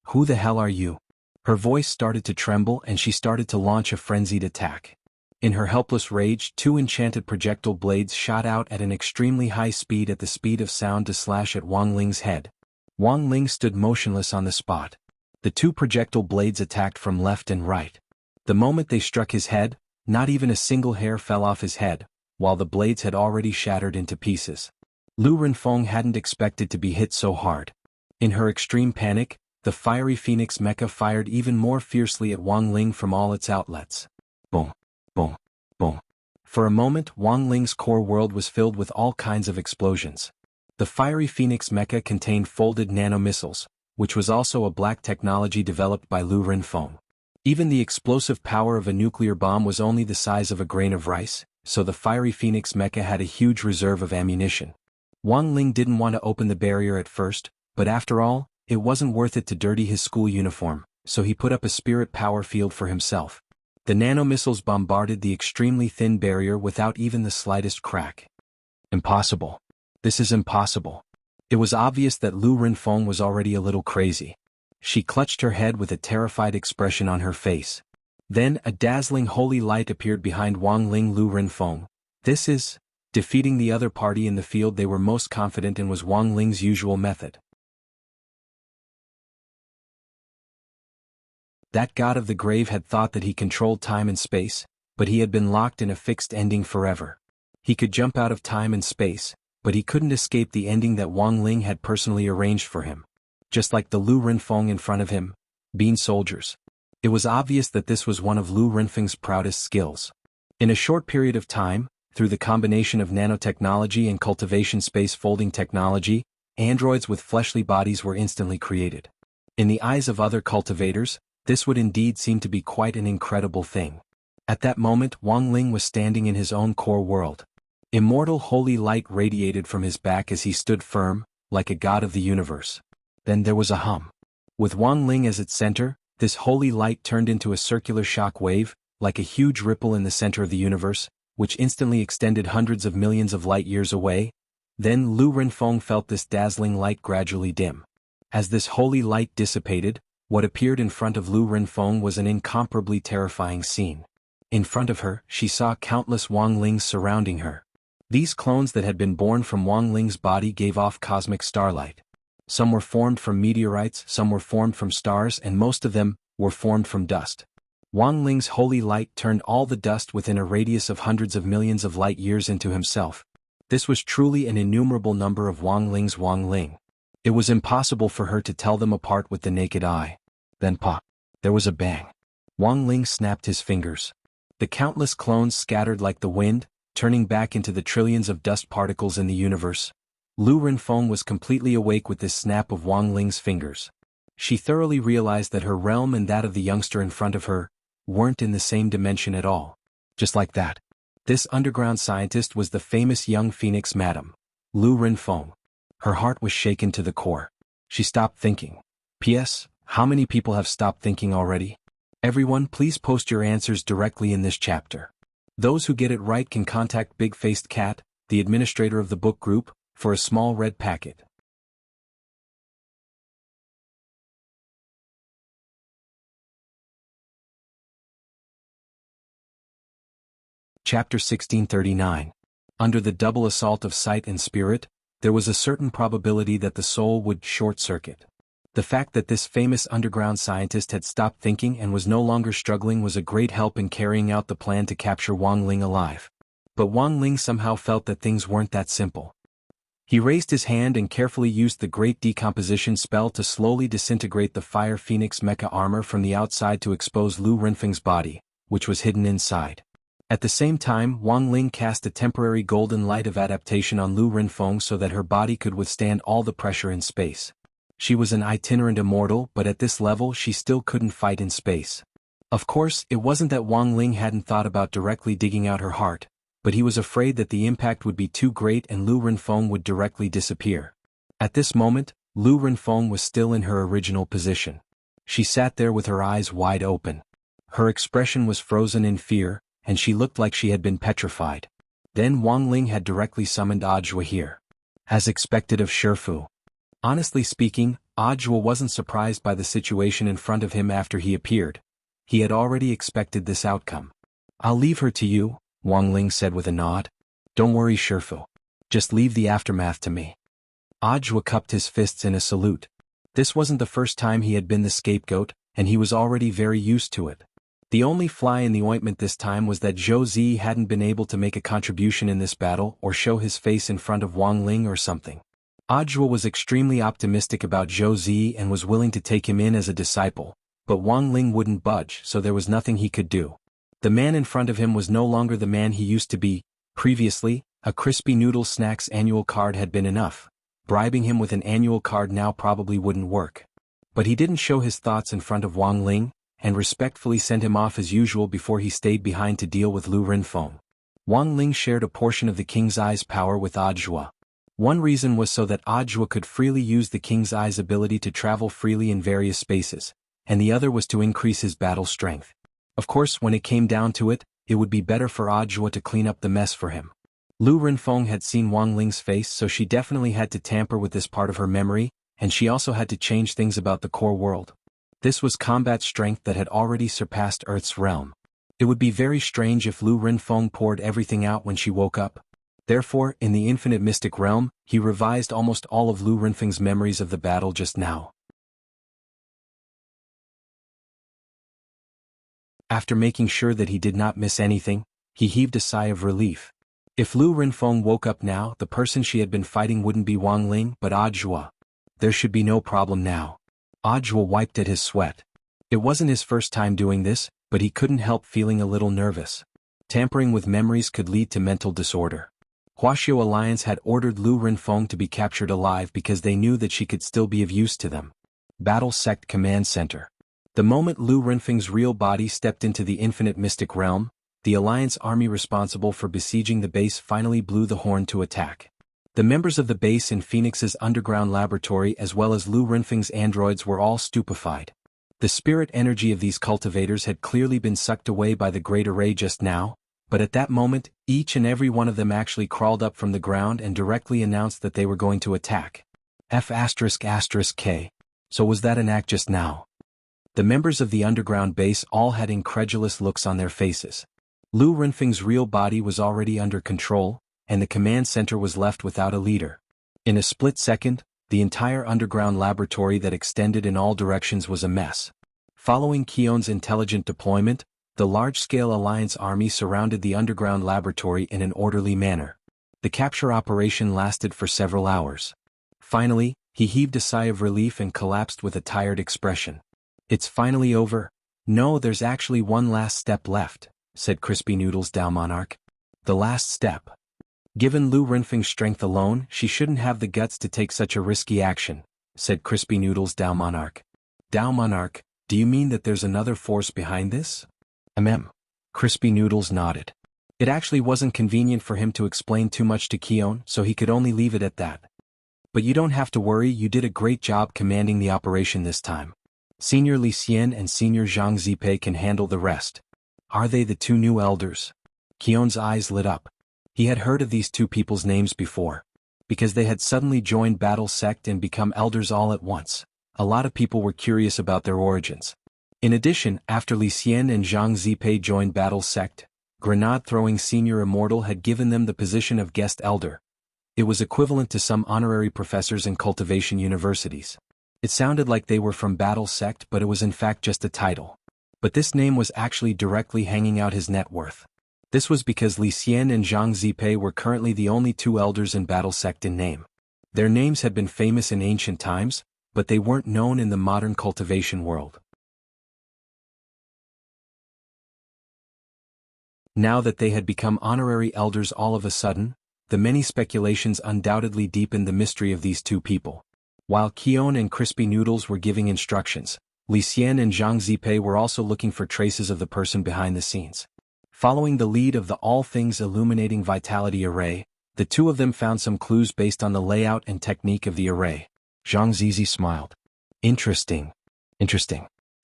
"Who the hell are you?" Her voice started to tremble and she started to launch a frenzied attack. In her helpless rage, two enchanted projectile blades shot out at an extremely high speed at the speed of sound to slash at Wang Ling's head. Wang Ling stood motionless on the spot. The two projectile blades attacked from left and right. The moment they struck his head, not even a single hair fell off his head, while the blades had already shattered into pieces. Lu Renfeng hadn't expected to be hit so hard. In her extreme panic, the fiery phoenix mecha fired even more fiercely at Wang Ling from all its outlets. Boom, boom, boom. For a moment, Wang Ling's core world was filled with all kinds of explosions. The fiery phoenix mecha contained folded nanomissiles, which was also a black technology developed by Lu Renfeng. Even the explosive power of a nuclear bomb was only the size of a grain of rice, so the fiery phoenix mecha had a huge reserve of ammunition. Wang Ling didn't want to open the barrier at first, but after all, it wasn't worth it to dirty his school uniform, so he put up a spirit power field for himself. The nanomissiles bombarded the extremely thin barrier without even the slightest crack. Impossible. This is impossible. It was obvious that Lu Renfeng was already a little crazy. She clutched her head with a terrified expression on her face. Then a dazzling holy light appeared behind Wang Ling. Lu Renfeng. This is... Defeating the other party in the field they were most confident in was Wang Ling's usual method. That god of the grave had thought that he controlled time and space, but he had been locked in a fixed ending forever. He could jump out of time and space, but he couldn't escape the ending that Wang Ling had personally arranged for him. Just like the Lu Renfeng in front of him, being soldiers. It was obvious that this was one of Lu Renfeng's proudest skills. In a short period of time, through the combination of nanotechnology and cultivation space folding technology, androids with fleshly bodies were instantly created. In the eyes of other cultivators, this would indeed seem to be quite an incredible thing. At that moment Wang Ling was standing in his own core world. Immortal holy light radiated from his back as he stood firm, like a god of the universe. Then there was a hum. With Wang Ling as its center, this holy light turned into a circular shock wave, like a huge ripple in the center of the universe, which instantly extended hundreds of millions of light-years away. Then Lu Renfeng felt this dazzling light gradually dim. As this holy light dissipated, what appeared in front of Lu Renfeng was an incomparably terrifying scene. In front of her, she saw countless Wang Lings surrounding her. These clones that had been born from Wang Ling's body gave off cosmic starlight. Some were formed from meteorites, some were formed from stars, and most of them were formed from dust. Wang Ling's holy light turned all the dust within a radius of hundreds of millions of light-years into himself. This was truly an innumerable number of Wang Ling's Wang Ling. It was impossible for her to tell them apart with the naked eye. Then pop! There was a bang. Wang Ling snapped his fingers. The countless clones scattered like the wind, turning back into the trillions of dust particles in the universe. Lu Renfeng was completely awake with this snap of Wang Ling's fingers. She thoroughly realized that her realm and that of the youngster in front of her weren't in the same dimension at all. Just like that. This underground scientist was the famous young phoenix madam, Lu Renfeng. Her heart was shaken to the core. She stopped thinking. P.S. How many people have stopped thinking already? Everyone, please post your answers directly in this chapter. Those who get it right can contact Big Faced Cat, the administrator of the book group, for a small red packet. Chapter 1639. Under the double assault of sight and spirit, there was a certain probability that the soul would short-circuit. The fact that this famous underground scientist had stopped thinking and was no longer struggling was a great help in carrying out the plan to capture Wang Ling alive. But Wang Ling somehow felt that things weren't that simple. He raised his hand and carefully used the great decomposition spell to slowly disintegrate the Fire Phoenix mecha armor from the outside to expose Lu Renfeng's body, which was hidden inside. At the same time, Wang Ling cast a temporary golden light of adaptation on Lu Renfeng so that her body could withstand all the pressure in space. She was an itinerant immortal, but at this level she still couldn't fight in space. Of course, it wasn't that Wang Ling hadn't thought about directly digging out her heart, but he was afraid that the impact would be too great and Lu Renfeng would directly disappear. At this moment, Lu Renfeng was still in her original position. She sat there with her eyes wide open. Her expression was frozen in fear, and she looked like she had been petrified. Then Wang Ling had directly summoned Audiobook here. As expected of Shifu. Honestly speaking, Audiobook wasn't surprised by the situation in front of him after he appeared. He had already expected this outcome. "I'll leave her to you," Wang Ling said with a nod. "Don't worry, Shifu. Just leave the aftermath to me." Audiobook cupped his fists in a salute. This wasn't the first time he had been the scapegoat, and he was already very used to it. The only fly in the ointment this time was that Zhou Zi hadn't been able to make a contribution in this battle or show his face in front of Wang Ling or something. Audiobook was extremely optimistic about Zhou Zi and was willing to take him in as a disciple, but Wang Ling wouldn't budge, so there was nothing he could do. The man in front of him was no longer the man he used to be. Previously, a crispy noodle snacks annual card had been enough. Bribing him with an annual card now probably wouldn't work. But he didn't show his thoughts in front of Wang Ling, and respectfully sent him off as usual before he stayed behind to deal with Lu Renfeng. Wang Ling shared a portion of the King's Eye's power with Audiobook. One reason was so that Audiobook could freely use the King's Eye's ability to travel freely in various spaces, and the other was to increase his battle strength. Of course, when it came down to it, it would be better for Audiobook to clean up the mess for him. Lu Renfeng had seen Wang Ling's face, so she definitely had to tamper with this part of her memory, and she also had to change things about the core world. This was combat strength that had already surpassed Earth's realm. It would be very strange if Lu Renfeng poured everything out when she woke up. Therefore, in the infinite mystic realm, he revised almost all of Lu Renfeng's memories of the battle just now. After making sure that he did not miss anything, he heaved a sigh of relief. If Lu Renfeng woke up now, the person she had been fighting wouldn't be Wang Ling but Audiobook. There should be no problem now. Audiobook wiped at his sweat. It wasn't his first time doing this, but he couldn't help feeling a little nervous. Tampering with memories could lead to mental disorder. Wuxia Alliance had ordered Lu Renfeng to be captured alive because they knew that she could still be of use to them. Battle Sect Command Center. The moment Lu Renfeng's real body stepped into the infinite mystic realm, the Alliance army responsible for besieging the base finally blew the horn to attack. The members of the base in Phoenix's underground laboratory as well as Lu Renfeng's androids were all stupefied. The spirit energy of these cultivators had clearly been sucked away by the Great Array just now, but at that moment, each and every one of them actually crawled up from the ground and directly announced that they were going to attack. F***K. So was that an act just now? The members of the underground base all had incredulous looks on their faces. Lu Renfeng's real body was already under control, and the command center was left without a leader. In a split second, the entire underground laboratory that extended in all directions was a mess. Following Keon's intelligent deployment, the large-scale Alliance army surrounded the underground laboratory in an orderly manner. The capture operation lasted for several hours. Finally, he heaved a sigh of relief and collapsed with a tired expression. "It's finally over." "No, there's actually one last step left," said Crispy Noodles Dao Monarch. "The last step." "Given Lu Renfeng's strength alone, she shouldn't have the guts to take such a risky action," said Crispy Noodles Dao Monarch. "Dao Monarch, do you mean that there's another force behind this?" Crispy Noodles nodded. It actually wasn't convenient for him to explain too much to Keon, so he could only leave it at that. "But you don't have to worry, you did a great job commanding the operation this time. Senior Li Xian and Senior Zhang Zipei can handle the rest." "Are they the two new elders?" Keon's eyes lit up. He had heard of these two people's names before. Because they had suddenly joined Battle Sect and become elders all at once, a lot of people were curious about their origins. In addition, after Li Xian and Zhang Zipei joined Battle Sect, grenade-throwing Senior Immortal had given them the position of guest elder. It was equivalent to some honorary professors in Cultivation universities. It sounded like they were from Battle Sect, but it was in fact just a title. But this name was actually directly hanging out his net worth. This was because Li Xian and Zhang Zipei were currently the only two elders in Battle Sect in name. Their names had been famous in ancient times, but they weren't known in the modern cultivation world. Now that they had become honorary elders all of a sudden, the many speculations undoubtedly deepened the mystery of these two people. While Keon and Crispy Noodles were giving instructions, Li Xian and Zhang Zipei were also looking for traces of the person behind the scenes. Following the lead of the All Things Illuminating Vitality Array, the two of them found some clues based on the layout and technique of the array. Zhang Zizi smiled. Interesting.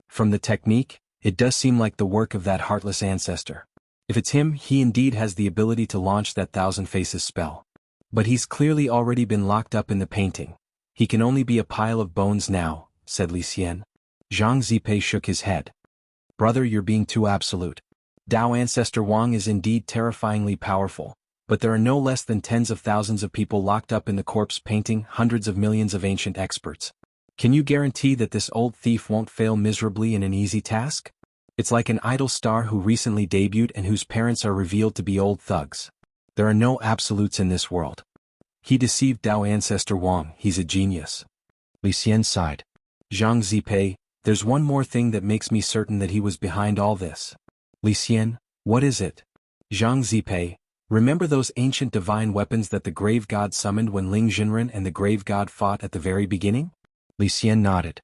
From the technique, it does seem like the work of that heartless ancestor. If it's him, he indeed has the ability to launch that Thousand Faces spell. But he's clearly already been locked up in the painting. He can only be a pile of bones now, said Li Xian. Zhang Zipei shook his head. Brother, you're being too absolute. Dao Ancestor Wang is indeed terrifyingly powerful, but there are no less than tens of thousands of people locked up in the corpse painting, hundreds of millions of ancient experts. Can you guarantee that this old thief won't fail miserably in an easy task? It's like an idol star who recently debuted and whose parents are revealed to be old thugs. There are no absolutes in this world. He deceived Dao Ancestor Wang, he's a genius. Li Xian sighed. Zhang Zipei, there's one more thing that makes me certain that he was behind all this. Li Xian, what is it? Zhang Zipei, remember those ancient divine weapons that the Grave God summoned when Ling Jinren and the Grave God fought at the very beginning? Li Xian nodded.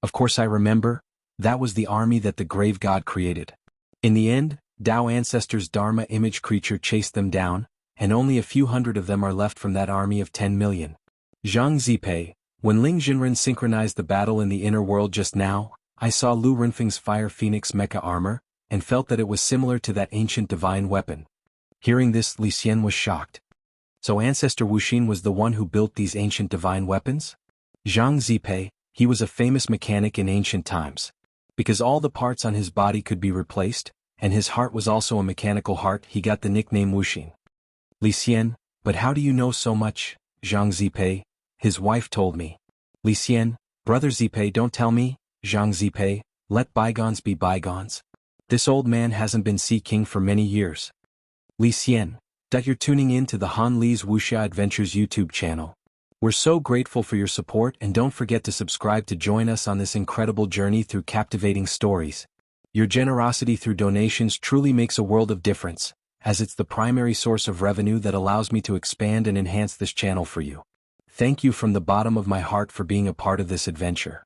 Of course I remember. That was the army that the Grave God created. In the end, Dao Ancestor's Dharma image creature chased them down, and only a few hundred of them are left from that army of 10 million. Zhang Zipei, when Ling Jinren synchronized the battle in the inner world just now, I saw Lu Renfeng's Fire Phoenix mecha armor, and felt that it was similar to that ancient divine weapon. Hearing this, Li Xian was shocked. So Ancestor Wuxin was the one who built these ancient divine weapons? Zhang Zipei, he was a famous mechanic in ancient times. Because all the parts on his body could be replaced, and his heart was also a mechanical heart, he got the nickname Wuxin. Li Xian, but how do you know so much, Zhang Zipei? His wife told me. Li Xian, brother Zipei, don't tell me, Zhang Zipei, let bygones be bygones. This old man hasn't been Sea King for many years. Li Xian, that you're tuning in to the Han Li's Wuxia Adventures YouTube channel. We're so grateful for your support, and don't forget to subscribe to join us on this incredible journey through captivating stories. Your generosity through donations truly makes a world of difference, as it's the primary source of revenue that allows me to expand and enhance this channel for you. Thank you from the bottom of my heart for being a part of this adventure.